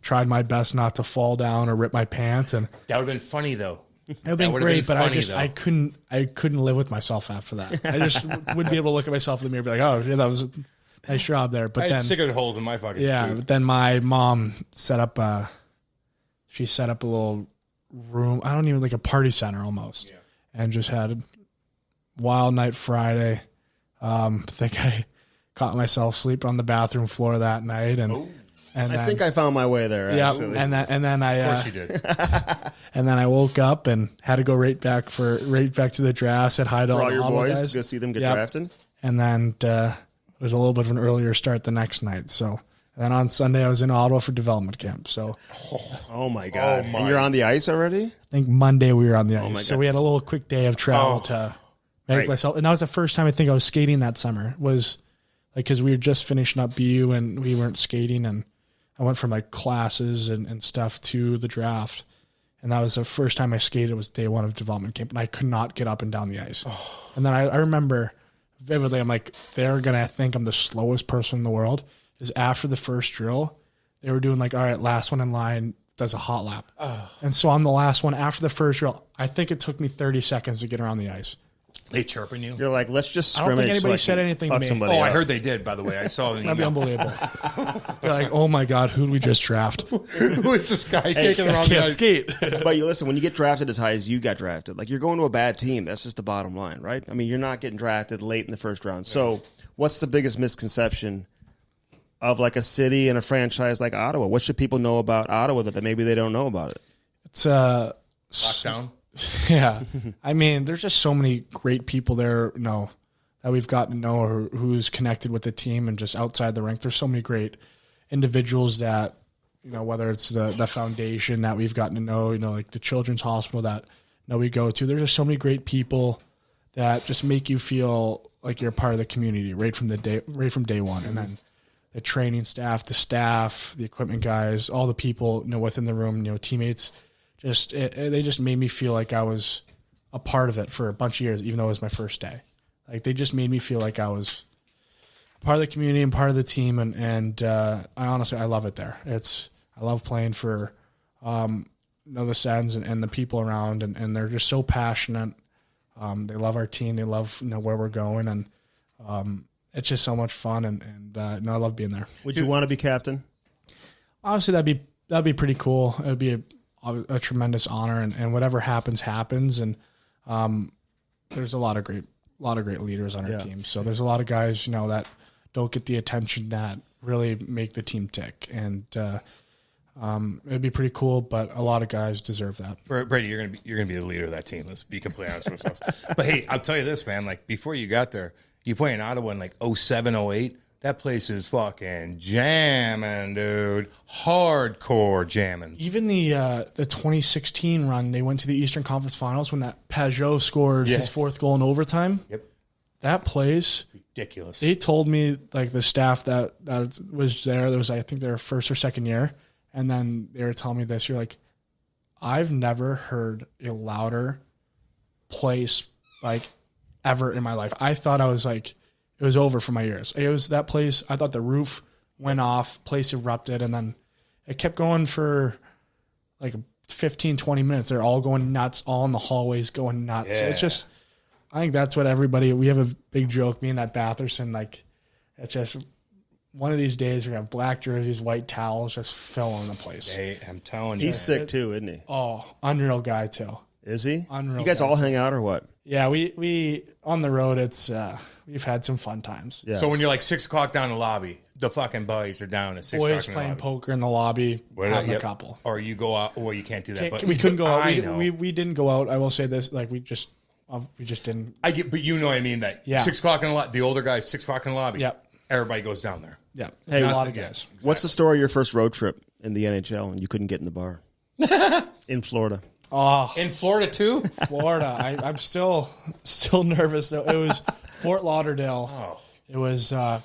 tried my best not to fall down or rip my pants. And that would have been funny though. It would have been great, but I couldn't live with myself after that. I just wouldn't be able to look at myself in the mirror and be like, oh, yeah, that was a nice job there. But I had cigarette holes in my fucking suit. But then my mom set up a little room. I don't even like a party center almost, and just had a wild night Friday. I think I caught myself sleeping on the bathroom floor that night, and I think I found my way there. Yeah, actually. and then I Of course you did. and then I woke up and had to go right back to the draft. Said hi to all your boys guys. to go see them get drafted. And then it was a little bit of an earlier start the next night. So, and then on Sunday I was in Ottawa for development camp. So, oh my god, and you're on the ice already? I think Monday we were on the ice. my God. So we had a little quick day of travel to make myself. And that was the first time I think I was skating that summer. Was like because we were just finishing up BU and we weren't skating, and I went from like classes and stuff to the draft. And that was the first time I skated. It was day one of development camp, and I could not get up and down the ice. And then I remember vividly, I'm like, they're going to think I'm the slowest person in the world. Is after the first drill, they were doing like, all right, last one in line does a hot lap. And so I'm the last one after the first drill. I think it took me 30 seconds to get around the ice. They chirping you? You're like, let's just I scrimmage. don't think anybody said anything to me. Somebody I up. heard they did, by the way. I saw the That'd be email. unbelievable. They're like, oh my God, who did we just draft? Who is this guy kicking around the Can't ice? skate. But you listen, when you get drafted as high as you got drafted, like you're going to a bad team. That's just the bottom line, right? I mean, you're not getting drafted late in the first round. So what's the biggest misconception of like a city and a franchise like Ottawa? What should people know about Ottawa that maybe they don't know about it? It's Lockdown? yeah. I mean, there's just so many great people there, that we've gotten to know, or who's connected with the team and just outside the rink. There's so many great individuals that, whether it's the foundation that we've gotten to know, like the Children's Hospital that we go to. There's just so many great people that just make you feel like you're part of the community right from day one. And then the training staff, the equipment guys, all the people, within the room, teammates. They just made me feel like I was a part of it for a bunch of years, even though it was my first day. Like, they just made me feel like I was part of the community and part of the team, and I love it there. I love playing for the Sens and the people around, and they're just so passionate. They love our team. They love where we're going, and it's just so much fun, and I love being there. Would you want to be captain? Obviously, that'd be pretty cool. It would be a tremendous honor, and whatever happens. And there's a lot of great leaders on our team. So there's a lot of guys that don't get the attention that really make the team tick, and it'd be pretty cool. But a lot of guys deserve that. Brady, you're gonna be the leader of that team. Let's be completely honest with ourselves. But hey, I'll tell you this, man. Like, before you got there, you play in Ottawa in like 07, 08. That place is fucking jamming, dude. Hardcore jamming. Even the 2016 run, they went to the Eastern Conference Finals when that Pajot scored his fourth goal in overtime. Yep. That place, ridiculous. They told me, like, the staff that was there was, I think, their first or second year, and then they were telling me this. You're like, I've never heard a louder place, like, ever in my life. I thought I was like, it was over for my ears. It was that place. I thought the roof went off, place erupted, and then it kept going for like 15, 20 minutes. They're all going nuts, all in the hallways going nuts. Yeah. So it's just, I think that's what we have a big joke, me and that Batherson, like, it's just one of these days we're going to have black jerseys, white towels, just filling the place. Hey, I'm telling you. He's sick too, isn't he? Oh, unreal guy too. Is he? Unreal. You guys guy all too. hang out or what? Yeah, we on the road, it's we've had some fun times. Yeah. So when you're like 6 o'clock down the lobby, the fucking boys are down at 6 o'clock. Boys playing poker in the lobby, having a couple. Or you go out, or you can't do that. But We couldn't go out. I know. We didn't go out. I will say this, like, we just didn't. I get, but you know what I mean. That 6 o'clock in the lobby, the older guys, 6 o'clock in the lobby. Yep. Everybody goes down there. Yeah, Hey, a lot of guys. Exactly. What's the story of your first road trip in the NHL and you couldn't get in the bar? In Florida. Oh, In Florida too? Florida. I'm still nervous though. It was Fort Lauderdale. Oh. It was. It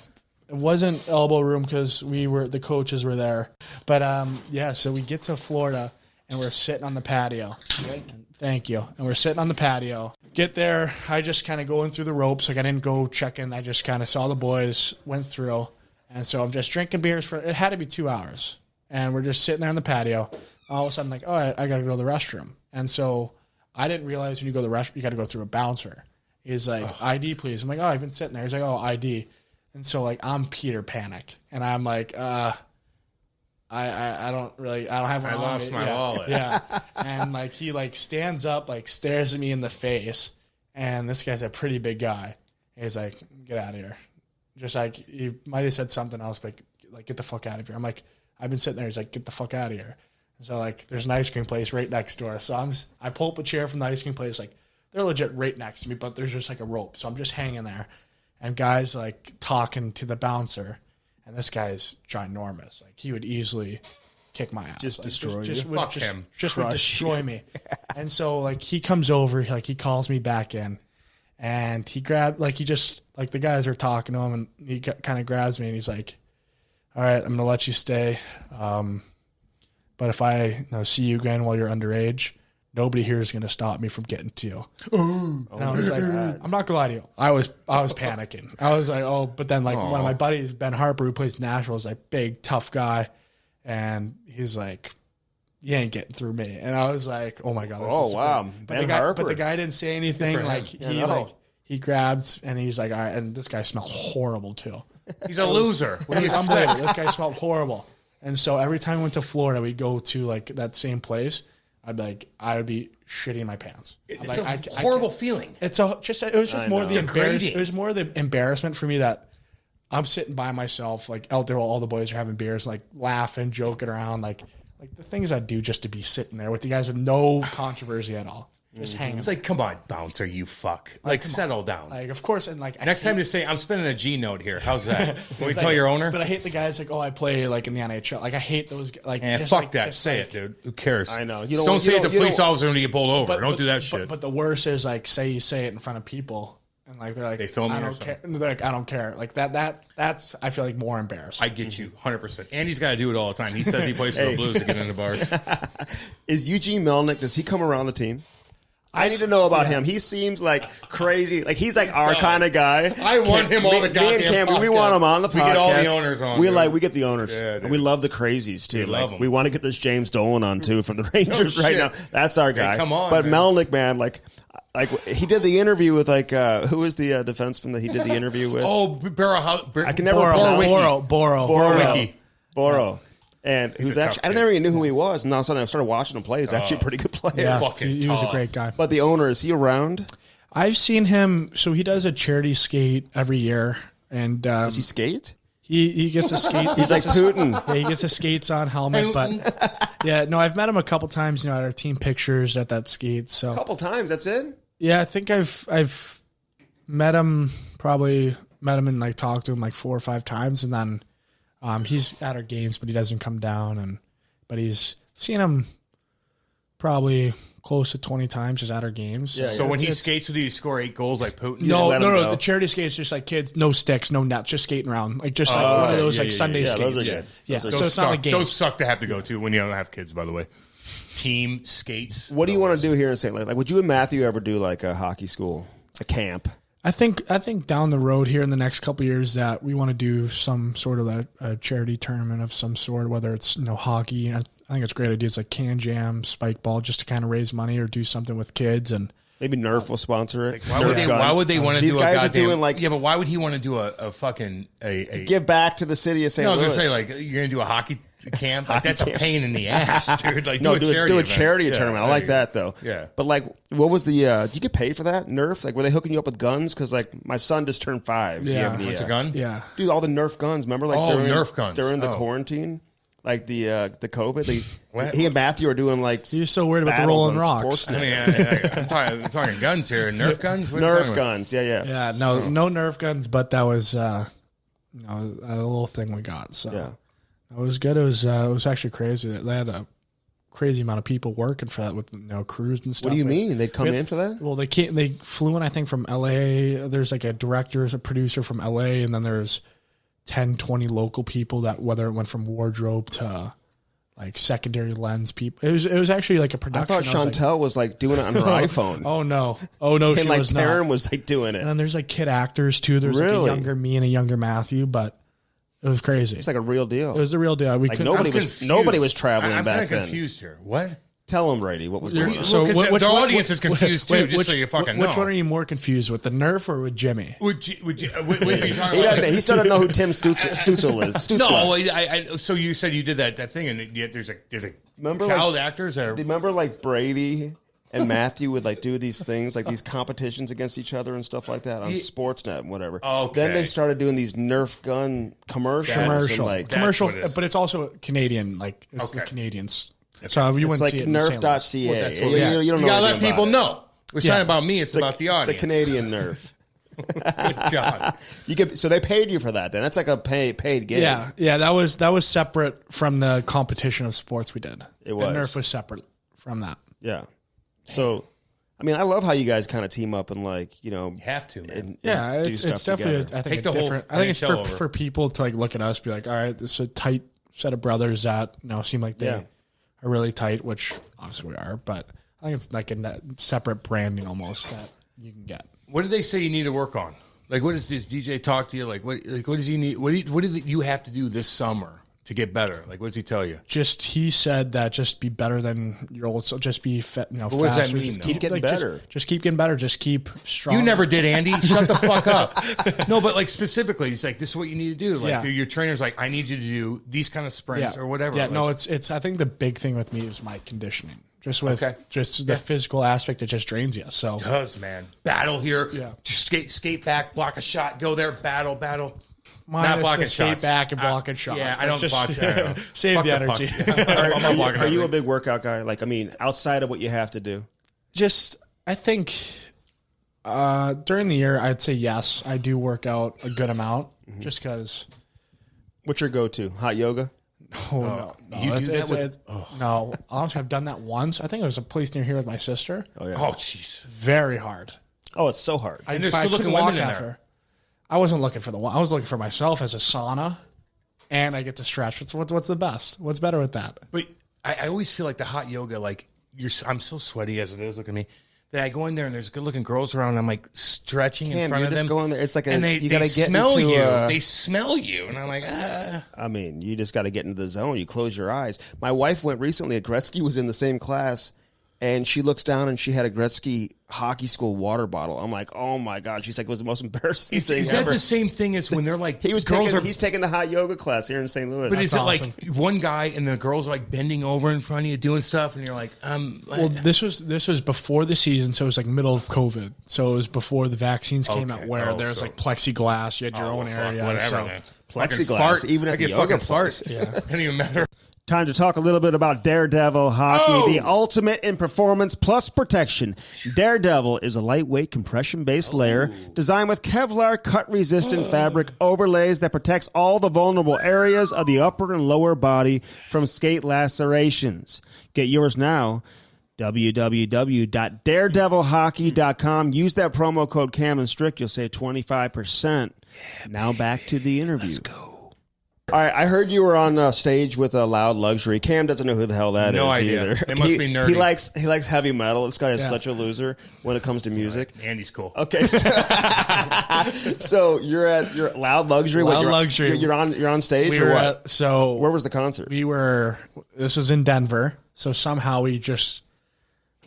wasn't elbow room because the coaches were there. But so we get to Florida and we're sitting on the patio. Thank you. And we're sitting on the patio. Get there. I just kind of going through the ropes. Like, I didn't go check in. I just kind of saw the boys, went through. And so I'm just drinking beers it had to be 2 hours. And we're just sitting there on the patio. All of a sudden, like, oh, I got to go to the restroom. And so I didn't realize when you go to the restroom, you got to go through a bouncer. He's like, ID, please. I'm like, oh, I've been sitting there. He's like, oh, ID. And so, like, I'm Peter Panic. And I'm like, I don't have one. I lost my wallet. Yeah. And, like, he, like, stands up, like, stares at me in the face. And this guy's a pretty big guy. And he's like, get out of here. Just like, he might have said something else, but, like, get the fuck out of here. I'm like, I've been sitting there. He's like, get the fuck out of here. And so, like, there's an ice cream place right next door. So I pull up a chair from the ice cream place. Like, they're legit right next to me, but there's just, like, a rope. So I'm just hanging there. And guys, like, talking to the bouncer. And this guy's ginormous. Like, he would easily kick my ass. Just like, destroy you. Fuck him. Just would destroy me. And so, like, he comes over, like, he calls me back in. And he grabbed, like, the guys are talking to him, and he kind of grabs me, and he's like, all right, I'm going to let you stay. But if I see you again while you're underage, nobody here is going to stop me from getting to you. And I was like, I'm not going to lie to you. I was panicking. I was like, oh, but then, like, one of my buddies, Ben Harper, who plays Nashville, is like big, tough guy. And he's like, you ain't getting through me. And I was like, oh my God. This is wow. great. Ben Harper. But the guy didn't say anything. Like, he grabbed, and he's like, all right. And this guy smelled horrible too. He's a loser. What do you Unbelievable. expect? This guy smelled horrible. And so every time we went to Florida, we'd go to, like, that same place. I would be shitting my pants. It's a horrible feeling. It was just more the Degrading. it was more the embarrassment for me that I'm sitting by myself, like, out there while all the boys are having beers, like, laughing, joking around, like the things I do just to be sitting there with you guys with no controversy at all. Just hanging. It's like, come on, bouncer, you fuck. Like, settle down. Like, of course, and like Next time you say, I'm spending a G note here. How's that? Can we tell your owner? But I hate the guys like, oh, I play like in the NHL. Like, I hate those. Like, Fuck like, that. Say it, dude. Who cares? I know. Just don't say it to police officer when you get pulled over. Don't do that shit. But the worst is, like, say you say it in front of people, And like they're like, They film I you or don't care. And they're like, I don't care. Like that's I feel like more embarrassing. I get you 100%. Andy's got to do it all the time. He says he plays for the Blues to get into bars. Is Eugene Melnick? Does he come around the team? I need to know about him. He seems like crazy. Like he's like our kind of guy. I want him on the goddamn Cam, we podcast. want him on the podcast. We get all the owners on. We get the owners. Yeah, dude. And we love the crazies too. We love 'em. We want to get this James Dolan on too from the Rangers right shit. now. That's our guy. come on, but man. Melnick, man, like he did the interview with who was the defenseman that he did the interview with? I can never pronounce Boro. And he was a actually, tough I never even knew who he was. And all of a sudden I started watching him play. He's actually a pretty good player. Yeah, fucking he was a tough. great guy. But the owner, is he around? I've seen him. So he does a charity skate every year, and Does he skate? he gets a skate. He's like Putin. Yeah, he gets a skates on helmet. But yeah, no, I've met him a couple times. You know, at our team pictures at that skate. So A couple times, that's it? yeah, I think I've met him and like talked to him like 4 or 5 times, and then he's at our games, but he doesn't come down. But he's seen him probably close to 20 times just at our games. Yeah, So when he skates with you, you score 8 goals like Putin? just let him go. The charity skates just like kids, no sticks, no nets, just skating around, like just like one of those like Sunday yeah, skates. those are good. Yeah, Those are so good. it's not like games. Those suck to have to go to when you don't have kids, by the way. Team skates. What do you want to do here in St. Louis? Like, would you and Matthew ever do like a hockey school, a camp? I think down the road here in the next couple of years that we want to do some sort of a charity tournament of some sort, whether it's hockey. And I think it's great ideas like Can Jam, Spike Ball, just to kind of raise money or do something with kids. And Maybe Nerf will sponsor it. Why would they want to These do guys a are goddamn... doing like Yeah, but why would he want to do a fucking... give back to the city of St. No, I was Louis. going to say, like, you're going to do a hockey camp? Like, that's a pain in the ass, dude. Like, No, do a charity event. charity tournament. I like that though. Yeah. But like, what was the? Did you get paid for that Nerf? Like, were they hooking you up with guns? Because like, my son just turned 5. Do you Yeah. have any, What's a gun? yeah, Dude, all the Nerf guns. Remember, like Nerf guns. during the Oh. quarantine, like the COVID. What? He and Matthew are doing like. he's so worried about the battles rolling on rocks. Sportsnet. I'm talking guns here. Nerf guns? What are you Nerf talking about? guns. Yeah. Yeah, no Nerf guns, but that was a little thing we got. So Yeah. it was good. It was actually crazy. They had a crazy amount of people working for that with crews and stuff. What do you mean? They'd come in for that? Well, they flew in, I think, from LA. There's like a director, a producer from LA, and then there's 10, 20 local people that, whether it went from wardrobe to like secondary lens people. It was actually like a I production. thought Chantel was like doing it on her iPhone. Oh no, and she like was Taryn not. was like doing it. And then there's like kid actors too. There's like Really? a younger me and a younger Matthew, but it was crazy. It's like a real deal. It was the real deal. We Like couldn't- nobody I'm was confused. nobody was traveling I'm back kind of then. confused here. What? Tell him, Brady, what was going on. So Well, 'cause which the one- audience is confused too, just so you fucking Which know. one are you more confused with, the Nerf or with Jimmy? What are you talking He about? doesn't. He still doesn't know who Tim Stutzel is. Stutzel. No, so you said you did that thing, and yet there's a Remember, child like- actors that are. Remember, like Brady and Matthew would like do these things, like these competitions against each other and stuff like that on Sportsnet and whatever. Okay. Then they started doing these Nerf gun commercials. And like, Commercial, what it is. but it's also Canadian. Like it's the Okay. Canadians. So you it's wouldn't like see it in St. Louis. Nerf.ca. that's you, what- you yeah. don't You know gotta let anything people about know. It's not about me. It's about the it. The audience. Canadian Nerf. Good God. So they paid you for that. Then that's like a paid gig. Yeah. That was separate from the competition of sports we did. It was. And Nerf was separate from that. Yeah. So, I mean, I love how you guys kind of team up and like You have to, man. and Yeah, do it's stuff definitely. together. I think Take it's the whole different. I think it's NHL over. for people to like look at us, be like, all right, this is a tight set of brothers that seem like they Yeah. are really tight, which obviously we are. But I think it's like a separate branding almost that you can get. What do they say you need to work on? Like, what does this DJ talk to you? Like, what does he need? What do you have to do this summer to get better? Like, what does he tell you? He said that just be better than your old. So just be fit. what does that faster. mean, Just though? Keep getting better. Just keep getting better. Just keep strong. You never did, Andy. Shut the fuck up. No, but like specifically, he's like, this is what you need to do. Like, Yeah. your trainer's like, I need you to do these kind of sprints or whatever. Yeah, Like, no, it's. I think the big thing with me is my conditioning. Just with Okay. just the physical aspect, it just drains you. So does, man. Battle here. Yeah. Just skate back, block a shot, go there, battle. minus blocking the skate shots. back and blocking shots. Yeah, I but don't just block that. save Fuck the the puck. energy. I'm not blocking Are you a everything. big workout guy? Like, I mean, outside of what you have to do. Just I think during the year, I'd say yes, I do work out a good amount. Just because. What's your go-to? Hot yoga? No. You do that with- No, honestly, I've done that once. I think it was a place near here with my sister. Oh yeah. Oh, jeez. Very hard. Oh, it's so hard. And there's I good-looking couldn't women walk in after. there. I wasn't looking for I was looking for myself as a sauna, and I get to stretch. What's the best? What's better with that? But I always feel like the hot yoga, like I'm so sweaty as it is. Look at me. That I go in there and there's good looking girls around. And I'm like stretching in front of them. Going there. It's like and they gotta get smell into, you. They smell you, and I'm like, ah. I mean, you just got to get into the zone. You close your eyes. My wife went recently. Gretzky was in the same class, and she looks down and she had a Gretzky hockey school water bottle. I'm like, oh my god. She's like, it was the most embarrassing thing Is that ever. the same thing as when they're like He's taking the hot yoga class here in St. Louis. But is That's it like one guy and the girls are like bending over in front of you doing stuff, and you're like, Well, this was before the season, so it was like middle of COVID. So it was before the vaccines came out, where there's like plexiglass, you had your own area. whatever. So Then. Plexiglass, Fart, even at I the get yoga fucking fart. Yeah. Doesn't even matter. Time to talk a little bit about Daredevil hockey, the ultimate in performance plus protection. Daredevil is a lightweight compression-based layer designed with Kevlar cut-resistant fabric overlays that protects all the vulnerable areas of the upper and lower body from skate lacerations. Get yours now. www.daredevilhockey.com. Use that promo code Cam and Strick. You'll save 25%. Now back to the interview. Let's go. All right, I heard you were on stage with a Loud Luxury. Cam doesn't know who the hell that is. No idea. Either. It must be nerdy. He likes heavy metal. This guy is such a loser when it comes to music. Andy's cool. Okay, so you're at your Loud Luxury. Loud Luxury. You're on stage we or were what? Where was the concert? This was in Denver. So somehow we just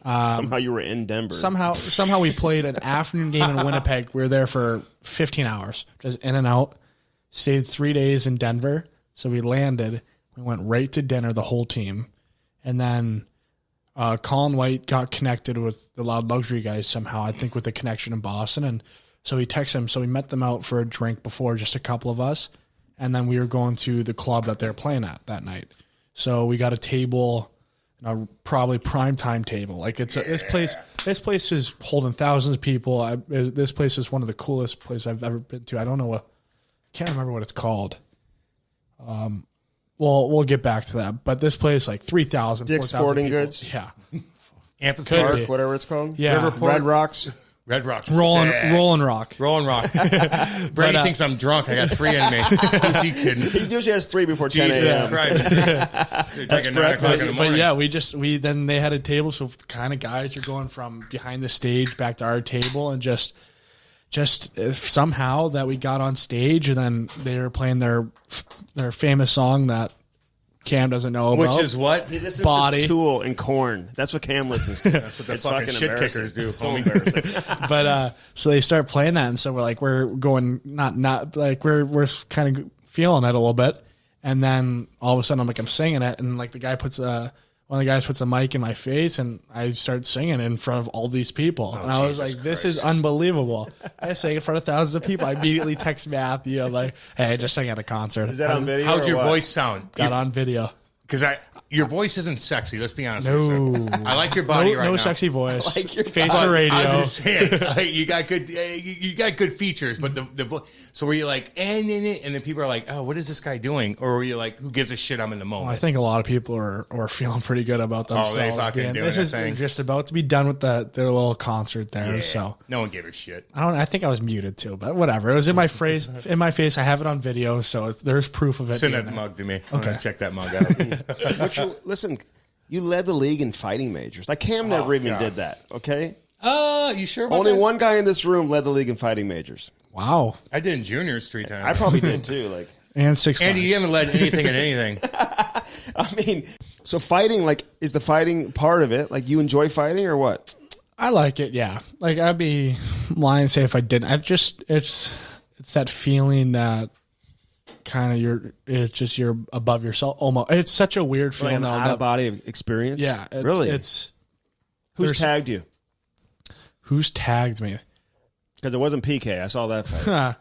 Somehow you were in Denver. somehow we played an afternoon game in Winnipeg. We were there for 15 hours, just in and out. Stayed 3 days in Denver. So we landed. We went right to dinner, the whole team. And then Colin White got connected with the Loud Luxury guys somehow, I think with the connection in Boston. And so he texted him. So we met them out for a drink before, just a couple of us. And then we were going to the club that they were playing at that night. So we got a table, probably primetime table. Like this place is holding thousands of people. This place is one of the coolest places I've ever been to. I don't know can't remember what it's called. We'll get back to that. But this place, like 3,000, Dick's 4,000 Sporting people. Goods? Yeah. Amphitheater. Park, whatever it's called. Yeah. Riverport. Red Rocks. Red Rocks. Rolling Rock. Rolling Rock. Brady thinks I'm drunk. I got 3 in me. Who's he kidding? He usually has 3 before 10 Jesus a.m. Christ. That's breakfast. But yeah, then they had a table, so kind of guys are going from behind the stage back to our table, and just somehow that we got on stage, and then they were playing their famous song that Cam doesn't know about. Which is what? He listens Body. to Tool and Corn. That's what Cam listens to. That's what the fucking shit embarrassing. kickers do. It's so homie. embarrassing. But so they start playing that, and so we're going not like we're kind of feeling it a little bit, and then all of a sudden I'm singing it, and like one of the guys puts a mic in my face, and I start singing in front of all these people, and I was Jesus like, "This Christ. is unbelievable!" I sang in front of thousands of people. I immediately text Matthew, I'm like, "Hey, I just sang at a concert." Is that on video? How'd or your what? voice sound? Got on video. Because your voice isn't sexy. Let's be honest. No. with you, sir. I like your body right now. No sexy voice. like your Face body. for radio. I'm just saying, like, you got good, you got good features, but the voice. So were you like, and then people are like, oh, what is this guy doing? Or were you like, who gives a shit? I'm in the moment. I think a lot of people are feeling pretty good about themselves. they fucking being- doing this their is thing. just about to be done with their little concert there. Yeah. So No one gave a shit. I think I was muted too, but whatever. It was in my face. In my face. I have it on video, so there's proof of it. Send being that there. mug to me. Okay, Okay. check that mug out. Listen, you led the league in fighting majors. Like Cam never even did that. Okay. You sure about Only that? one guy in this room led the league in fighting majors. Wow. I did in juniors 3 times. I probably did too. Like, And 6 Andy, flags. you haven't led anything in anything. I mean, so fighting, like, is the fighting part of it? Like, you enjoy fighting or what? I like it. Yeah. Like I'd be lying to say if I didn't. It's that feeling that kind of you're above yourself. Almost. It's such a weird Like feeling. an though, out that- of body experience? Yeah. Really? It's Who's tagged you? who's tagged me. Because it wasn't PK. I saw that fight.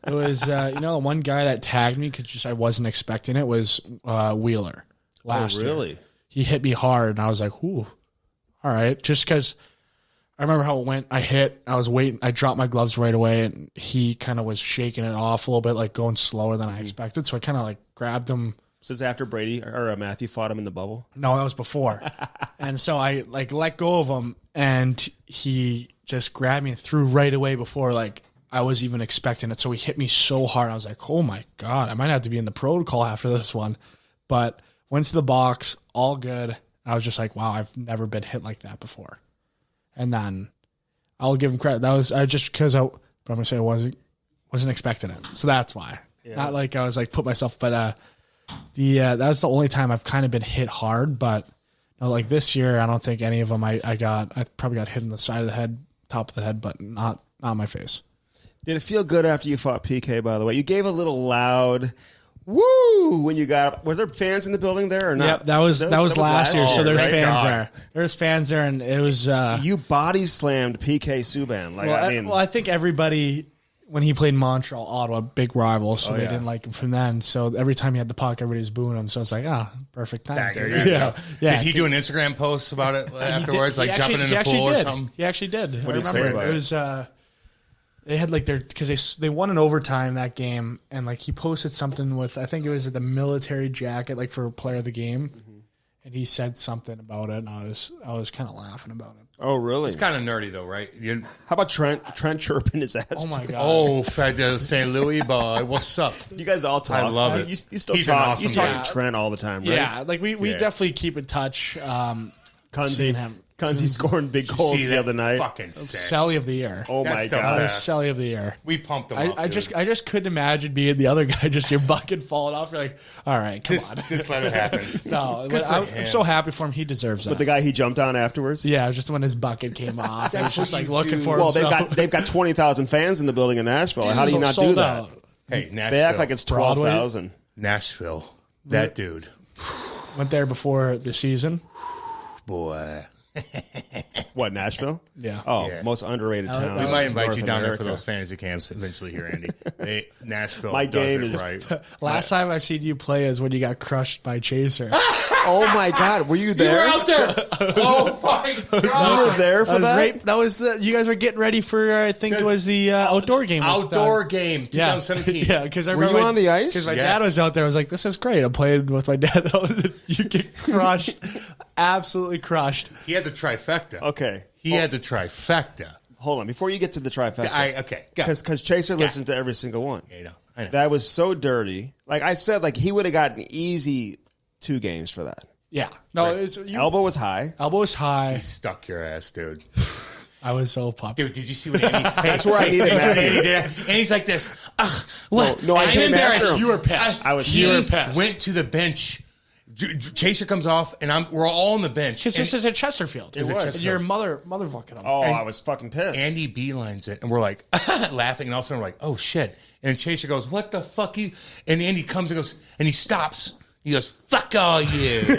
It was, the one guy that tagged me because I wasn't expecting it was Wheeler last year. Really? He hit me hard, and I was like, ooh, all right. Just because I remember how it went. I hit, I was waiting, I dropped my gloves right away, and he kind of was shaking it off a little bit, like going slower than I expected. So I kind of like grabbed him. This is after Brady or Matthew fought him in the bubble? No, that was before. And so I like let go of him, and he just grabbed me and threw right away before like I was even expecting it. So he hit me so hard. I was like, oh my God, I might have to be in the protocol after this one. But went to the box, all good. I was just like, wow, I've never been hit like that before. And then I'll give him credit. That was just because but I'm gonna say I wasn't expecting it. So that's why. Yeah. Not like I was like put myself, but that was the only time I've kind of been hit hard. But no, like this year, I don't think any of them I probably got hit in the side of the head, top of the head, but not my face. Did it feel good after you fought PK, by the way? You gave a little loud woo when you got up. Were there fans in the building there or not? Yep, that was last year, so there's fans there. There's fans there, and it was... you body slammed PK Subban. Like, I think everybody, when he played Montreal, Ottawa, big rival, so they didn't like him from then. So every time he had the puck, everybody was booing him. So it's like, perfect time. Yeah. Did he do an Instagram post about it afterwards, like jumping in the pool or something? He actually did. What did he say about it? It was... they had like because they won in overtime that game, and like he posted something with, I think it was the military jacket, like for player of the game, and he said something about it, and I was kind of laughing about it. Oh, really? It's kind of nerdy though, right? How about Trent chirping his ass? Oh my God! Oh, Fred St. Louis boy, what's up? You guys all talk. I love it. You still He's talk. an awesome You talk guy. to Trent all the time, right? Yeah, like we definitely keep in touch. Seeing him. Kunzi scoring big goals the other night. Fucking sick. Sally of the year. Oh my That's the God! best. Sally of the year. We pumped him up. I just couldn't imagine being the other guy, just your bucket falling off. You're like, all right, come on. Just let it happen. No, Good for I'm him. so happy for him. He deserves that. But the guy he jumped on afterwards. Yeah, it was just when his bucket came off. He was just what like you looking do. for Well, himself. they've got 20,000 fans in the building in Nashville. How do you not do sold that? out. Hey, Nashville. They act like it's Broadway. 12,000. Nashville. That dude. Went there before the season. Boy. What, Nashville? Yeah. Oh, Yeah. most underrated town. We might invite North you down there America. for those fantasy camps eventually here, Andy. Nashville My does game it is- right. Last time I've seen you play is when you got crushed by Chaser. Oh my God, were you there? You were out there. Oh my You God. were there for that? That was you guys were getting ready for I think it was the outdoor game. with, Outdoor game, 2017. Yeah, because I Were you on the ice? Because my Yes. dad was out there. I was like, "This is great." I'm playing with my dad. You get crushed, absolutely crushed. He had the trifecta. Okay. He had the trifecta. Hold on. Before you get to the trifecta. Okay. Go. Because Chaser listens to every single one. I know. That was so dirty. Like I said, like he would have gotten easy 2 games for that. Yeah, no, Elbow was high. elbow was high. Stuck your ass, dude. I was so pumped. Dude, did you see what Andy? That's where I needed Andy Matthew. did. And he's like this. Ugh, what? No, I I'm came embarrassed. after him. You were pissed. I was He pissed. went to the bench. Chaser comes off, and we're all on the bench. Because this And is at Chesterfield. was. And your motherfucking him. Oh, I was fucking pissed. Andy beelines it, and we're like laughing, and all of a sudden we're like, "Oh shit!" And Chaser goes, "What the fuck you?" And Andy comes and goes, and he stops. He goes, "Fuck all you." Hey,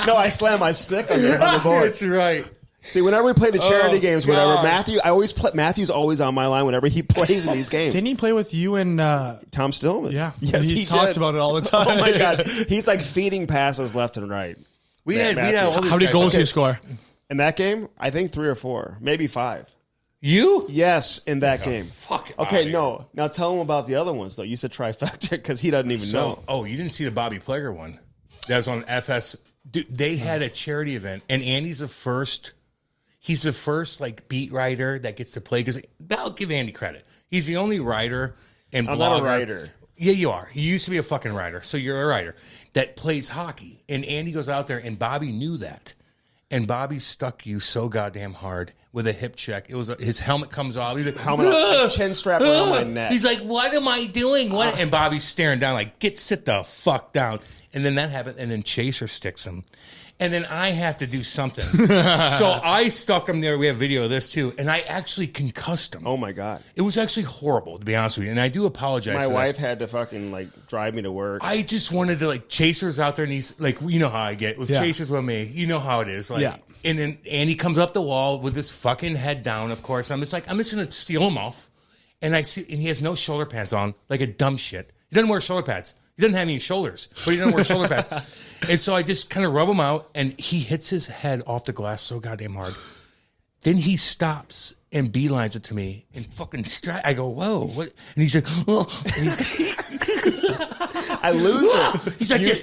no, I slammed my stick on the board. That's right. See, whenever we play the charity Oh, games, whatever, God. Matthew's always on my line whenever he plays in these games. Didn't he play with you and Tom Stillman? Yeah. Yes, He talks about it all the time. Oh my God. He's like feeding passes left and right. We had Matthew. all these how many guys goals on. did you score? In that game, I think 3 or 4, maybe 5. You? Yes, in that game. Fuck. Okay, outta no. Now tell him about the other ones, though. You said trifecta because he doesn't even know. Oh, you didn't see the Bobby Plager one? That was on FS. Dude, they had a charity event, and Andy's the first. He's the first like beat writer that gets to play. Because I'll give Andy credit. He's the only writer and I'm blogger. not a writer. Yeah, you are. You used to be a fucking writer, so you're a writer that plays hockey. And Andy goes out there, and Bobby knew that. And Bobby stuck you so goddamn hard with a hip check. It was his helmet comes off. He's like, Helmet up, chin strap around my neck. He's like, "What am I doing? What?" And Bobby's staring down, like, sit the fuck down." And then that happened, and then Chaser sticks him. And then I have to do something. So I stuck him there. We have video of this too. And I actually concussed him. Oh my God. It was actually horrible, to be honest with you. And I do apologize. My for wife that. had to fucking like drive me to work. I just wanted to like Chaser's out there and he's like, you know how I get with Yeah. Chaser's with me. You know how it is. Like, Yeah. And then Andy comes up the wall with his fucking head down, of course. I'm just going to steal him off. And I see, and he has no shoulder pads on, like a dumb shit. He doesn't wear shoulder pads. He doesn't have any shoulders, but he doesn't wear shoulder pads. And so I just kind of rub him out, and he hits his head off the glass so goddamn hard. Then he stops and beelines it to me and fucking I go, "Whoa, what?" And he's like, "Oh." And I lose it. He's like this.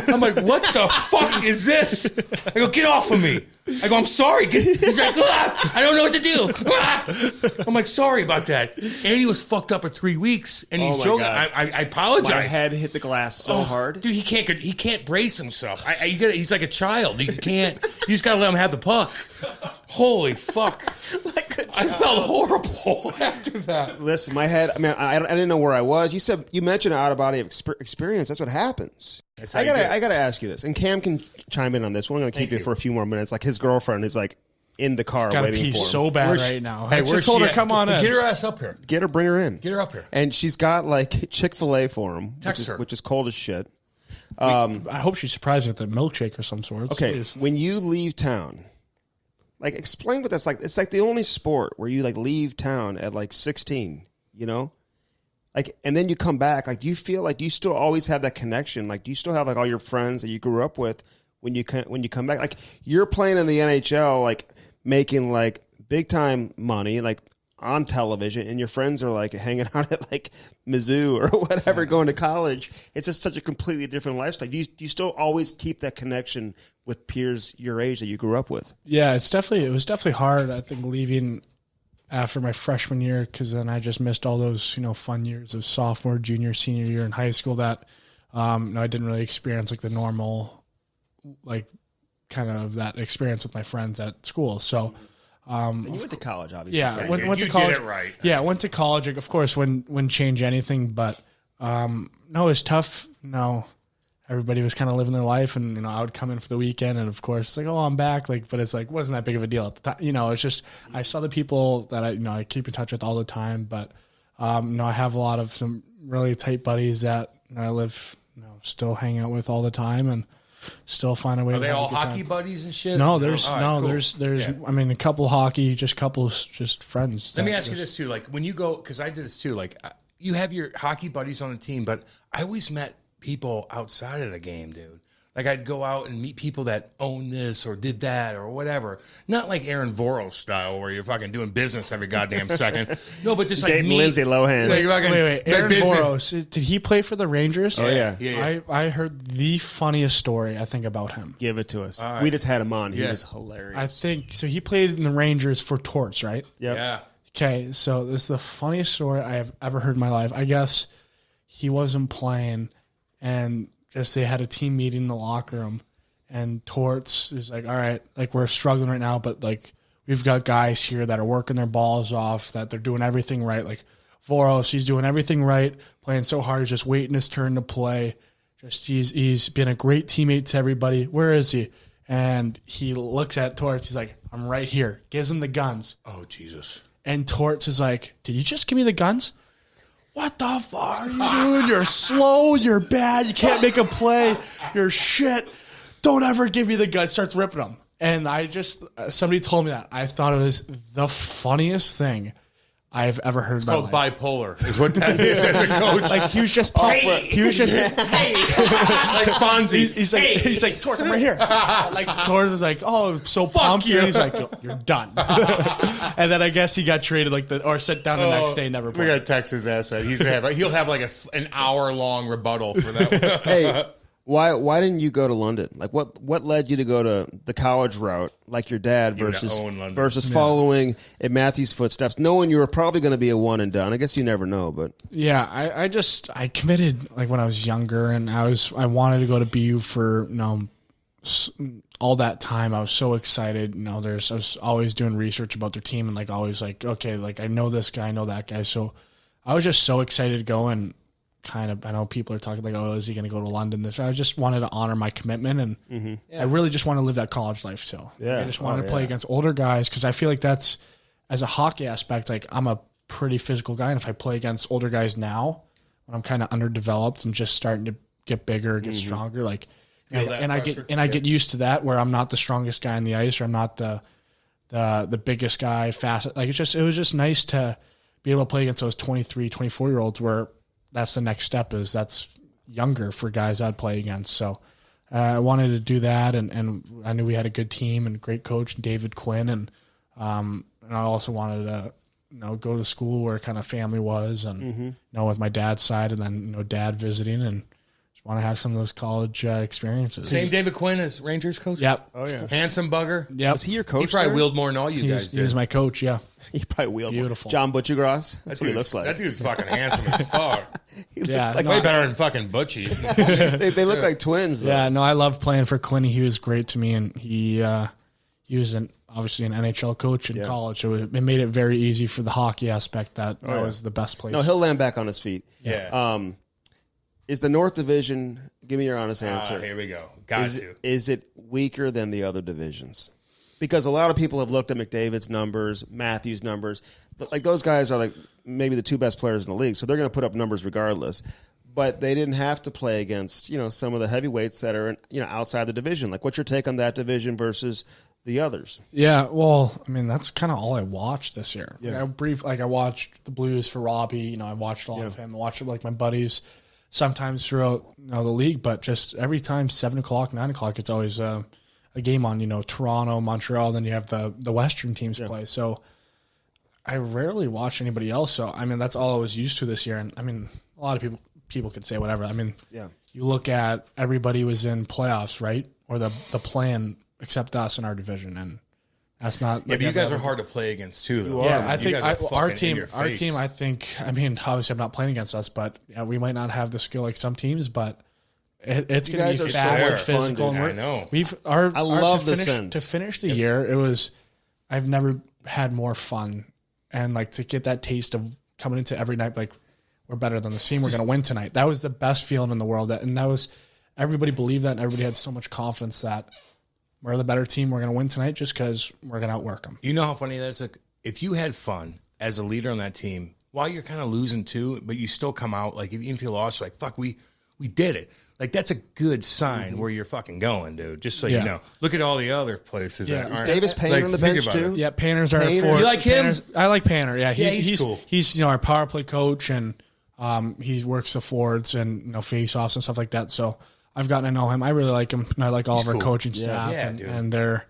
I'm like, what the fuck is this? I go, get off of me. I go, I'm sorry. He's like, I don't know what to do. I'm like, sorry about that. Andy was fucked up for 3 weeks, and he's my joking. God. I apologize. My head hit the glass so hard. Dude, he can't brace himself. He's like a child. You just gotta let him have the puck. Holy fuck. I felt horrible after that. Listen, my head, I mean, I didn't know where I was. You mentioned out of body experience. That's what happens. I gotta ask you this, and Cam can chime in on this. We're going to keep it for a few more minutes. Like, his girlfriend is like in the car Gotta waiting pee for him. so bad Where's right now. Hey, I just told her, come on in. Get her ass up here. Bring her in. Get her up here. And she's got like Chick-fil-A for him, Text her. which is cold as shit. I hope she's surprised with a milkshake or some sort. Okay, Jeez. when you leave town, like, explain what that's like. It's like the only sport where you like leave town at like 16, you know? Like, and then you come back. Like, do you feel like, do you still always have that connection? Like, do you still have like all your friends that you grew up with when you come back? Like, you're playing in the NHL, like making like big time money, like on television, and your friends are like hanging out at like Mizzou or whatever, going to college. It's just such a completely different lifestyle. Do you still always keep that connection with peers your age that you grew up with? Yeah, it was definitely hard. I think leaving after my freshman year, because then I just missed all those fun years of sophomore, junior, senior year in high school that I didn't really experience like the normal, like kind of that experience with my friends at school. So. And you went to college, obviously. Yeah, went to college. Did it right. Yeah, went to college. Like, of course, wouldn't change anything, but no, it was tough. No, everybody was kind of living their life, and I would come in for the weekend, and of course, it's like, oh, I'm back. Like, but it's like wasn't that big of a deal at the time. It's just I saw the people that I keep in touch with all the time, but I have a lot of some really tight buddies that I live still hang out with all the time, and still find a way. Are to they have a all good hockey time. buddies and shit? No, there's All right, cool. there's Yeah. I mean, a couple hockey, just couples, just friends. Let me ask you this too. Like when you go, because I did this too. Like you have your hockey buddies on the team, but I always met people outside of the game, dude. Like I'd go out and meet people that own this or did that or whatever. Not like Aaron Voros style where you're fucking doing business every goddamn second. No, but just like Dating me. Lindsay Lohan. Like, fucking, Wait, like Aaron business. Voros, did he play for the Rangers? Oh, yeah. Yeah. I heard the funniest story I think about him. Give it to us. right. We just had him on. He Yeah. was hilarious. I think so. He played in the Rangers for Torts, right? Yep. Yeah. Okay, so this is the funniest story I have ever heard in my life. I guess he wasn't playing, and just they had a team meeting in the locker room, and Torts is like, all right, like we're struggling right now, but like we've got guys here that are working their balls off, that they're doing everything right. Like Voros, he's doing everything right, playing so hard, he's just waiting his turn to play. Just he's been a great teammate to everybody. Where is he? And he looks at Torts. He's like, I'm right here. Gives him the guns. Oh Jesus. And Torts is like, did you just give me the guns? What the fuck are you doing? You're slow. You're bad. You can't make a play. You're shit. Don't ever give me the guns. Starts ripping them. And I just, somebody told me that. I thought it was the funniest thing I've ever heard. It's in my called life. bipolar, is what that is as a coach. Like he was just pumped. He was just like Fonzie. he's like Torts, I'm right here. Like Torts is like, oh, so pumped. you. And he's like, you're done. And then I guess he got traded or sent down the next day. Never We played. got to text his ass out. He'll have like an hour long rebuttal for that one. Hey, why didn't you go to London? Like, what led you to go to the college route, like your dad, would versus own London. following in Matthew's footsteps, knowing you were probably going to be a one and done? I guess you never know, but Yeah, I committed like when I was younger, and I wanted to go to BU for all that time. I was so excited. I was always doing research about their team, and like always like, okay, like I know this guy, I know that guy. So I was just so excited to go, and kind of, I know people are talking like, oh, is he going to go to London? I just wanted to honor my commitment, and I really just want to live that college life still. Yeah. I just wanted to play against older guys, because I feel like that's, as a hockey aspect, like I'm a pretty physical guy, and if I play against older guys now, when I'm kind of underdeveloped and just starting to get bigger, get stronger, like, and I get used to that, where I'm not the strongest guy on the ice, or I'm not the biggest guy, fast. Like it was just nice to be able to play against those 23, 24-year-olds, where that's the next step, is that's younger for guys I'd play against. So I wanted to do that, and I knew we had a good team and great coach, David Quinn, and I also wanted to go to school where kind of family was, and with my dad's side, and then dad visiting, and just want to have some of those college experiences. Same David Quinn as Rangers coach. Yep. Oh yeah. Handsome bugger. Yep. Was he your coach? He probably there? wheeled more than all you guys He did. was my coach. Yeah. He probably wheeled. Beautiful. John Butchergrass. That's what he looks like. That dude's fucking handsome as fuck. He looks Yeah, like Way better than fucking Butchie. they look like twins. Though. Yeah. No, I loved playing for Clinty. He was great to me, and he was obviously an NHL coach in college, so it made it very easy for the hockey aspect. That was the best place. No, he'll land back on his feet. Yeah. Is the North Division? Give me your honest answer. Here we go. Got to. Is it weaker than the other divisions? Because a lot of people have looked at McDavid's numbers, Matthews' numbers, but like those guys are like maybe the two best players in the league, so they're going to put up numbers regardless. But they didn't have to play against some of the heavyweights that are outside the division. Like, what's your take on that division versus the others? Yeah, well, I mean, that's kind of all I watched this year. Yeah. I watched the Blues for Robbie. I watched a lot of him. I watched like my buddies sometimes throughout the league, but just every time 7 o'clock, 9 o'clock, it's always a game on. Toronto, Montreal. Then you have the Western teams play. So I rarely watch anybody else. So I mean, that's all I was used to this year. And I mean, a lot of people could say whatever. I mean, you look at everybody was in playoffs, right? Or the plan except us in our division, and that's not. Yeah, but you guys are hard to play against too, though. Yeah, I You think guys are our fucking in your team. face. I think. I mean, obviously, I'm not playing against us, but we might not have the skill like some teams, but it's going guys to be are fast so and physical. fun, and dude. I know. I love the sense. To finish the year. It was. I've never had more fun, and like to get that taste of coming into every night like we're better than the team. We're going to win tonight. That was the best feeling in the world. And that was everybody believed that, and everybody had so much confidence that we're the better team. We're going to win tonight just because we're going to outwork them. You know how funny that is? Like, if you had fun as a leader on that team, while you're kind of losing too, but you still come out, like, even if you lost, like, fuck, we did it. Like, that's a good sign where you're fucking going, dude. Just so you know. Look at all the other places that Is aren't. Davis Payne on the think bench about too? it. Yeah, Painter's our Painter. forward. You like him? I like Painter. Yeah, he's cool. He's our power play coach, and he works the forwards and face offs and stuff like that. So I've gotten to know him. I really like him, and I like all of our cool. coaching staff, Yeah, dude. and they're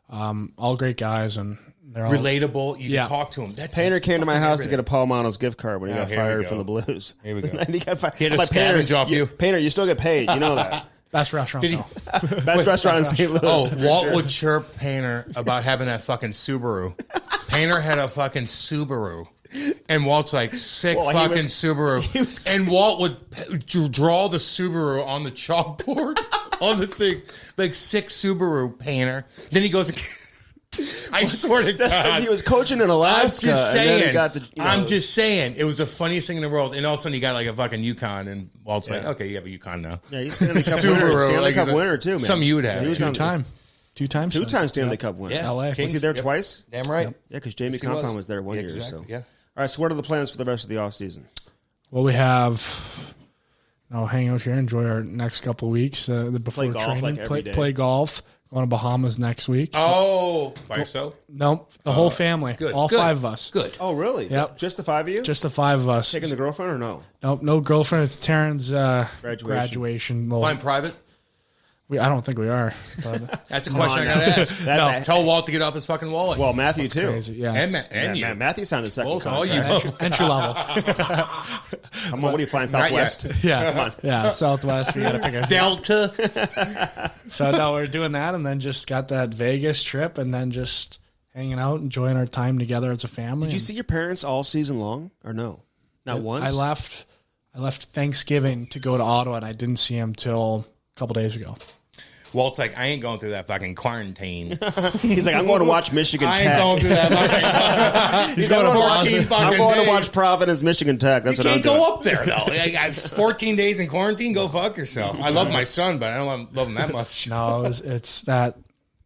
all great guys, and they're all Relatable. You can talk to him. That's Painter came to my fucking house to everything. get a Paul Manos gift card when he got here we fired go. from the Blues. Here we go. And he got fired. He had I'm to like, Painter, scavenge off you. Painter, you still get paid. You know that. best restaurant. Did he? though. Best restaurant in St. Louis. Oh, Walt would chirp Painter about having that fucking Subaru. Painter had a fucking Subaru. And Walt's like, sick Well, he fucking was- Subaru. And Walt would draw the Subaru on the chalkboard on the thing. Like, sick Subaru, Painter. Then he goes, I swear to That's when God. he was coaching in Alaska. I'm just And then he saying. got the, I'm just saying. It was the funniest thing in the world. And all of a sudden, he got like a fucking Yukon. And Walt's like, okay, you have a Yukon now. Yeah, he's Stanley Cup Subaru, winner. Stanley like, Cup he's a- winner, too, man. Something you would have. He was on Two times. two-time Stanley Cup winner. Yeah. LA. Was he there twice? Damn right. Yeah, because Jamie Yes, he Compound was. was there one Yeah, year. exactly, So yeah. All right, so what are the plans for the rest of the offseason? Well, we have hang out here, enjoy our next couple of weeks before Play golf, training. like, every day. Play golf. Going to Bahamas next week. Oh, by yourself? Nope, the whole family, Good. all Good. 5 of us. Good. Oh, really? Yep. Just the 5 of you? Just the 5 of us. Taking the girlfriend or no? Nope, no girlfriend. It's Taryn's Graduation. Well, Flying private? I don't think we are. But That's a question I got to ask. That's Tell Walt to get off his fucking wallet. Well, Matthew, too. crazy, yeah. and you. Matthew signed the second Both, all contract. you. Entry level. Come on, what are you flying, Southwest? Yeah, Southwest. We got to pick a Delta. So no, we're doing that, and then just got that Vegas trip, and then just hanging out, enjoying our time together as a family. Did you see your parents all season long or no? Not once? I left Thanksgiving to go to Ottawa, and I didn't see him till a couple days ago. Walt's like, I ain't going through that fucking quarantine. He's like, I'm going to watch Michigan I Tech. ain't going through that fucking. He's going to 14 fucking I'm going days. to watch Providence, Michigan Tech. That's You what I'm can't doing. go up there, though. It's 14 days in quarantine. Go fuck yourself. I love my son, but I don't love him that much. No, it's that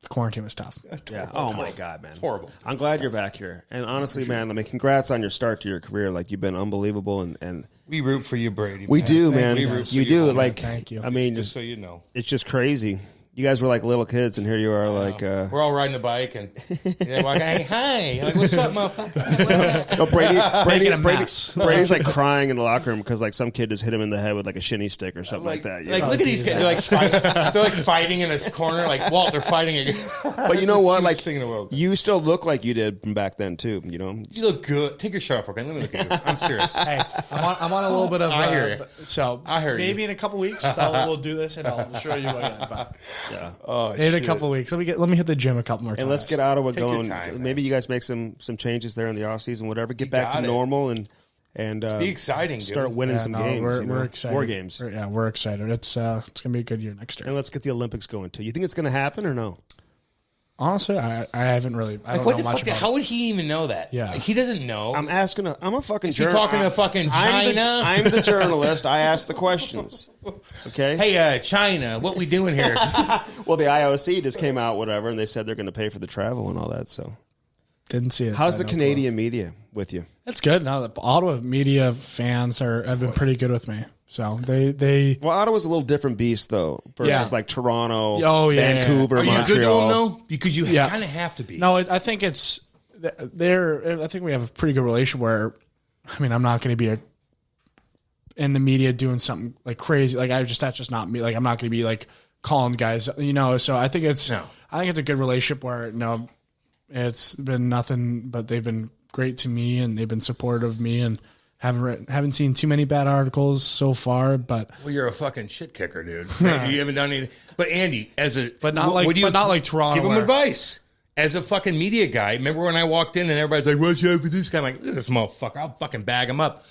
the quarantine was tough. Yeah. Oh my God, man. Horrible. I'm glad you're back here. And honestly, man, I mean, congrats on your start to your career. Like, you've been unbelievable, and We root for you, Brady. we do, man. We root for You do. man. Like, Thank you. I mean, Just so you know. it's just crazy You guys were like little kids, and here you are, like we're all riding a bike, and they're like, "Hey, hi!" Like, what's up, motherfucker? no, Brady's Brady's like crying in the locker room because like some kid just hit him in the head with like a shinny stick or something like that. Like, look at these kids. They're like fighting in this corner. Like, Walt, they're fighting again. But you know what? Like, thing in the world. you still look like you did from back then too. You know, You look good. Take your shirt off, okay? Let me look at you. I'm serious. Hey, I'm on a little bit of. I hear you. So I heard maybe you. in a couple weeks we'll do this and I'll show you again. But yeah. Oh, in a couple weeks, let me hit the gym a couple more times. And let's get Ottawa Take your going. time, Maybe you guys make some changes there in the off season, whatever. Get back to got it. normal and be exciting, dude. start winning some games. We're excited. More games. We're excited. It's gonna be a good year next year. And let's get the Olympics going too. You think it's going to happen or no? Honestly, I haven't really. I Like, don't what know the much fuck? about How would he even know that? Yeah. Like, he doesn't know. I'm asking. I'm a fucking. Is he talking to fucking China? I'm the journalist. I ask the questions. Okay. Hey, China, what we doing here? Well, the IOC just came out, whatever, and they said they're going to pay for the travel and all that. So, Didn't see it. how's so the I don't Canadian media with you? That's good. Now the Ottawa media fans have been pretty good with me. So they Well, Ottawa's a little different beast though versus Yeah. like Toronto, Oh, yeah, Vancouver, Are you Montreal. good to him, though? Because you Yeah. kind of have to be. no. I think it's they're. I think we have a pretty good relation. Where, I mean, I'm not going to be in the media doing something like crazy. Like that's just not me. Like I'm not going to be like calling guys. You know. So I think it's No. I think it's a good relationship where it's been nothing but they've been great to me and they've been supportive of me and haven't seen too many bad articles so far, but Well, you're a fucking shit kicker, dude. You haven't done anything. But Andy, But not like Toronto, Give him where- advice. As a fucking media guy, remember when I walked in and everybody's like, "What's up with this guy?" I'm like, "Look at this motherfucker, I'll fucking bag him up."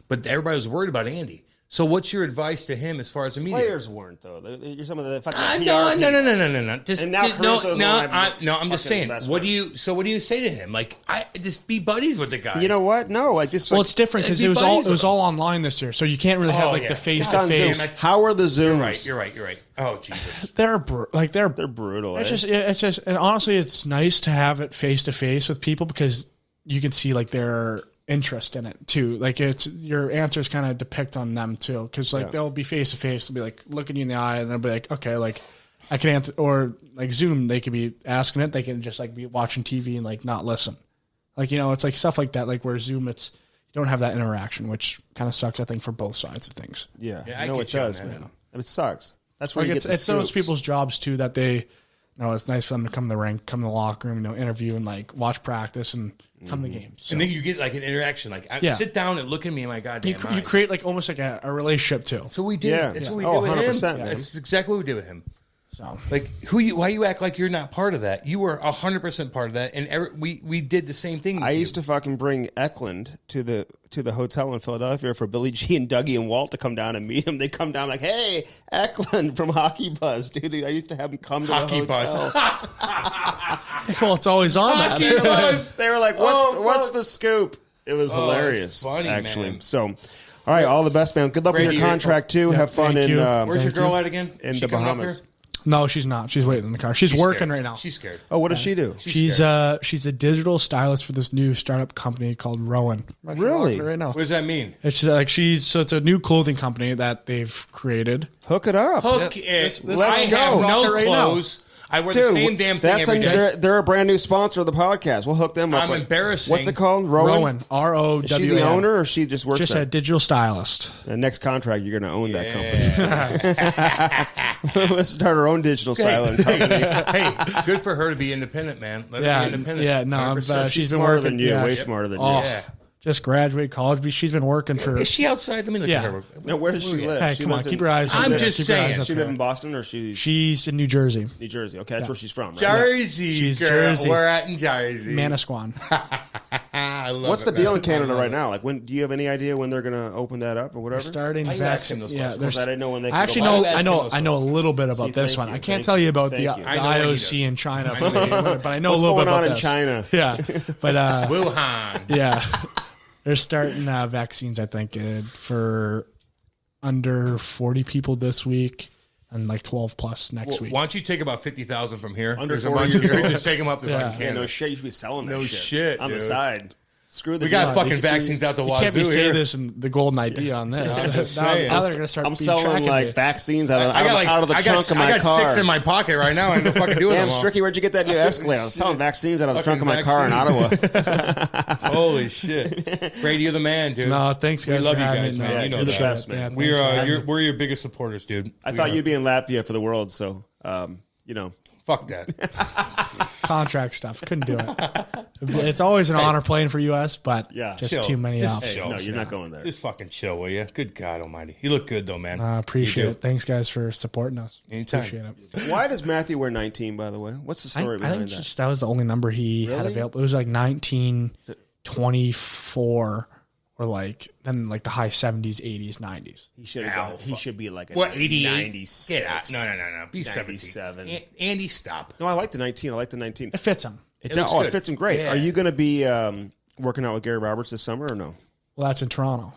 But everybody was worried about Andy. So what's your advice to him as far as the media? Players weren't though. You're some of the fucking No. Just, and now I'm just saying. What do you say to him? Like, just be buddies with the guys. You know what? No, like this. well, it's different because Be it was buddies with all online this year, so you can't really have the face It's to on Zoom. face. How are the Zooms? You're right. Oh Jesus. They're brutal. It's just, and honestly, it's nice to have it face to face with people because you can see like their interest in it too. Like it's your answers kind of depict on them too, because like they'll be face to face, they'll be like looking you in the eye, and they'll be like, okay, like I can answer. Or like Zoom, they could be asking it, they can just like be watching TV and like not listen. Like it's like stuff like that. Like where Zoom, you don't have that interaction, which kind of sucks. I think for both sides of things. Yeah, I no, get it you on does, that. man. It sucks. That's where Like you get it's the those scoops. people's jobs too that they. No, it's nice for them to come to the rink, come to the locker room, interview and like watch practice and come to games. So And then you get like an interaction. Like, sit down and look at me in my goddamn eyes. you create like almost like a relationship too. So we did. Yeah. That's what we Oh, did with him. 100%, man. That's exactly what we did with him. So Like, why you act like you're not part of that? You were 100% part of that, and we did the same thing. I used to fucking bring Eklund to the hotel in Philadelphia for Billy G and Dougie and Walt to come down and meet him. They come down like, "Hey, Eklund from Hockey Buzz, dude." I used to have him come to Hockey the hotel. well, it's always on that. Hockey Buzz. They were like, "What's the scoop?" It was hilarious, it's funny, actually. man. So, all right, all the best, man. Good luck with Brady, your contract too. Have fun thank in you. Where's your Thank girl you. at again? in She the coming up Bahamas. here? No, she's not. She's waiting in the car. She's working scared. right now. She's scared. Oh, what does she do? She's a digital stylist for this new startup company called Rowan. Really? Right now. What does that mean? It's like it's a new clothing company that they've created. Hook it up. Hook it. Let's I go. have no Rock it right now. clothes. I wear the same damn thing every day. They're a brand new sponsor of the podcast. We'll hook them up. I'm embarrassing. What's it called? Rowan. Rowan. Is she the owner, or she just works Just there? a digital stylist. The next contract, you're going to own that company. Let's start our own digital styling company. Hey, good for her to be independent, man. Let her be independent. Yeah, no, 100%. she's been Smarter working. than you. Yeah, Way smarter than you. Oh, Yeah. just graduated college, but she's been working for. Is she outside? Let me look Yeah. at her. Now, where does she live? Hey, She come on, lives keep in- your eyes. I'm up there. just Keep your eyes saying. up She there. live in Boston, or she's She's in New Jersey, New Jersey? Okay, that's where she's from. Right? Jersey, She's girl. Jersey. We're at in Jersey. Manasquan. I love What's it, the deal man. in Canada I love right it. now? Like, when do you have any idea when they're going to open that up or whatever? Starting Why you asking vaccine. those Yeah, questions? there's. I didn't know when they I could actually go know. back. I know. those I know a little bit about See, this thank one. you, I can't thank tell you, you about thank the you. I know what he IOC does. in China, I know what he does. but I know What's a little going bit about on in this. China? Yeah, but Wuhan. yeah, they're starting vaccines. I think for under 40 people this week, and like 12 plus next week. Why don't you take about 50,000 from here? Under There's a 40 bunch years here. old. Just take them up to Yeah. fucking Yeah, Canada. no shit. You should be selling that No shit shit, on the dude. side. Screw the We got deal. fucking vaccines out the You can't be wazoo saying here. this and the golden idea on this. I'm just now saying. they're going to start I'm being selling tracking like me. vaccines out of the I trunk of my got car. 6 in my pocket right now. I don't fucking do it. Damn, Stricky, where'd you get that new Escalade? I was selling vaccines out of the trunk of my car in Ottawa. Holy shit. Brady, you're the man, dude. No, thanks, guys. We love for you having guys, me. man. No, You know you're the that. best, man. We're your biggest supporters, dude. I thought you'd be in Latvia for the World, so, Fuck that. Contract stuff. Couldn't do it. It's always an honor playing for US, but just chill. too many Just outs. chill. no, you're not going there. Just fucking chill, will you? Good God almighty. You look good, though, man. I appreciate You it. Thanks, guys, for supporting us. Anytime. Appreciate it. Why does Matthew wear 19, by the way? What's the story I behind think that? just that was the only number he had Really? available. It was like 1924 or like then like the high 70s, 80s, 90s. He should have. He should be like a What, 88? 96. Get out. No. Be 97. 77. Andy, stop. No, I like the 19. I like the 19. It fits him. It looks it good. fits him great. Yeah. Are you going to be working out with Gary Roberts this summer or no? Well, that's in Toronto.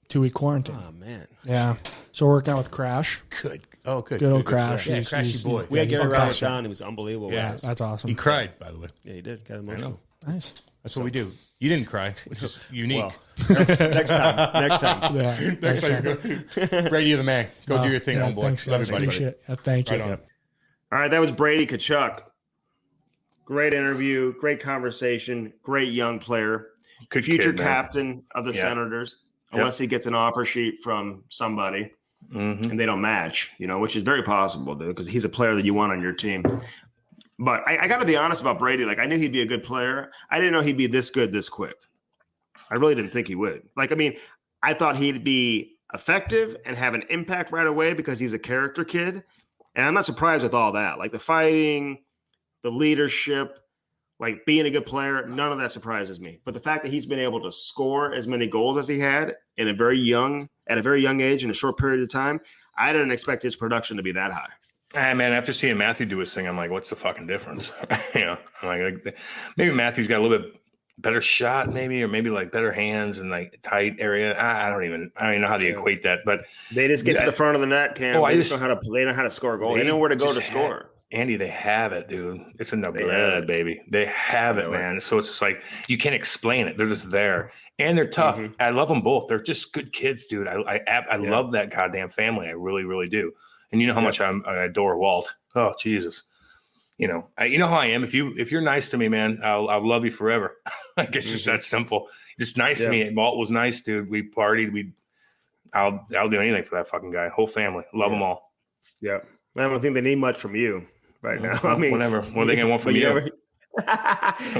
2-week quarantine. Oh man. Yeah. So we're working out with Crash. Good. Oh, good. Good old Crash. Yeah, Crashy boy. We had he's Gary the Roberts best. on. He was unbelievable. Yeah, with us. that's awesome. He cried, by the way. Yeah, he did. Got emotional. Nice. That's what we do. You didn't cry, which is unique. Well, next time. Next time. Yeah. Next time you go. Brady, you're the man. Go do your thing, homeboy. Thanks, Love guys. you, buddy. Appreciate it. Thank you. Right on. All right, that was Brady Tkachuk. Great interview, great conversation, great young player, Good future kid, man. captain of the Senators, unless he gets an offer sheet from somebody and they don't match, which is very possible, dude, because he's a player that you want on your team. But I got to be honest about Brady. Like, I knew he'd be a good player. I didn't know he'd be this good this quick. I really didn't think he would. I thought he'd be effective and have an impact right away because he's a character kid. And I'm not surprised with all that. Like the fighting, the leadership, like being a good player, none of that surprises me. But the fact that he's been able to score as many goals as he had at a very young age in a short period of time, I didn't expect his production to be that high. Man, after seeing Matthew do his thing, I'm like, what's the fucking difference? I'm like, maybe Matthew's got a little bit better shot, or maybe like better hands and like tight area. I don't even know how to equate that, but They just get to the front of the net, Cam. They know how to score a goal. They know where to go to score. Andy, they have it, dude. It's in the blood, baby. They have it, man. So it's like you can't explain it. They're just there, and they're tough. I love them both. They're just good kids, dude. I love that goddamn family. I really, really do. And you know how much I adore Walt. Oh, Jesus. You know how I am. If you're nice to me, man, I'll love you forever. Like it's just that simple. Just nice to me. Walt was nice, dude. We partied. I'll do anything for that fucking guy. Whole family. Love them all. Yeah. I don't think they need much from you right now. I mean, whatever. What are they gonna want from you?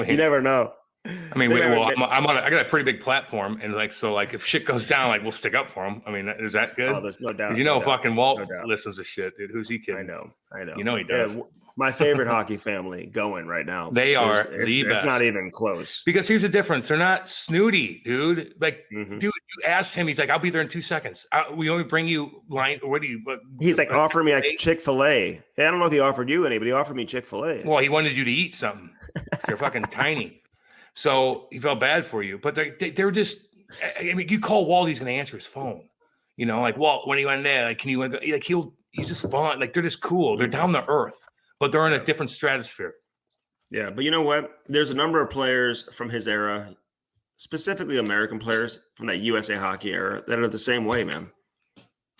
You never know. I mean, I got a pretty big platform, and if shit goes down, like we'll stick up for him. I mean, is that good? Oh, there's no doubt. Fucking Walt listens to shit, dude. Who's he kidding? I know. You know he does. Yeah, my favorite hockey family going right now. They are the best. It's not even close. Because here's the difference. They're not snooty, dude. Like, dude, you asked him. He's like, I'll be there in 2 seconds. We only bring you line. What do you? He's like, offer me like Chick-fil-A. I don't know if he offered you any, but he offered me Chick-fil-A. Well, he wanted you to eat something. You're fucking tiny. So he felt bad for you. But they're just, I mean, you call Walt, he's going to answer his phone. Like, Walt, when are you in there? Like, can you, like, he's just fun. Like, they're just cool. They're down to earth, but they're in a different stratosphere. Yeah. But you know what? There's a number of players from his era, specifically American players from that USA hockey era, that are the same way, man.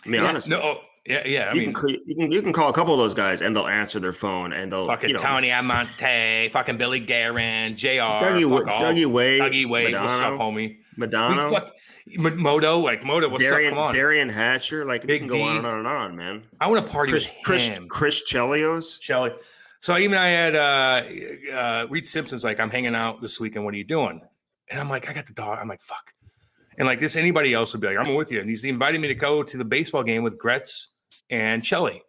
I mean, honestly. No. Yeah. You can call a couple of those guys and they'll answer their phone and they'll fucking Tony Amonte, fucking Billy Guerin, JR, Dougie Wade, Madonna, what's up, homie? Madonna, Moto, what's up? Come on, Darian Hatcher, like we Big can go on and on and on, man. I want to party with him. Chris Chelios. So even I had Reed Simpson's like, I'm hanging out this weekend. What are you doing? And I'm like, I got the dog. I'm like, fuck. And like this, anybody else would be like, I'm with you. And he's invited me to go to the baseball game with Gretz and Chelly.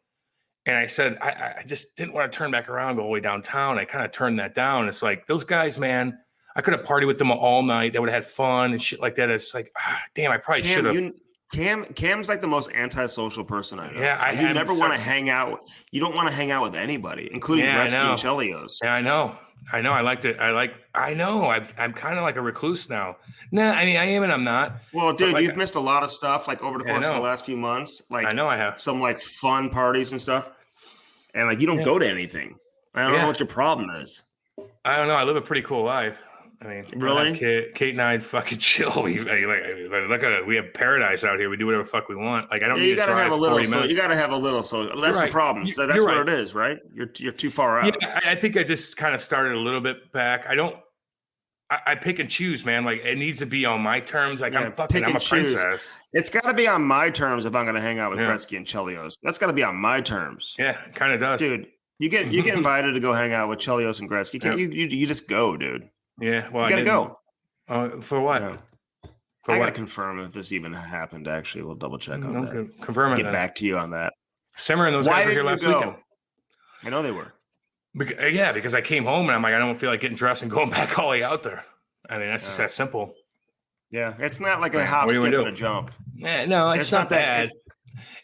And I said, I just didn't want to turn back around, go all the way downtown. I kind of turned that down. It's like those guys, man, I could have partied with them all night. They would have had fun and shit like that. It's like, damn, I probably should have. Cam's like the most antisocial person I know. Yeah, you never want to hang out. You don't want to hang out with anybody, including Gretzky and Chelios. Yeah, I know. I liked it. I know. I'm kind of like a recluse now. Nah, I mean, I am and I'm not. Well, dude, you've missed a lot of stuff like over the course of the last few months. Like I know I have some like fun parties and stuff, and like you don't go to anything. I don't know what your problem is. I don't know. I live a pretty cool life. I mean, Really? Kate and I fucking chill. We look at it. We have paradise out here. We do whatever the fuck we want. Like I don't Yeah, need you to gotta drive have a little. 40 So minutes. you gotta have a little. So that's You're the right. problem. So that's You're what right. it is, right? You're too far out. Yeah, I think I just kind of started a little bit back. I pick and choose, man. Like it needs to be on my terms. Like Yeah, I'm a princess. It's got to be on my terms if I'm going to hang out with Yeah. Gretzky and Chelios. That's got to be on my terms. Yeah, it kind of does. Dude, you get invited to go hang out with Chelios and Gretzky. You just go, dude. Yeah, well, You got to go. For what? Yeah. For I got to what? confirm if this even happened, actually. We'll double check on that. Okay, confirm it. Get then. back to you on that. Simmer and those Why guys were here didn't last you go? weekend. I know they were. Because I came home and I'm like, I don't feel like getting dressed and going back all the way out there. I mean, that's just that simple. Yeah, it's not like a hop, What do you skip, do? and a jump. Yeah, no, it's not that bad.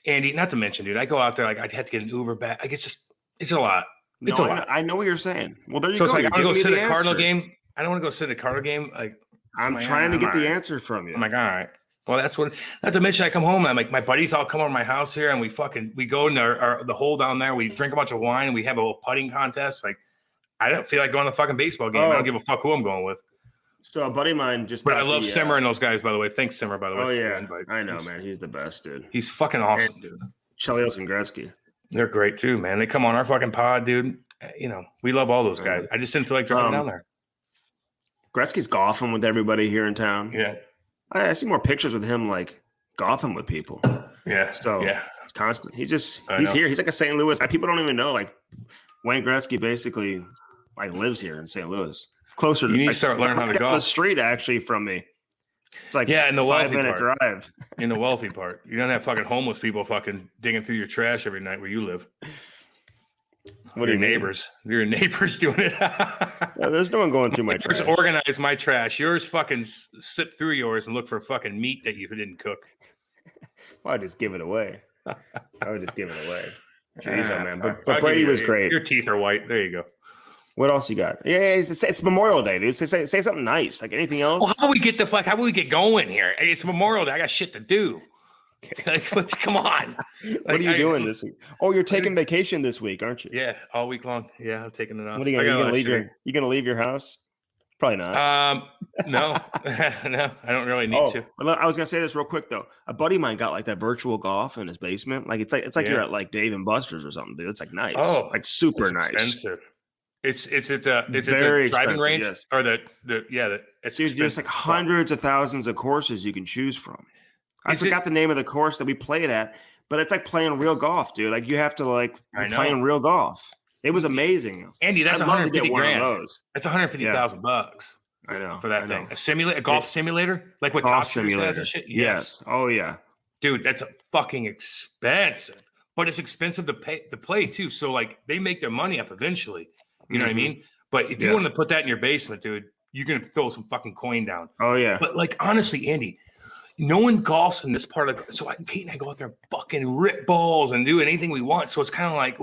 Andy, not to mention, dude, I go out there like I'd have to get an Uber back. Like it's a lot. It's a lot. I know what you're saying. Well, there you So go. it's like You're I want to go giving me sit the at a Cardinal answer. game. I don't want to go sit at a Cardinal game. Like I'm trying to get the answer from you. I'm like, all right. Well, that's what. Not to mention, I come home and I'm like, my buddies all come over to my house here, and we go in the hole down there. We drink a bunch of wine, and we have a little putting contest. Like, I don't feel like going to a fucking baseball game. I don't give a fuck who I'm going with. So a buddy of mine just. But I love Simmer and those guys, by the way. Thanks, Simmer, by the way. Oh yeah, I know, man. He's the best, dude. He's fucking awesome, dude. Chelios and Gretzky. They're great too, man. They come on our fucking pod, dude. You know, we love all those guys. I just didn't feel like driving down there. Gretzky's golfing with everybody here in town. Yeah. I see more pictures with him like golfing with people. Yeah. So yeah, it's constant. He's know. here. He's like a St. Louis. People don't even know. Like Wayne Gretzky basically like lives here in St. Louis. Closer to you need to start learning how to down golf. the street actually from me. It's like in the 5-minute wealthy part. drive. In the wealthy part, you don't have fucking homeless people fucking digging through your trash every night where you live. What are your neighbors? Your neighbors doing it. Yeah, there's no one going through my trash. Just organize my trash. Yours fucking sit through yours and look for fucking meat that you didn't cook. Well, I just give it away. I would just give it away. Jeez, oh man. I'll But give Brady you- was great. Your teeth are white. There you go. What else you got? Yeah, it's Memorial Day, dude. Say something nice. Like anything else? Well, how do we get going here? It's Memorial Day. I got shit to do. Like, come on. What are you doing this week? Oh, you're taking vacation this week, aren't you? Yeah, all week long. Yeah, I'm taking it off. What are you gonna leave your house? Probably not. No, no, I don't really need to. Well, I was gonna say this real quick though. A buddy of mine got like that virtual golf in his basement. Like it's like you're at like Dave and Buster's or something, dude. It's like nice. Oh, like super nice. Expensive. It's at the Very driving expensive, range yes. or it's Dude, there's like hundreds of thousands of courses you can choose from. I forgot the name of the course that we played at, but it's like playing real golf, dude. Like you have to like playing real golf. It was amazing. Andy, that's I'd love to get $150,000. one of those. That's $150,000. I know for that thing. A golf simulator, like what golf Top simulator has and shit. Yes. Oh yeah, dude, that's fucking expensive. But it's expensive to play too. So like they make their money up eventually. You know what I mean? But if you want to put that in your basement, dude, you can throw some fucking coin down. Oh yeah. But like honestly, Andy, no one golfs in this part of Kate and I go out there and fucking rip balls and do anything we want. So it's kind of like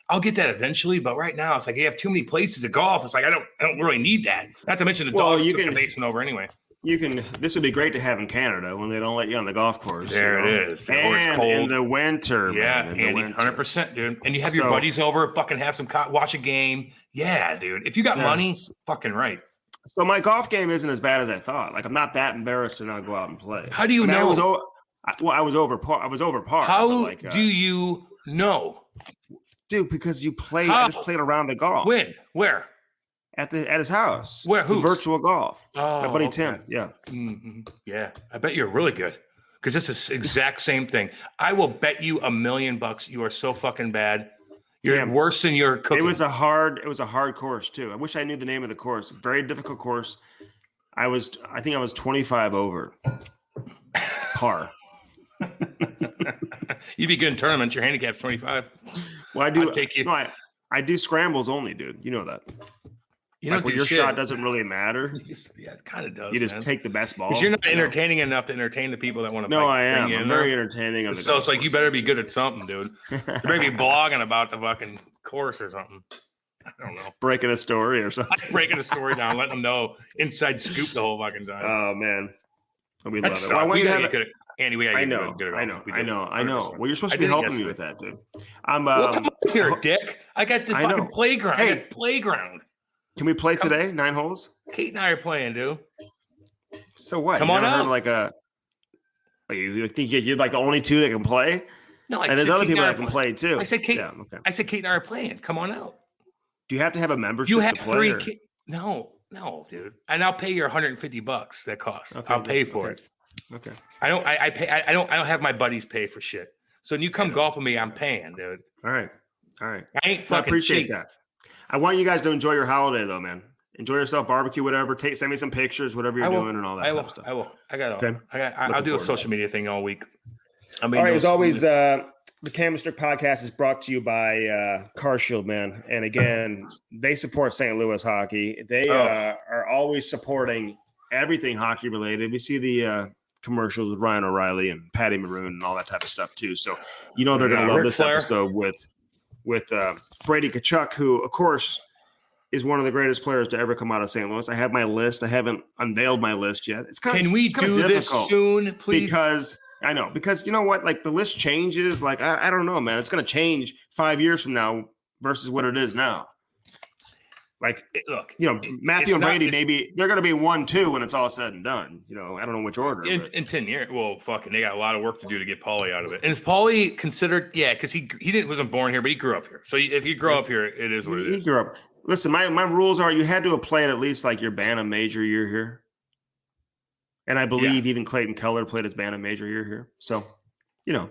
I'll get that eventually, but right now it's like you have too many places to golf. It's like I don't really need that. Not to mention the dogs took the basement over anyway. This would be great to have in Canada when they don't let you on the golf course. There it is. And in the winter, yeah, man. Andy, 100%, dude. And you have your buddies over, fucking have some watch a game. Yeah, dude. If you got money, fucking right. So my golf game isn't as bad as I thought. Like I'm not that embarrassed to not go out and play. How do you know? I was over par. How do you know? Dude, because you played. I just played around the golf. When? Where? At his house. Where? Who? Virtual golf. Oh, my buddy Tim. Yeah. Mm-hmm. Yeah. I bet you're really good because it's the exact same thing. I will bet you $1 million you are so fucking bad. You're worse than your cooking. It was a hard course too. I wish I knew the name of the course. Very difficult course. I think I was 25 over par. You'd be good in tournaments. Your handicap's 25. Well, I do. I'd take you. No, I do scrambles only, dude. You know that. You don't do your shit. shot doesn't really matter. Yeah, it kind of does. You just take the best ball. Because you're not entertaining enough to entertain the people that want to. No, I am. I'm very entertaining. So it's like you better be good at something, dude. You better be blogging about the fucking course or something. I don't know. Breaking a story or something. Breaking a story down, letting them know inside scoop the whole fucking time. Oh man, we love it. Well, I want you to have it. Andy, we gotta get good at golf. I know. Well, you're supposed to be helping me with that, dude. Well, come up here, dick. I got the fucking playground. Hey. I got playground. Can we play today? 9 holes? Kate and I are playing, dude. So what? Come you on never heard out. of like a. You think you're like the only two that can play? No, I And there's said other Kate and people I that can play too. I said Kate. Yeah, okay. I said Kate and I are playing. Come on out. Do you have to have a membership You have to play? 3 Or? kids. No, dude. And I'll pay your $150 that costs. Okay, I'll pay for okay. it. Okay. I pay. I don't have my buddies pay for shit. So when you come golf with me, I'm paying, dude. All right. I ain't I fucking appreciate cheap. that. I want you guys to enjoy your holiday though, man. Enjoy yourself, barbecue, whatever. Send me some pictures, whatever you're doing, and all that I type will. of stuff. I will. I'll Okay. do a forward to social media thing all week. I mean, All right, as always, the Cam and Strick podcast is brought to you by Car Shield, man. And again, they support St. Louis hockey. They are always supporting everything hockey related. We see the commercials with Ryan O'Reilly and Patty Maroon and all that type of stuff too. So they're going to love Ric this Flair. episode with Brady Tkachuk, who, of course, is one of the greatest players to ever come out of St. Louis. I have my list. I haven't unveiled my list yet. Can we do this soon, please? Because you know what? Like the list changes. Like, I don't know, man. It's going to change 5 years from now versus what it is now. Like, look, Matthew and Brady, maybe they're going to be 1-2 when it's all said and done. I don't know which order. In 10 years. Well, fucking, they got a lot of work to do to get Paulie out of it. And is Paulie considered? Yeah, because he wasn't born here, but he grew up here. So if you grow up here, it is what it is. He grew up. Listen, my rules are you had to have played at least like your Bantam major year here. And I believe even Clayton Keller played his Bantam major year here. So, Yeah,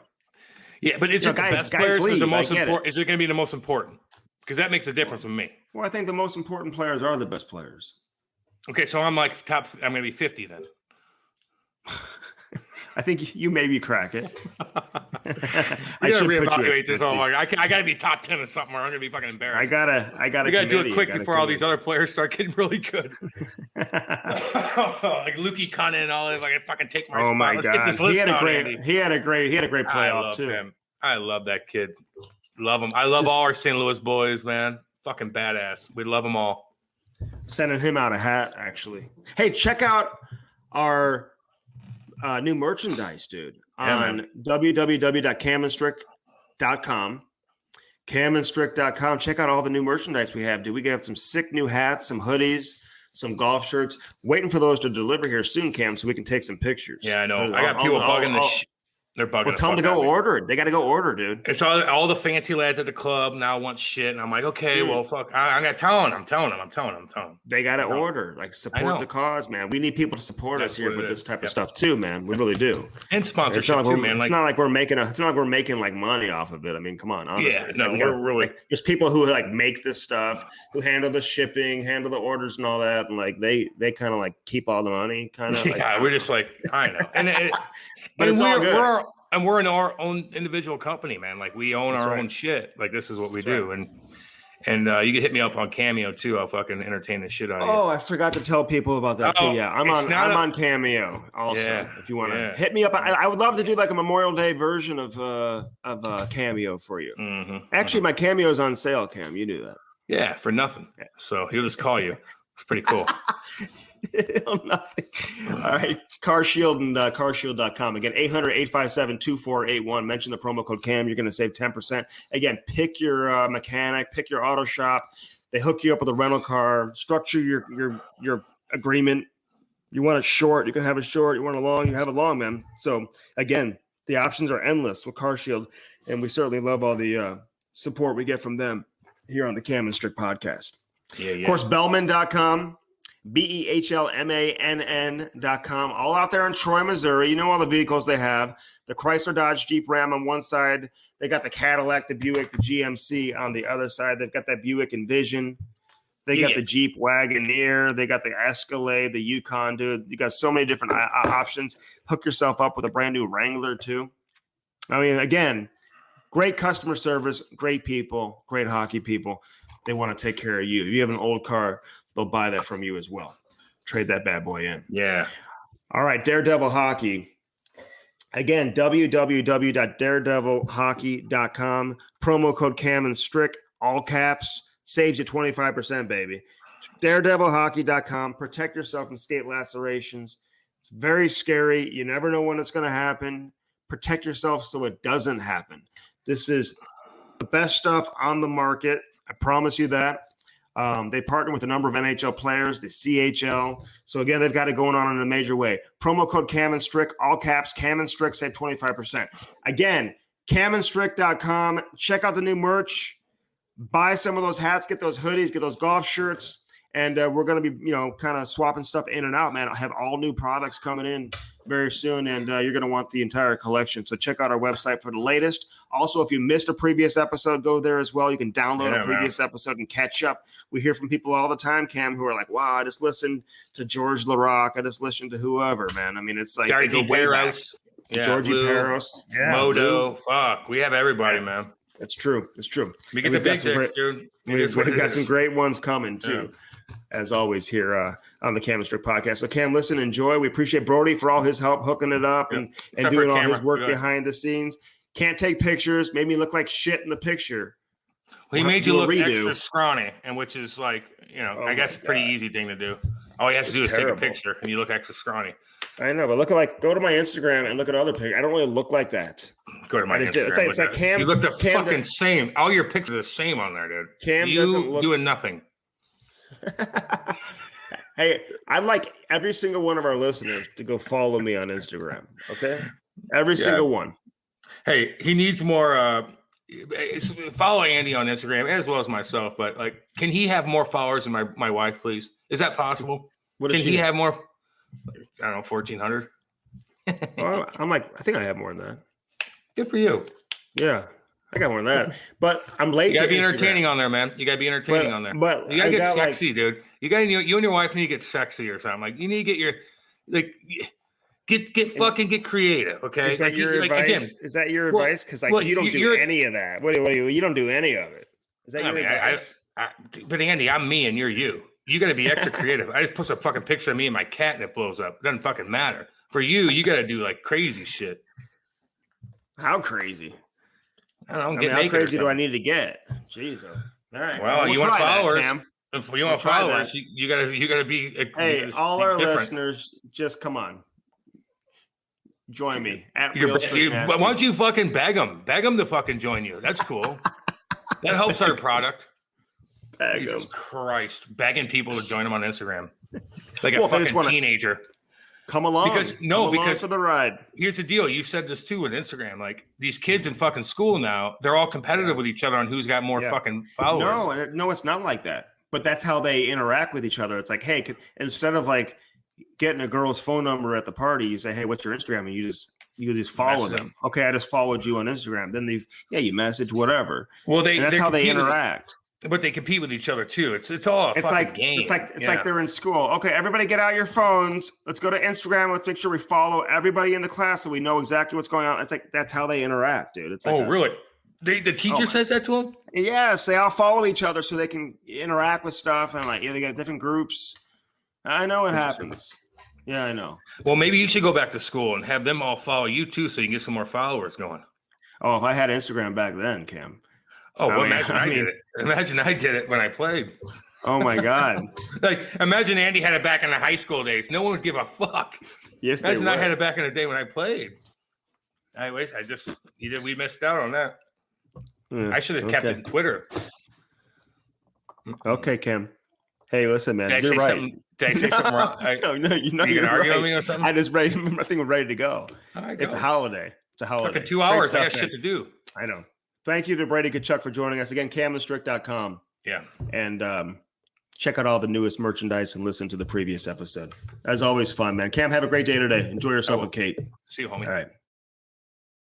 but is it the best players or the most important? Is it going to be the most important? Because that makes a difference with me. Well, I think the most important players are the best players. Okay, so I'm like top. I'm going to be 50 then. I think you maybe crack it. I should reevaluate this. Oh my god, I got to be top 10 or something, or I'm going to be fucking embarrassed. I got. We got to do it quick before all these other players start getting really good. Like Lukey Cunnin and all that. Like, I fucking take my spot. My Let's God. get this list He had a great I playoff love too. him. I love that kid. Love him. I love all our St. Louis boys, man. Fucking badass. We love them all. Sending him out a hat, actually. Hey, check out our new merchandise, dude, on www.camandstrick.com. Camandstrick.com. Check out all the new merchandise we have, dude. We got some sick new hats, some hoodies, some golf shirts. Waiting for those to deliver here soon, Cam, so we can take some pictures. Yeah, I know. I got people bugging the shit. They're bugging. Well, tell them to go order it. They got to go order, dude. It's all the fancy lads at the club now want shit, and I'm like, okay, well, fuck. I'm gonna tell them. I'm telling them. They got to order. Like, support the cause, man. We need people to support us here with this type of stuff too, man. We really do. And sponsorship too, man. It's not like we're making like money off of it. I mean, come on, honestly. Yeah, no, we're really. There's people who like make this stuff, who handle the shipping, handle the orders, and all that, and like they kind of like keep all the money, kind of. Yeah, we're just like, I know, but it's all good. We're in our own individual company, man. Like we own our own shit. Like this is what we do. Right. And you can hit me up on Cameo too. I'll fucking entertain the shit out of you. Oh, I forgot to tell people about that too. Yeah, I'm on Cameo also. Yeah, if you want to hit me up, I would love to do like a Memorial Day version of Cameo for you. Mm-hmm. Actually, my Cameo is on sale, Cam. You knew that. Yeah, for nothing. So he'll just call you. It's pretty cool. Nothing. All right. Car Shield and carshield.com. Again, 800-857-2481. Mention the promo code CAM. You're going to save 10%. Again, pick your mechanic, pick your auto shop. They hook you up with a rental car. Structure your agreement. You want it short, you can have it short. You want it long, you have it long, man. So, again, the options are endless with Car Shield, and we certainly love all the support we get from them here on the Cam and Strick podcast. Yeah. Of course, Bellman.com. BEHLMANN.com. All out there in Troy, Missouri. You know all the vehicles they have. The Chrysler, Dodge, Jeep, Ram on one side. They got the Cadillac, the Buick, the GMC on the other side. They've got that Buick Envision. They got the Jeep Wagoneer. They got the Escalade, the Yukon, dude. You got so many different options. Hook yourself up with a brand new Wrangler, too. I mean, again, great customer service, great people, great hockey people. They want to take care of you. If you have an old car, they'll buy that from you as well. Trade that bad boy in. Yeah. All right, Daredevil Hockey. Again, www.daredevilhockey.com. Promo code Cam and Strick, all caps, saves you 25%, baby. Daredevilhockey.com. Protect yourself from skate lacerations. It's very scary. You never know when it's going to happen. Protect yourself so it doesn't happen. This is the best stuff on the market. I promise you that. They partner with a number of NHL players, the CHL. So again, they've got it going on in a major way. Promo code Cam and Strick, all caps, Cam and Strick, save 25%. Again, camandstrick.com. Check out the new merch. Buy some of those hats, get those hoodies, get those golf shirts. And we're going to be, kind of swapping stuff in and out, man. I'll have all new products coming in very soon, and you're going to want the entire collection. So check out our website for the latest. Also, if you missed a previous episode, go there as well. You can download a previous episode and catch up. We hear from people all the time, Cam, who are like, wow, I just listened to George LaRocque. I just listened to whoever, man. I mean, it's like Georgie Peros. Georgie Peros. Yeah, Modo. Fuck. We have everybody, man. It's true. It's true. We get the big dicks, dude. We've got some great ones coming, too. Yeah. As always here on the Cam and Strick podcast. So Cam, listen, enjoy. We appreciate Brody for all his help hooking it up and doing all his work behind the scenes. Can't take pictures. Made me look like shit in the picture. Well, he made you look extra scrawny, and which is like, I guess a pretty easy thing to do. All he has to do is take a picture, and you look extra scrawny. I know, but go to my Instagram and look at other pictures. I don't really look like that. Go to my Instagram. It's like Cam. You look the fucking same. All your pictures are the same on there, dude. Cam doesn't look doing nothing. Hey, I'd like every single one of our listeners to go follow me on Instagram. Okay, every single one. Hey, he needs more. Follow Andy on Instagram as well as myself. But can he have more followers than my wife, please? Is that possible? Can he have more? I don't know, 1,400. Well, I think I have more than that. Good for you. Yeah. I got more than that, but I'm late. You gotta be entertaining on there, man. You gotta be entertaining on there. But you gotta get sexy, dude. You and your wife need to get sexy or something. Like you need to get your get creative. Okay, is that your advice? Again, is that your advice? Because you don't do any of that. What you don't do any of it. Is that your advice? But Andy, I'm me and you're you. You got to be extra creative. I just post a fucking picture of me and my cat and it blows up. It doesn't fucking matter. For you got to do crazy shit. How crazy? I don't know. How crazy do I need to get? Jesus. All right. Well, you want followers? If you want followers, you gotta be. Hey, all our listeners, just come on, join me at Real Street Nasty. Why don't you fucking beg them to fucking join you? That's cool. That helps our product. Jesus Christ, begging people to join them on Instagram like a fucking teenager. Come along. Because for the ride. Here's the deal. You said this too with Instagram. Like these kids in fucking school now, they're all competitive with each other on who's got more fucking followers. No, it's not like that. But that's how they interact with each other. It's like, hey, instead of getting a girl's phone number at the party, you say, hey, what's your Instagram? And you just follow them. Okay, I just followed you on Instagram. Then you message whatever. Well, that's how they interact. But they compete with each other too. It's all a fucking game. It's like they're in school. Okay, everybody get out your phones. Let's go to Instagram. Let's make sure we follow everybody in the class so we know exactly what's going on. It's like that's how they interact, dude. It's like really? The teacher says that to them? Yes, they all follow each other so they can interact with stuff and they got different groups. I know it happens. Yeah, I know. Well, maybe you should go back to school and have them all follow you too, so you can get some more followers going. Oh, if I had Instagram back then, Cam. Oh, well, imagine I did it. Imagine I did it when I played. Oh my God! Imagine Andy had it back in the high school days. No one would give a fuck. Yes, imagine I had it back in the day when I played. Anyways, we missed out on that. I should have kept it in Twitter. Okay, Cam. Hey, listen, man. You're right. Did I say something wrong? No, you're not. You can argue with me or something? I think we're ready to go. It's a holiday. It's a holiday. Fucking 2 hours. I got shit to do. I know. Thank you to Brady Tkachuk for joining us again. CamandStrick.com. Yeah. And check out all the newest merchandise and listen to the previous episode. As always, fun, man. Cam, have a great day today. Enjoy yourself with Kate. See you, homie. All right.